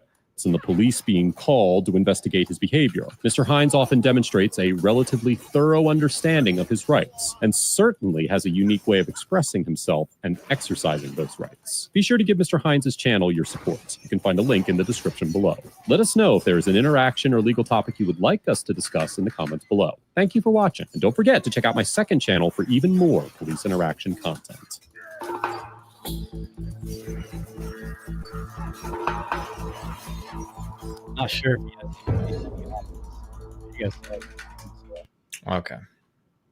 And the police being called to investigate his behavior. Mr. Hines often demonstrates a relatively thorough understanding of his rights and certainly has a unique way of expressing himself and exercising those rights. Be sure to give Mr. Hines' channel your support. You can find a link in the description below. Let us know if there is an interaction or legal topic you would like us to discuss in the comments below. Thank you for watching, and don't forget to check out my second channel for even more police interaction content. Not sure. Okay.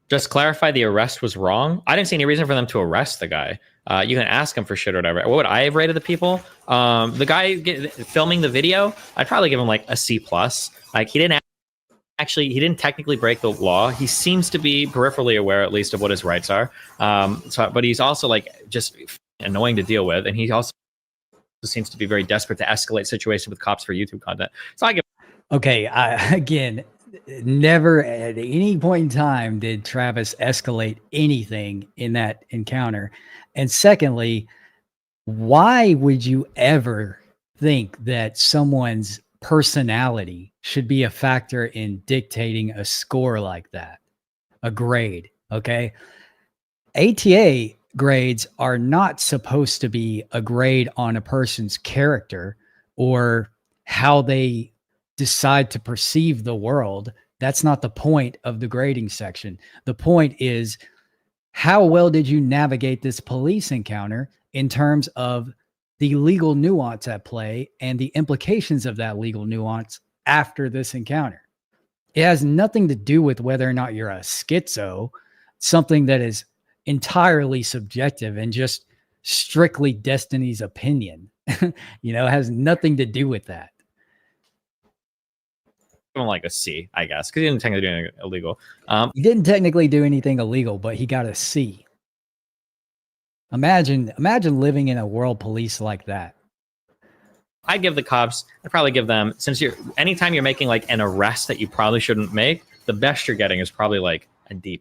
Just clarify the arrest was wrong. I didn't see any reason for them to arrest the guy. You can ask him for shit or whatever. What would I have rated the people? The guy filming the video, I'd probably give him like a C+. Like he didn't technically break the law. He seems to be peripherally aware at least of what his rights are. But he's also like just annoying to deal with, and he also seems to be very desperate to escalate situations with cops for YouTube content. So I give. Okay, again, never at any point in time did Travis escalate anything in that encounter. And secondly, why would you ever think that someone's personality should be a factor in dictating a score like that? A grade, okay? ATA grades are not supposed to be a grade on a person's character or how they decide to perceive the world. That's not the point of the grading section. The point is, how well did you navigate this police encounter in terms of the legal nuance at play and the implications of that legal nuance after this encounter? It has nothing to do with whether or not you're a schizo, something that is entirely subjective and just strictly Destiny's opinion. You know, it has nothing to do with that. Like a C, I guess, because he didn't technically do anything illegal. He didn't technically do anything illegal, but he got a C. Imagine living in a world police like that. I'd give the cops, I'd probably give them, since anytime you're making like an arrest that you probably shouldn't make, the best you're getting is probably like a D+.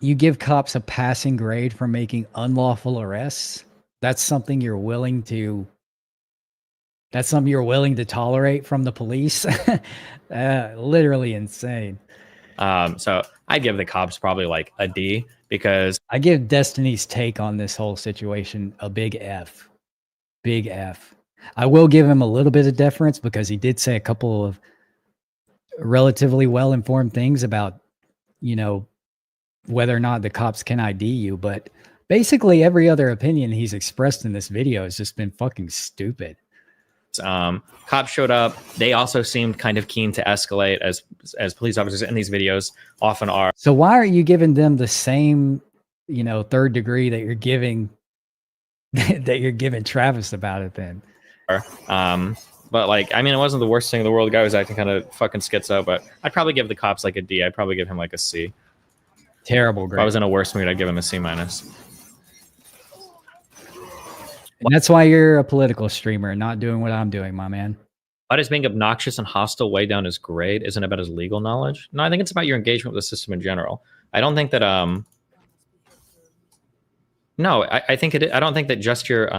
You give cops a passing grade for making unlawful arrests? That's something you're willing to tolerate from the police? Literally insane. So I give the cops probably like a D, because I give Destiny's take on this whole situation a big F. Big F. I will give him a little bit of deference because he did say a couple of relatively well-informed things about, you know, whether or not the cops can ID you, but basically every other opinion he's expressed in this video has just been fucking stupid. Cops showed up. They also seemed kind of keen to escalate, as police officers in these videos often are. So why aren't you giving them the same, you know, third degree that you're giving Travis about it then? But like, I mean, it wasn't the worst thing in the world. The guy was acting kind of fucking schizo, but I'd probably give the cops like a D. I'd probably give him like a C. Terrible grade. If I was in a worse mood, I'd give him a C-. And that's why you're a political streamer, not doing what I'm doing, my man. Why does being obnoxious and hostile weigh down his grade? Isn't it about his legal knowledge? No, I think it's about your engagement with the system in general. I don't think that no, I think it. I don't think that just your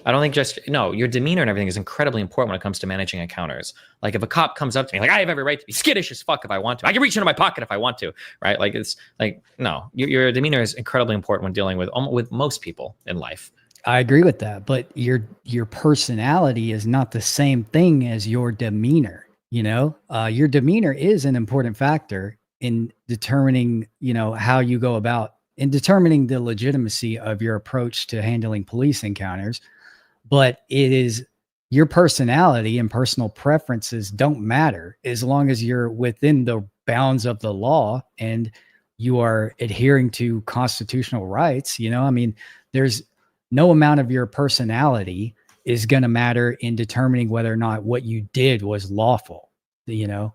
I don't think just no, your demeanor and everything is incredibly important when it comes to managing encounters. Like if a cop comes up to me, like I have every right to be skittish as fuck if I want to. I can reach into my pocket if I want to, right? Like it's like no, your demeanor is incredibly important when dealing with most people in life. I agree with that, but your personality is not the same thing as your demeanor. You know, your demeanor is an important factor in determining, you know, how you go about in determining the legitimacy of your approach to handling police encounters. But it is your personality and personal preferences don't matter as long as you're within the bounds of the law and you are adhering to constitutional rights. You know, I mean, there's no amount of your personality is going to matter in determining whether or not what you did was lawful, you know.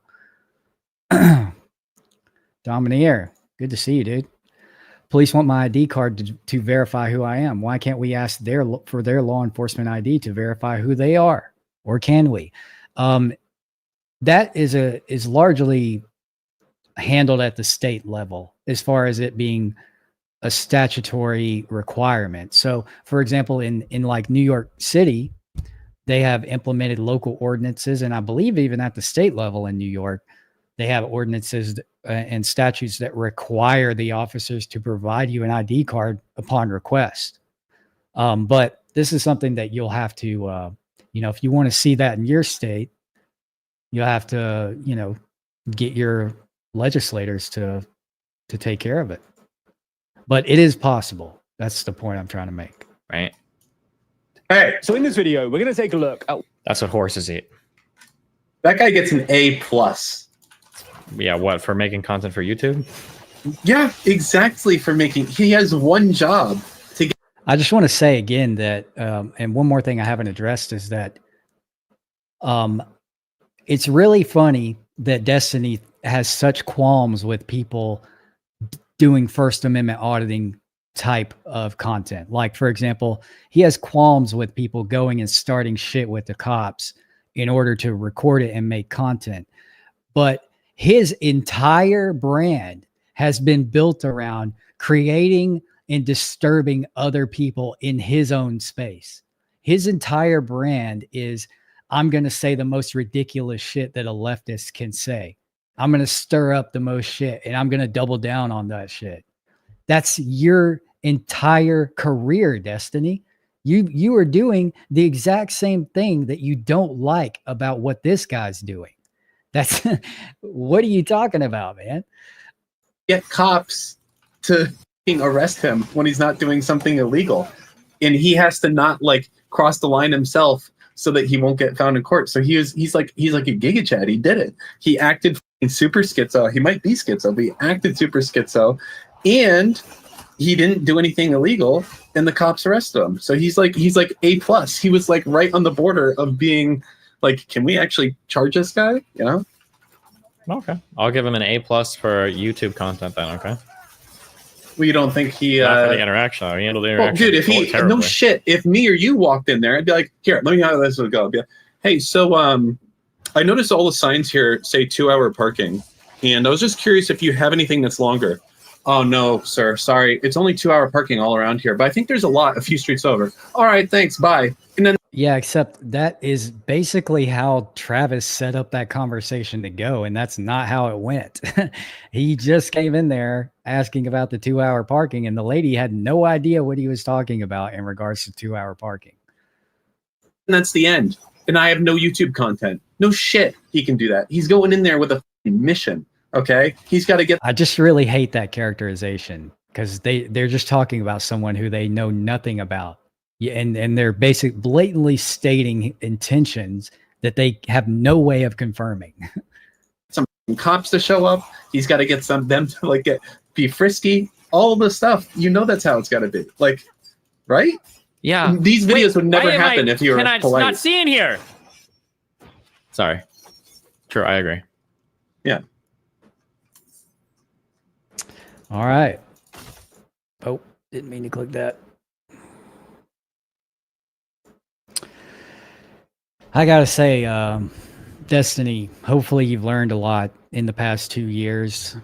Dominier, good to see you, dude. Police want my ID card to verify who I am. Why can't we ask for their law enforcement ID to verify who they are? Or can we? That is largely handled at the state level as far as it being a statutory requirement. So, for example, in like New York City, they have implemented local ordinances, and I believe even at the state level in New York, they have ordinances and statutes that require the officers to provide you an ID card upon request. But this is something that you'll have to, you know, if you want to see that in your state, you'll have to, you know, get your legislators to take care of it. But it is possible. That's the point I'm trying to make. Right. All right. So in this video, we're going to take a look at... That's what horses eat. That guy gets an A+. Yeah, what, for making content for YouTube? Yeah, exactly, for making... He has one job to get... I just want to say again that, and one more thing I haven't addressed is that it's really funny that Destiny has such qualms with people doing First Amendment auditing type of content. Like, for example, he has qualms with people going and starting shit with the cops in order to record it and make content. But his entire brand has been built around creating and disturbing other people in his own space. His entire brand is, I'm going to say the most ridiculous shit that a leftist can say. I'm going to stir up the most shit and I'm going to double down on that shit. That's your entire career, Destiny. You are doing the exact same thing that you don't like about what this guy's doing. That's what are you talking about, man? Get cops to arrest him when he's not doing something illegal. And he has to not like cross the line himself so that he won't get found in court. So he's like a Giga Chad. He did it. He acted super schizo. He might be schizo, but he acted super schizo, and he didn't do anything illegal, and the cops arrested him. So he's like A+. He was like right on the border of being like, can we actually charge this guy? You know? Okay, I'll give him an A+ for YouTube content then. Okay. Well, you don't think he not for the interaction? He handled the interaction. Well, dude, if he terribly. no shit, if me or you walked in there, I'd be like, here, let me know how this would go. I'd be like, hey, so I noticed all the signs here say 2-hour parking, and I was just curious if you have anything that's longer. Oh no, sir, sorry, it's only 2-hour parking all around here, but I think there's a few streets over. All right, thanks, bye. And then yeah, except that is basically how Travis set up that conversation to go, and that's not how it went. He just came in there asking about the 2-hour parking, and the lady had no idea what he was talking about in regards to 2-hour parking. And that's the end. And I have no YouTube content. No shit, he can do that. He's going in there with a mission. Okay, he's got to get. I just really hate that characterization because they're just talking about someone who they know nothing about. Yeah, and they're blatantly stating intentions that they have no way of confirming. Some cops to show up. He's got to get them to like be frisky. All the stuff. You know that's how it's got to be. Like, right? Yeah. These videos would never happen if you were polite. Can I not see in here? Sorry. True, I agree. Yeah. All right. Oh, didn't mean to click that. I gotta say, Destiny, hopefully you've learned a lot in the past 2 years.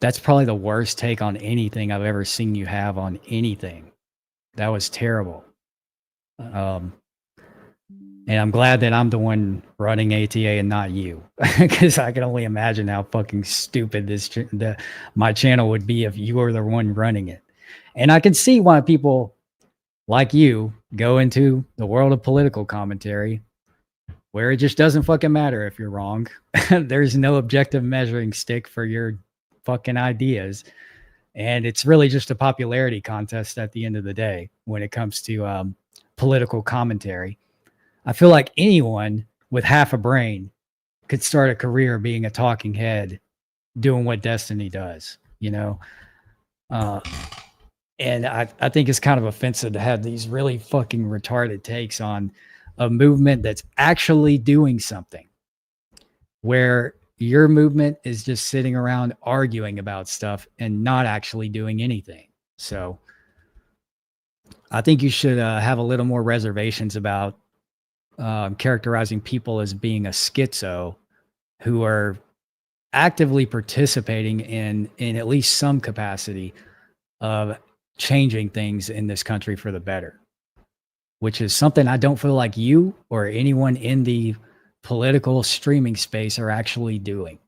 That's probably the worst take on anything I've ever seen you have on anything. That was terrible. And I'm glad that I'm the one running ATA and not you, because I can only imagine how fucking stupid my channel would be if you were the one running it. And I can see why people like you go into the world of political commentary, where it just doesn't fucking matter if you're wrong. There's no objective measuring stick for your fucking ideas, and it's really just a popularity contest at the end of the day when it comes to political commentary. I feel like anyone with half a brain could start a career being a talking head doing what Destiny does, you know? And I think it's kind of offensive to have these really fucking retarded takes on a movement that's actually doing something, where your movement is just sitting around arguing about stuff and not actually doing anything. So I think you should have a little more reservations about characterizing people as being a schizo who are actively participating in at least some capacity of changing things in this country for the better, which is something I don't feel like you or anyone in the political streaming space are actually doing.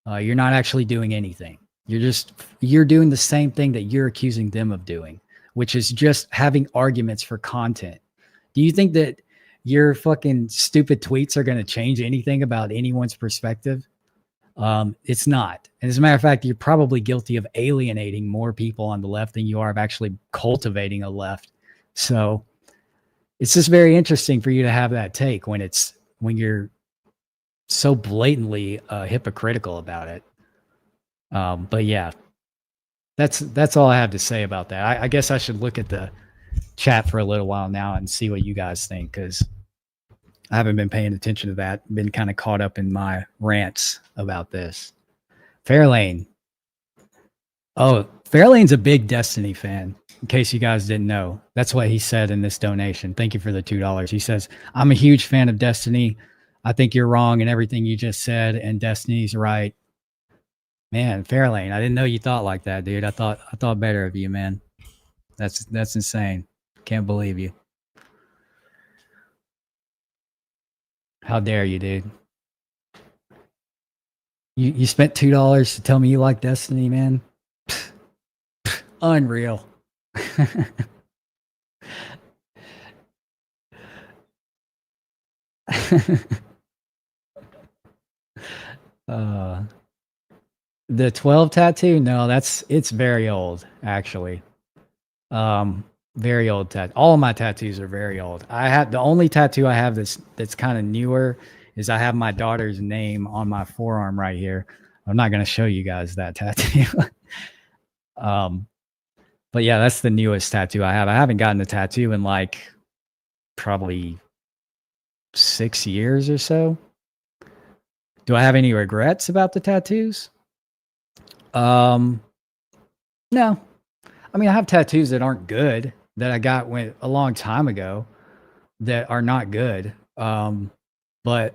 You're not actually doing anything. You're doing the same thing that you're accusing them of doing, which is just having arguments for content. Do you think that your fucking stupid tweets are going to change anything about anyone's perspective? It's not. And as a matter of fact, you're probably guilty of alienating more people on the left than you are of actually cultivating a left. So it's just very interesting for you to have that take when you're so blatantly hypocritical about it. But yeah, that's all I have to say about that. I guess I should look at the chat for a little while now and see what you guys think, because I haven't been paying attention to that. Been kind of caught up in my rants about this. Fairlane. Oh, Fairlane's a big Destiny fan, in case you guys didn't know. That's what he said in this donation. Thank you for the $2. He says, I'm a huge fan of Destiny. I think you're wrong in everything you just said, and Destiny's right. Man, Fairlane, I didn't know you thought like that, dude. I thought better of you, man. That's insane. Can't believe you. How dare you, dude? You spent $2 to tell me you like Destiny, man. Unreal. The 12 tattoo? No, it's very old, actually. Very old tattoo. All of my tattoos are very old. The only tattoo I have that's kind of newer is I have my daughter's name on my forearm right here. I'm not going to show you guys that tattoo. But yeah, that's the newest tattoo I have. I haven't gotten a tattoo in like probably 6 years or so. Do I have any regrets about the tattoos? No. I mean, I have tattoos that aren't good that I got a long time ago that are not good. But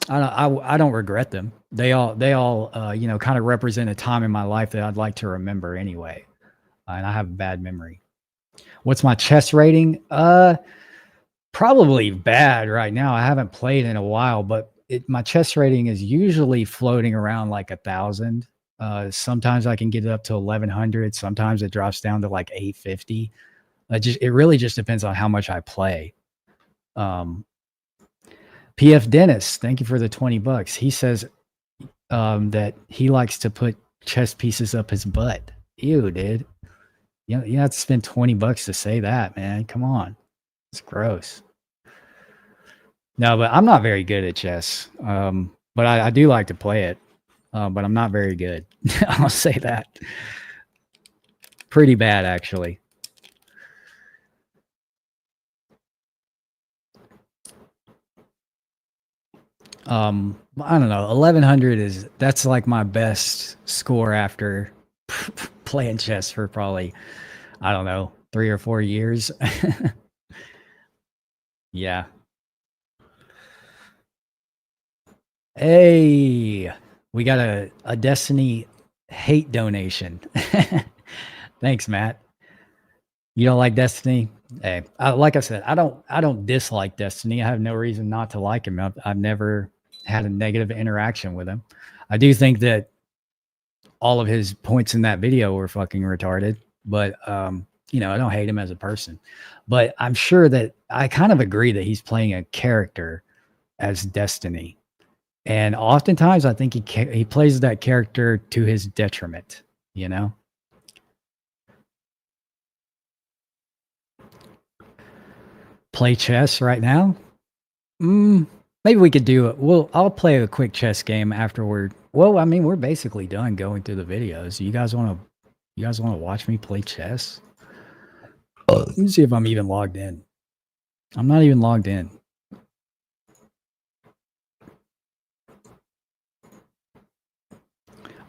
I don't regret them. They all kind of represent a time in my life that I'd like to remember anyway. And I have a bad memory. What's my chess rating? Probably bad right now. I haven't played in a while, but my chess rating is usually floating around like 1,000. Sometimes I can get it up to 1,100. Sometimes it drops down to like 850. It really just depends on how much I play. PF Dennis, thank you for the $20. He says that he likes to put chess pieces up his butt. Ew, dude. You have to spend $20 to say that, man. Come on. It's gross. No, but I'm not very good at chess. But I do like to play it. But I'm not very good. I'll say that. Pretty bad, actually. I don't know. 1,100 that's like my best score after playing chess for probably, I don't know, 3 or 4 years. Yeah. Hey, we got a Destiny hate donation. Thanks, Matt. You don't like Destiny? Hey, like I said, I don't dislike Destiny. I have no reason not to like him. I've never had a negative interaction with him. I do think that all of his points in that video were fucking retarded, but you know, I don't hate him as a person. But I'm sure that I kind of agree that he's playing a character as Destiny. And oftentimes I think he plays that character to his detriment, you know? Play chess right now? Maybe we could do it. Well, I'll play a quick chess game afterward. Well, I mean, we're basically done going through the videos. You guys want to watch me play chess? Let me see if I'm even logged in. I'm not even logged in.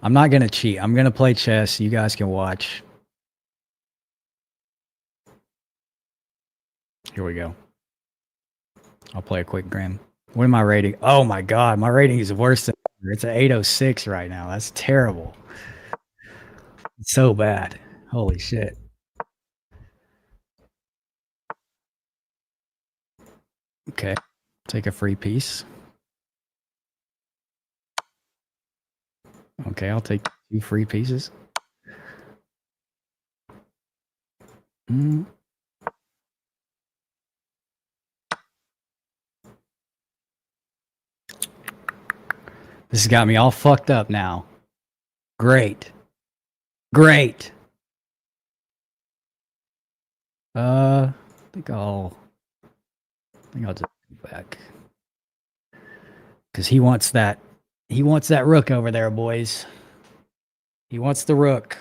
I'm not going to cheat. I'm going to play chess. You guys can watch. Here we go. I'll play a quick game. What am I rating? Oh my God, my rating is worse than ever. It's an 806 right now. That's terrible. It's so bad. Holy shit. Okay. Take a free piece. Okay, I'll take 2 free pieces. This has got me all fucked up now. Great. Great. I think I'll just go back. Because he wants that rook over there, boys. He wants the rook.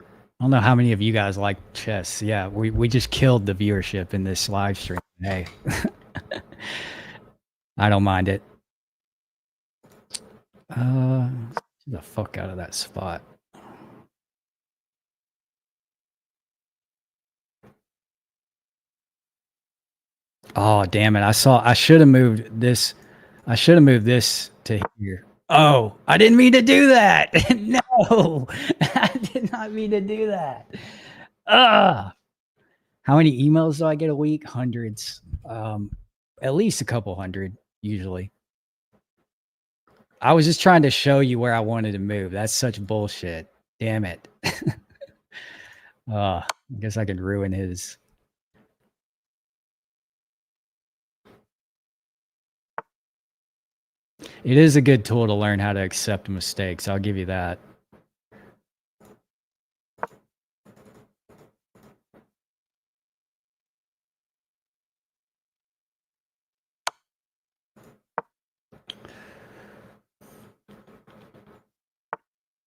I don't know how many of you guys like chess. Yeah, we just killed the viewership in this live stream. Hey. I don't mind it. Get the fuck out of that spot. Oh, damn it. I should have moved this. I should have moved this to here. Oh, I didn't mean to do that. No, I did not mean to do that. Ugh. How many emails do I get a week? Hundreds. At least a couple hundred, usually. I was just trying to show you where I wanted to move. That's such bullshit. Damn it. I guess I could ruin his. It is a good tool to learn how to accept mistakes. I'll give you that.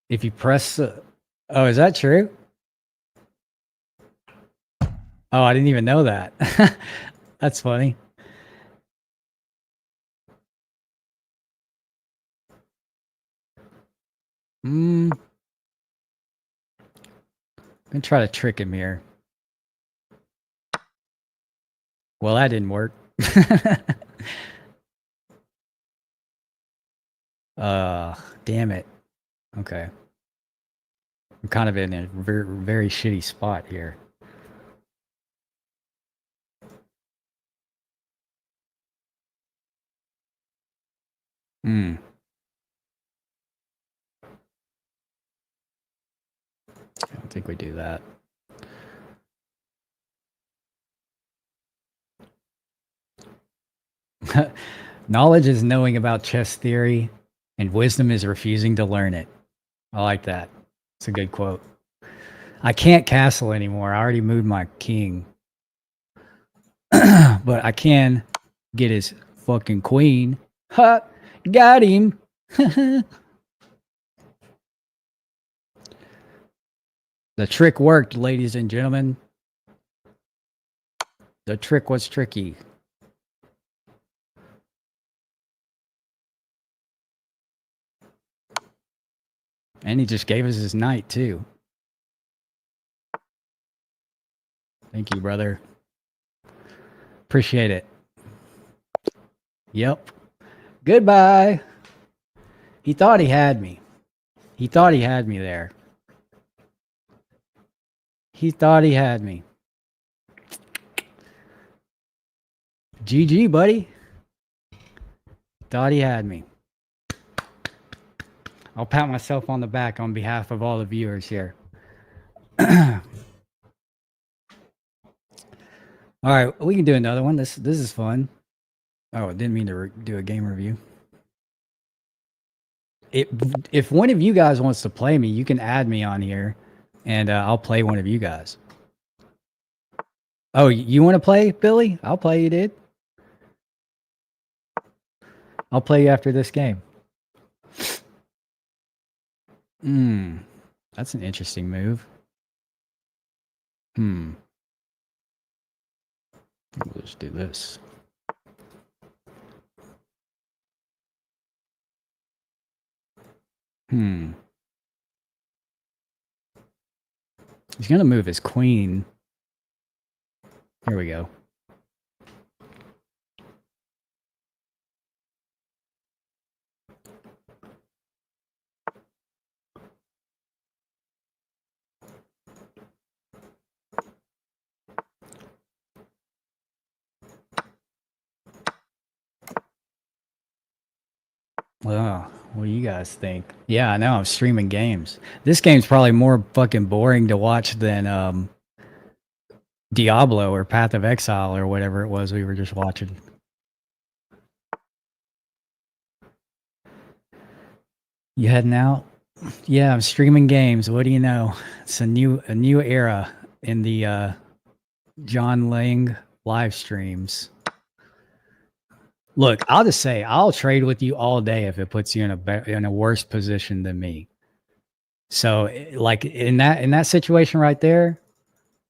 If you press oh, is that true? Oh, I didn't even know that. That's funny. I'm gonna try to trick him here. Well, that didn't work. Damn it. Okay. I'm kind of in a very, very shitty spot here. I don't think we do that. Knowledge is knowing about chess theory, and wisdom is refusing to learn it. I like that. It's a good quote. I can't castle anymore. I already moved my king. But I can get his fucking queen. Ha! Got him! The trick worked, ladies and gentlemen. The trick was tricky. And he just gave us his knight, too. Thank you, brother. Appreciate it. Yep. Goodbye. He thought he had me. He thought he had me there. He thought he had me. GG, buddy. Thought he had me. I'll pat myself on the back on behalf of all the viewers here. All right, we can do another one. This is fun. Oh, I didn't mean to do a game review. If one of you guys wants to play me, you can add me on here, and I'll play one of you guys. Oh, you want to play, Billy? I'll play you, dude. I'll play you after this game. That's an interesting move. We'll just do this. He's gonna move his queen. Here we go. Well, what do you guys think? Yeah, I know, I'm streaming games. This game's probably more fucking boring to watch than Diablo or Path of Exile or whatever it was we were just watching. You heading out? Yeah, I'm streaming games. What do you know? It's a new era in the John Lang live streams. Look, I'll just say I'll trade with you all day if it puts you in a worse position than me. So, like in that situation right there,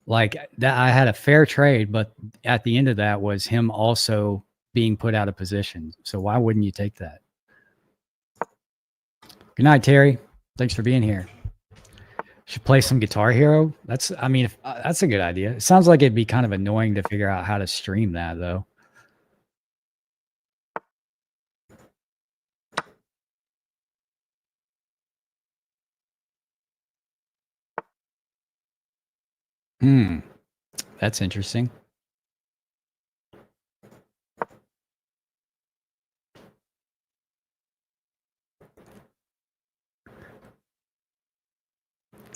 like that, I had a fair trade, but at the end of that was him also being put out of position. So why wouldn't you take that? Good night, Terry. Thanks for being here. Should play some Guitar Hero. That's a good idea. It sounds like it'd be kind of annoying to figure out how to stream that though. That's interesting.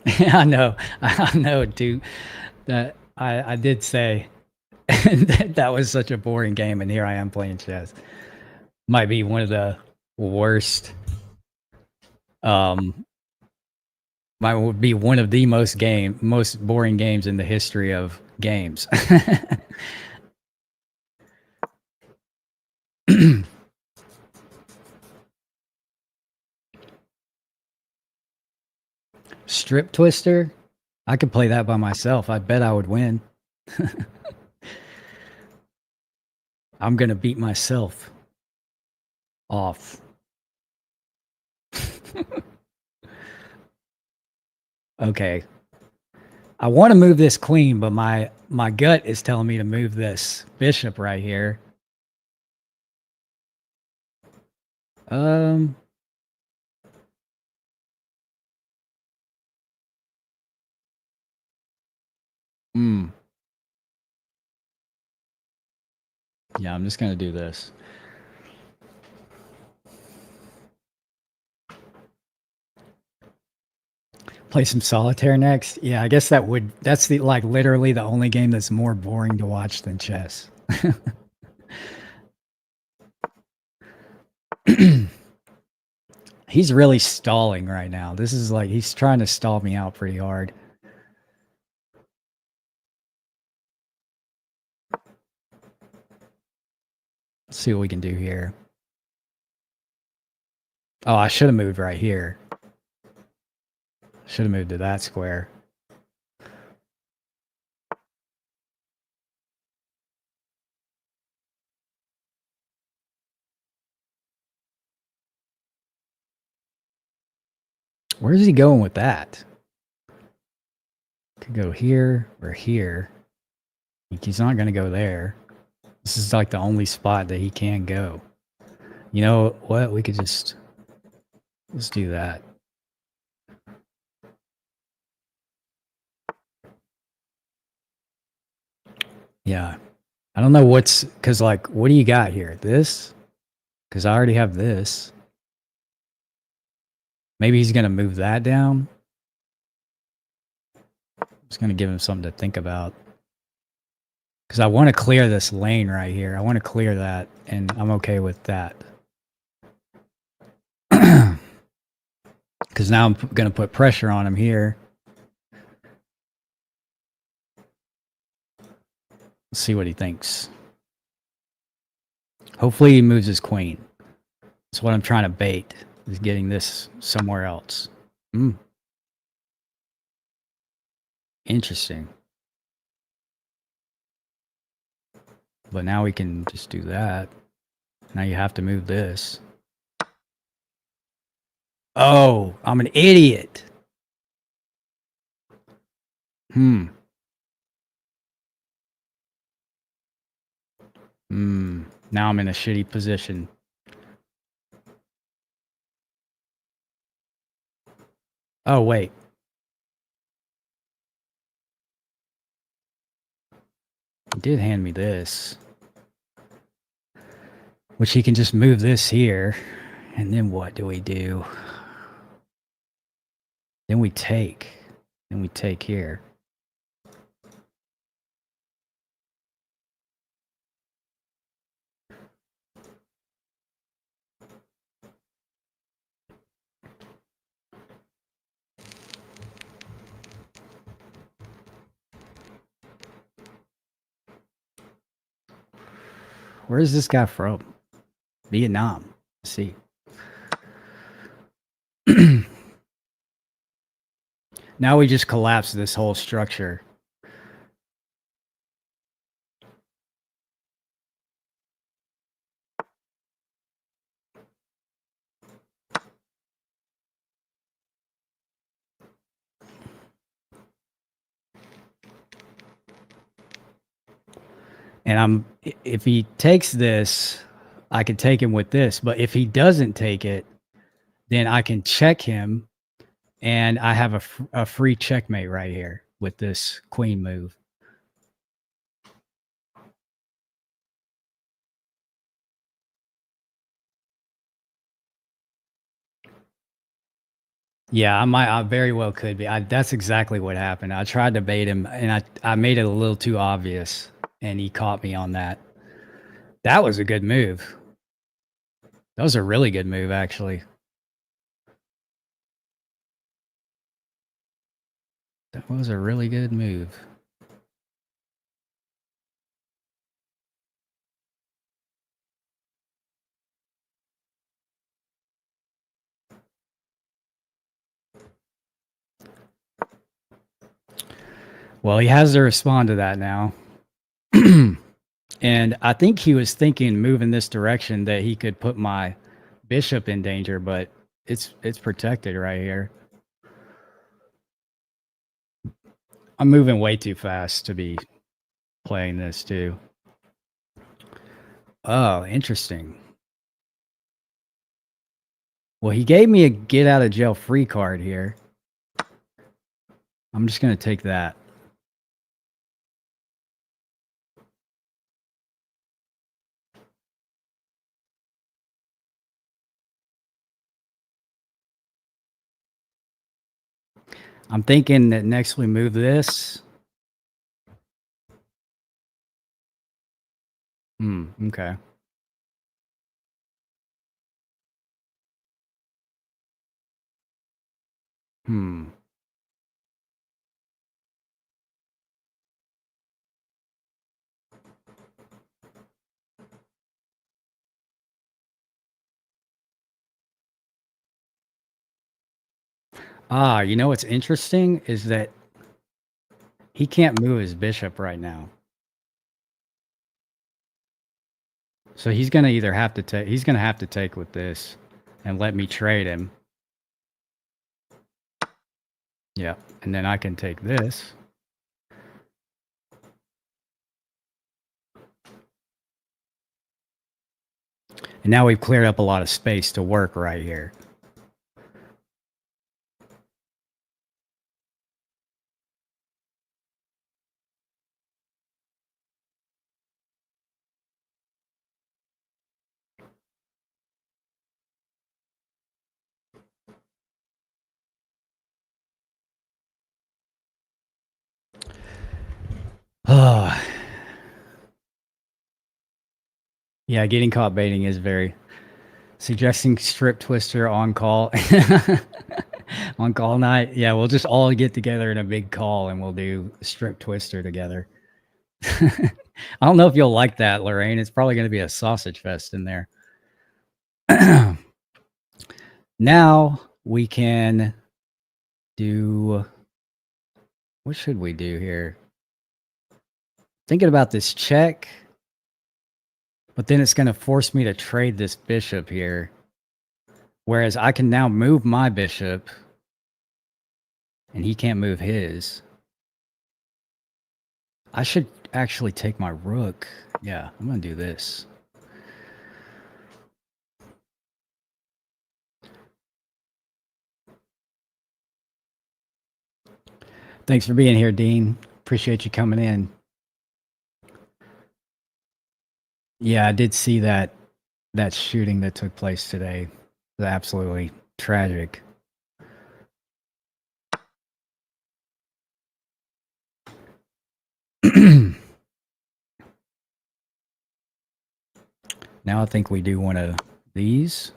I know, dude. That I did say that was such a boring game, and here I am playing chess. Might be one of the worst. Would be one of the most boring games in the history of games. Strip Twister? I could play that by myself. I bet I would win. I'm gonna beat myself off. Okay. I want to move this queen, but my gut is telling me to move this bishop right here. Yeah, I'm just gonna do this. Play some solitaire next. Yeah, I guess that's literally the only game that's more boring to watch than chess. He's really stalling right now. This is like he's trying to stall me out pretty hard. Let's see what we can do here. Oh, I should have moved right here. Should have moved to that square. Where's he going with that? Could go here or here. He's not going to go there. This is like the only spot that he can go. You know what? We could just... Let's do that. Yeah. I don't know what's... Because, like, what do you got here? This? Because I already have this. Maybe he's going to move that down. Just going to give him something to think about. Because I want to clear this lane right here. I want to clear that, and I'm okay with that. Because now I'm going to put pressure on him here. Let's see what he thinks. Hopefully he moves his queen. That's what I'm trying to bait, is getting this somewhere else. Interesting. But now we can just do that. Now you have to move this. Oh, I'm an idiot. Now I'm in a shitty position. Oh, wait. He did hand me this. Which he can just move this here. And then what do we do? Then we take. Then we take here. Where is this guy from? Vietnam. Let's see. Now we just collapse this whole structure. And if he takes this, I can take him with this. But if he doesn't take it, then I can check him, and I have a free checkmate right here with this queen move. Yeah, I very well could be. That's exactly what happened. I tried to bait him, and I made it a little too obvious, and he caught me on that. That was a good move. That was a really good move, actually. That was a really good move. Well, he has to respond to that now. And I think he was thinking moving this direction that he could put my bishop in danger, but it's protected right here. I'm moving way too fast to be playing this too. Oh, interesting. Well, he gave me a get out of jail free card here. I'm just going to take that. I'm thinking that next we move this. Okay. You know what's interesting is that he can't move his bishop right now. So he's going to either have to take, he's going to have to take with this and let me trade him. Yeah, and then I can take this. And now we've cleared up a lot of space to work right here. Oh. Yeah, getting caught baiting is very... Suggesting strip twister on call. On call night. Yeah, we'll just all get together in a big call and we'll do strip twister together. I don't know if you'll like that, Lorraine. It's probably going to be a sausage fest in there. Now we can do... What should we do here? Thinking about this check. But then it's going to force me to trade this bishop here. Whereas I can now move my bishop. And he can't move his. I should actually take my rook. Yeah, I'm going to do this. Thanks for being here, Dean. Appreciate you coming in. Yeah, I did see that shooting that took place today. It was absolutely tragic. Now I think we do one of these.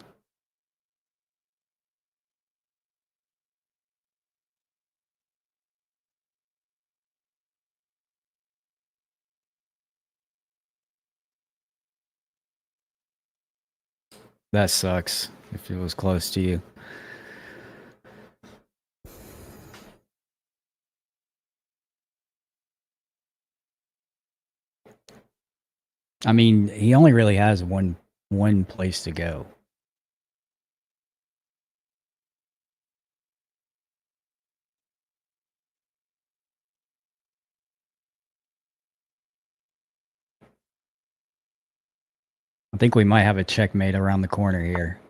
That sucks if it was close to you. I mean, he only really has one place to go. I think we might have a checkmate around the corner here.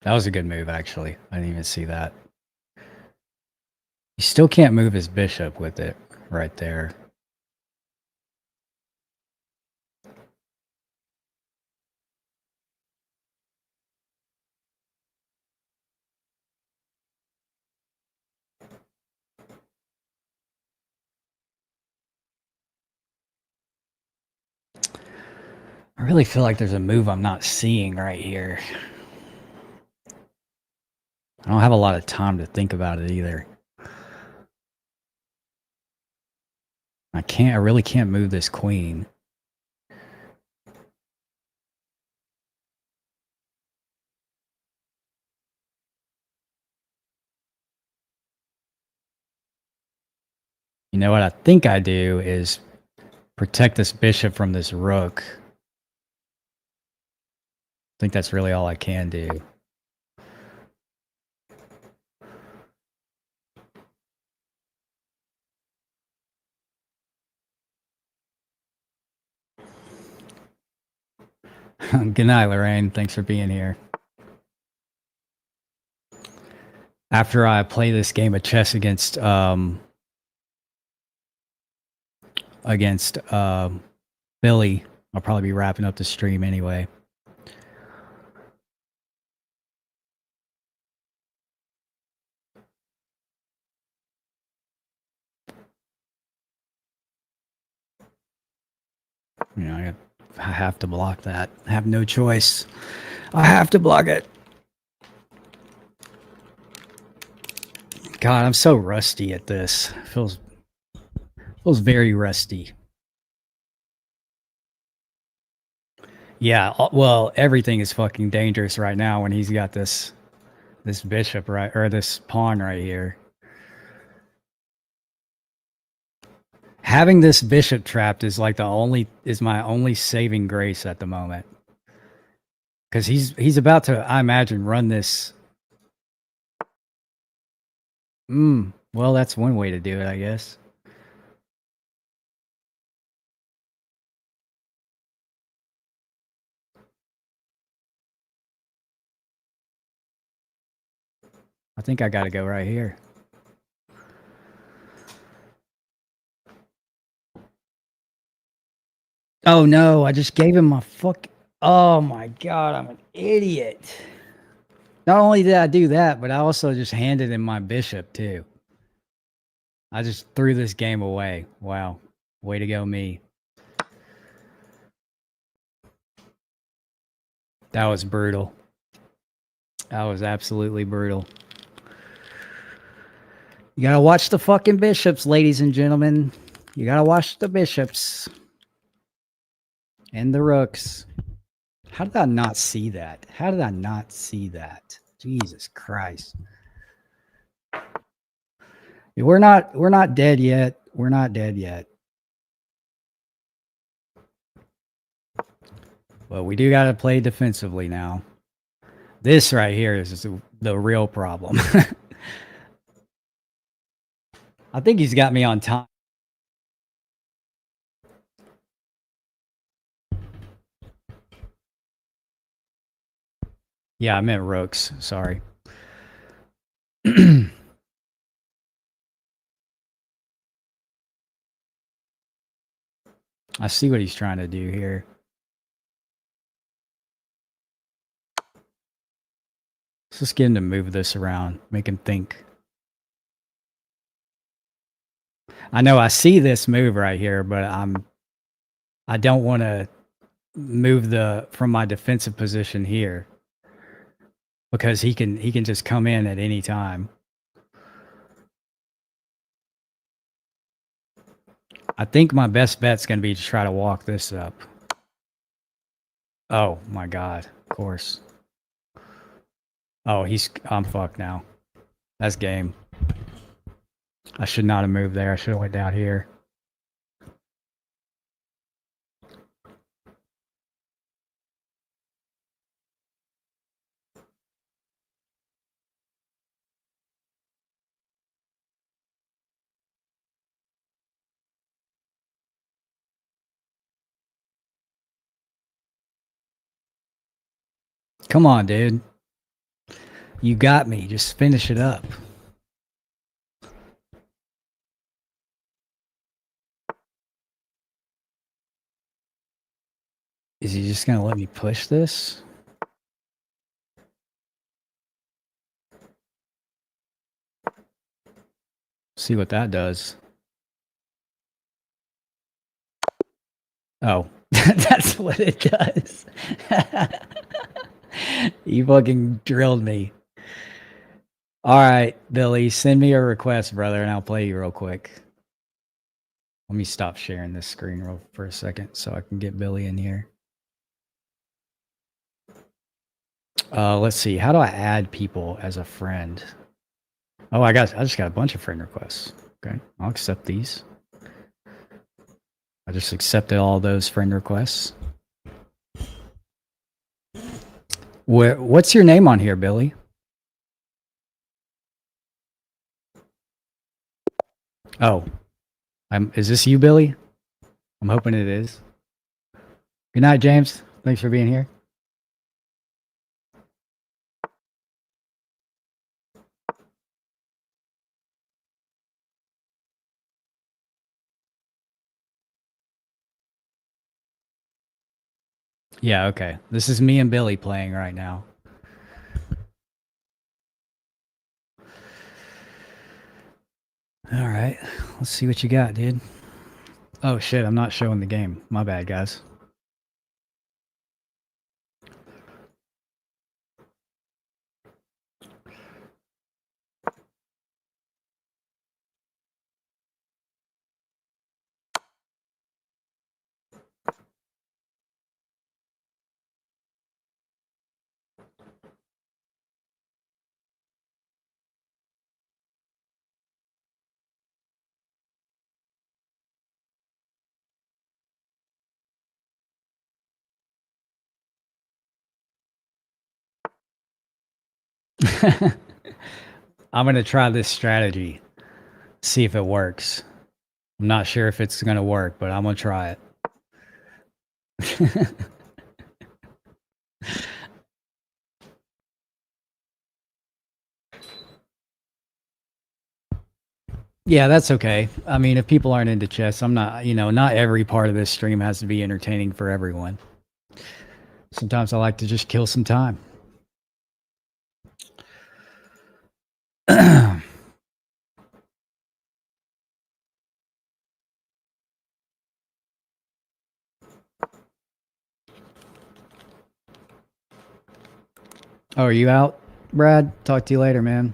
That was a good move, actually. I didn't even see that. He still can't move his bishop with it right there. I really feel like there's a move I'm not seeing right here. I don't have a lot of time to think about it either. I really can't move this queen. You know what I think I do is protect this bishop from this rook. I think that's really all I can do. Good night, Lorraine. Thanks for being here. After I play this game of chess against Billy, I'll probably be wrapping up the stream anyway. You know, I have to block that. I have no choice. I have to block it. God, I'm so rusty at this. Feels very rusty. Yeah, well, everything is fucking dangerous right now when he's got this bishop right, or this pawn right here. Having this bishop trapped is like my only saving grace at the moment. Because he's about to, I imagine, run this. Well, that's one way to do it, I guess. I think I got to go right here. Oh no, I just gave him my fuck. Oh my god, I'm an idiot. Not only did I do that, but I also just handed him my bishop too. I just threw this game away. Wow. Way to go, me. That was brutal. That was absolutely brutal. You gotta watch the fucking bishops, ladies and gentlemen. You gotta watch the bishops. And the rooks. How did I not see that? How did I not see that? Jesus Christ. We're not dead yet. We're not dead yet. But we do gotta play defensively now. This right here is the real problem. I think he's got me on time. Yeah, I meant rooks. Sorry. I see what he's trying to do here. Let's just get him to move this around. Make him think. I know I see this move right here, but I don't want to move from my defensive position here. Because he can just come in at any time. I think my best bet's going to be to try to walk this up. Oh my god, of course. Oh, I'm fucked now. That's game. I should not have moved there. I should have went down here. Come on, dude. You got me. Just finish it up. Is he just going to let me push this? See what that does. Oh, that's what it does. You fucking drilled me. All right, Billy, send me a request, brother, and I'll play you real quick. Let me stop sharing this screen for a second so I can get Billy in here. Let's see. How do I add people as a friend? Oh, I just got a bunch of friend requests. Okay, I'll accept these. I just accepted all those friend requests. What's your name on here, Billy? Oh, is this you, Billy? I'm hoping it is. Good night, James. Thanks for being here. Yeah, okay. This is me and Billy playing right now. All right, let's see what you got, dude. Oh shit, I'm not showing the game. My bad, guys. I'm gonna try this strategy. See if it works. I'm not sure if it's gonna work, but I'm gonna try it. Yeah, that's okay. I mean, if people aren't into chess, I'm not, not every part of this stream has to be entertaining for everyone. Sometimes I like to just kill some time. Oh, are you out, Brad? Talk to you later, man.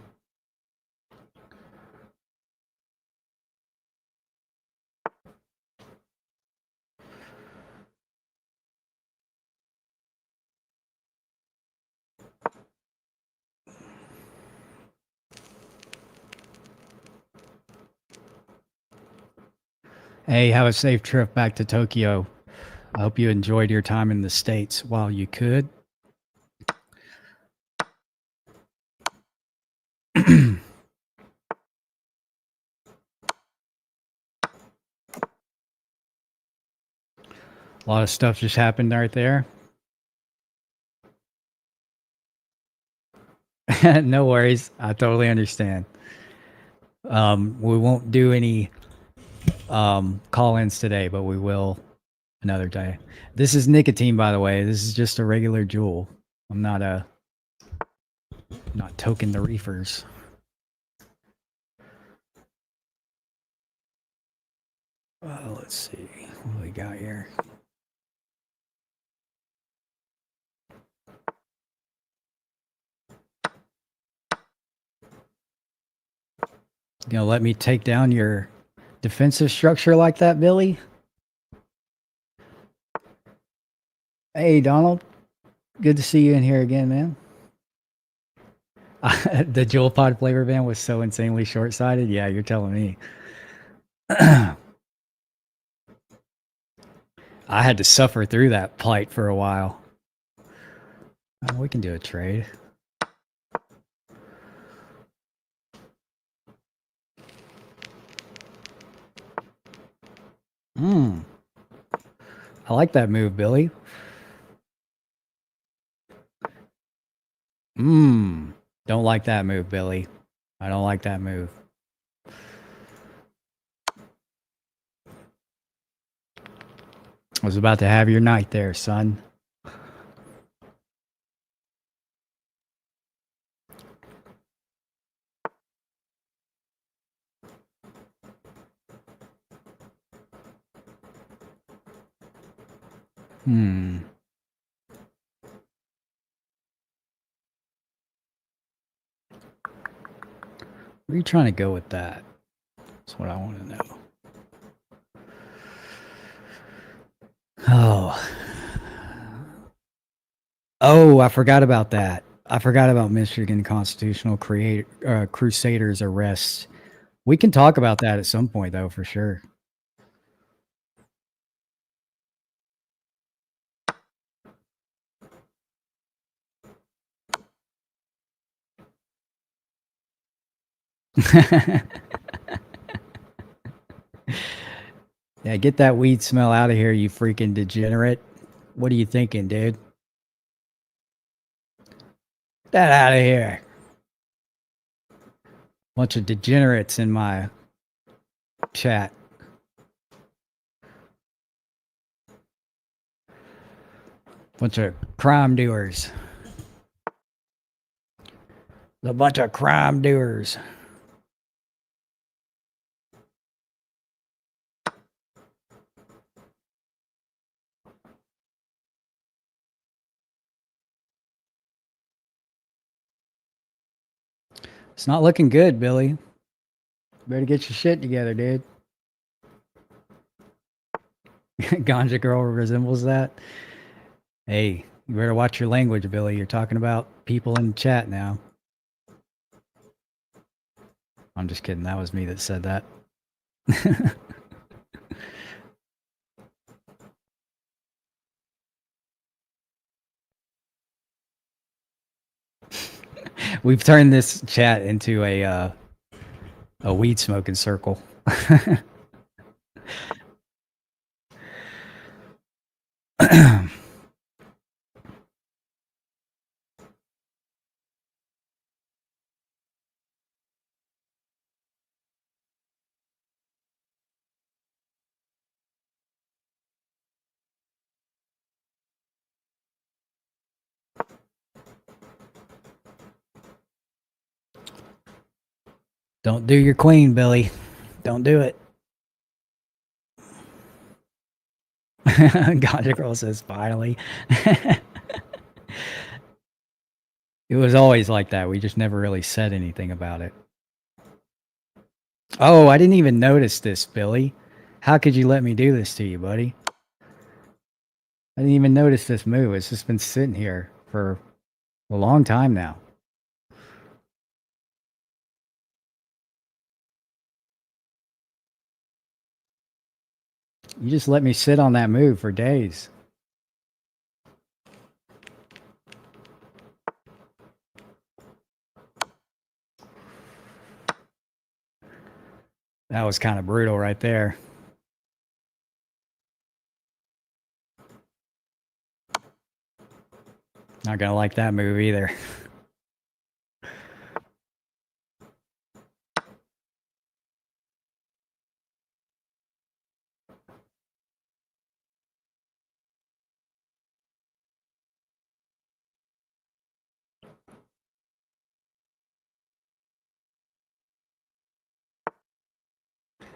Hey, have a safe trip back to Tokyo. I hope you enjoyed your time in the States while you could. A lot of stuff just happened right there. No worries. I totally understand. We won't do any call-ins today, but we will another day. This is nicotine, by the way. This is just a regular Juul. I'm not toking the reefers. Let's see. What do we got here? You gonna let me take down your defensive structure like that, Billy? Hey, Donald. Good to see you in here again, man. The Juul Pod flavor ban was so insanely short-sighted. Yeah, you're telling me. I had to suffer through that plight for a while. We can do a trade. I like that move, Billy. Don't like that move, Billy. I don't like that move. I was about to have your night there, son. Where are you trying to go with that? That's what I want to know. Oh, I forgot about that. I forgot about Michigan Constitutional Crusaders arrest. We can talk about that at some point, though, for sure. Yeah, get that weed smell out of here, you freaking degenerate. What are you thinking, dude? Get that out of here. Bunch of degenerates in my chat. Bunch of crime doers. A bunch of crime doers. It's not looking good, Billy. Better get your shit together, dude. Ganja girl resembles that. Hey, you better watch your language, Billy. You're talking about people in chat now. I'm just kidding. That was me that said that. We've turned this chat into a a weed smoking circle. Don't do your queen, Billy. Don't do it. Gotcha Girl says, finally. It was always like that. We just never really said anything about it. Oh, I didn't even notice this, Billy. How could you let me do this to you, buddy? I didn't even notice this move. It's just been sitting here for a long time now. You just let me sit on that move for days. That was kind of brutal right there. Not gonna like that move either.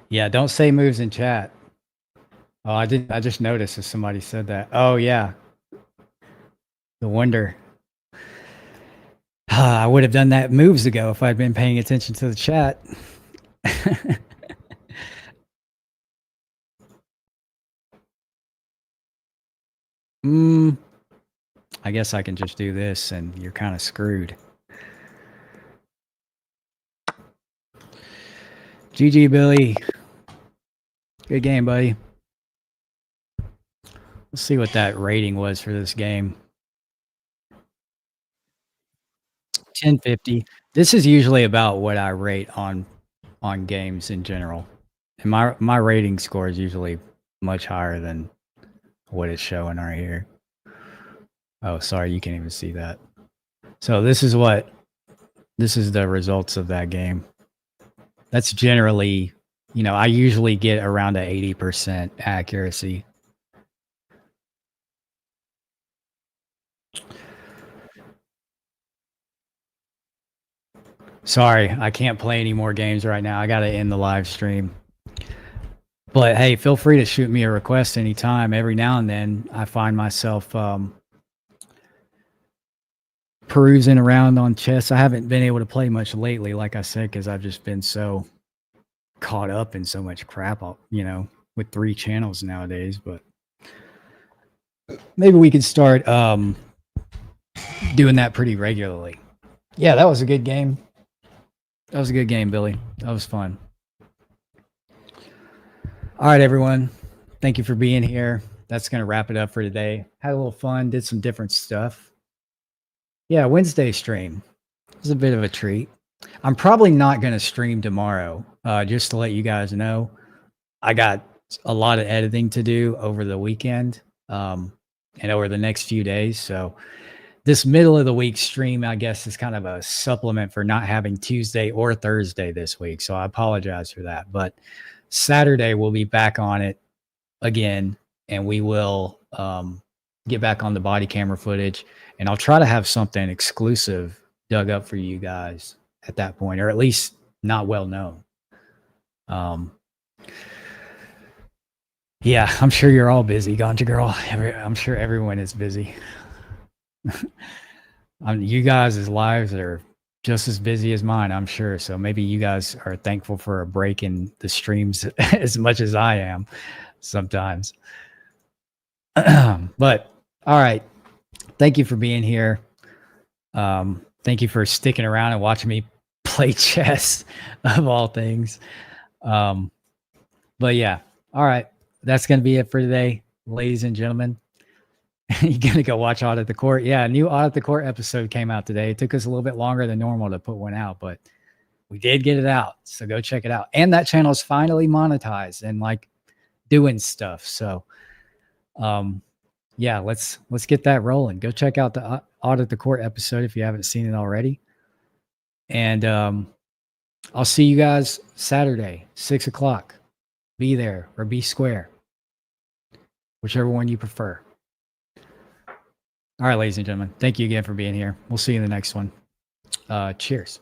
Yeah, don't say moves in chat. Oh, I didn't. I just noticed if somebody said that. Oh yeah. The wonder. I would have done that moves ago if I'd been paying attention to the chat. I guess I can just do this and you're kind of screwed. GG, Billy. Good game, buddy. Let's see what that rating was for this game. 1050. This is usually about what I rate on games in general. And my rating score is usually much higher than what it's showing right here. Oh, sorry, you can't even see that. So this is the results of that game. That's generally, you know, I usually get around a 80% accuracy. Sorry, I can't play any more games right now. I got to end the live stream. But hey, feel free to shoot me a request anytime. Every now and then I find myself perusing around on chess. I haven't been able to play much lately, like I said, because I've just been so caught up in so much crap, you know, with 3 channels nowadays. But maybe we could start doing that pretty regularly. Yeah, that was a good game. That was a good game, Billy. That was fun. All right, everyone. Thank you for being here. That's going to wrap it up for today. Had a little fun, did some different stuff. Yeah, Wednesday stream. It was a bit of a treat. I'm probably not going to stream tomorrow, just to let you guys know. I got a lot of editing to do over the weekend and over the next few days. So this middle of the week stream, I guess, is kind of a supplement for not having Tuesday or Thursday this week. So I apologize for that. But Saturday, we'll be back on it again, and we will get back on the body camera footage. And I'll try to have something exclusive dug up for you guys at that point, or at least not well known. Yeah, I'm sure you're all busy, Ganja Girl. I'm sure everyone is busy. You guys' lives are just as busy as mine, I'm sure. So maybe you guys are thankful for a break in the streams as much as I am sometimes. But all right. Thank you for being here. Thank you for sticking around and watching me play chess, of all things. But yeah, all right. That's going to be it for today, ladies and gentlemen. You're going to go watch Audit the Court. Yeah, a new Audit the Court episode came out today. It took us a little bit longer than normal to put one out, but we did get it out. So go check it out. And that channel is finally monetized and like doing stuff. So yeah, let's get that rolling. Go check out the Audit the Court episode if you haven't seen it already. And I'll see you guys Saturday, 6 o'clock. Be there or be square, whichever one you prefer. All right, ladies and gentlemen, thank you again for being here. We'll see you in the next one. Cheers.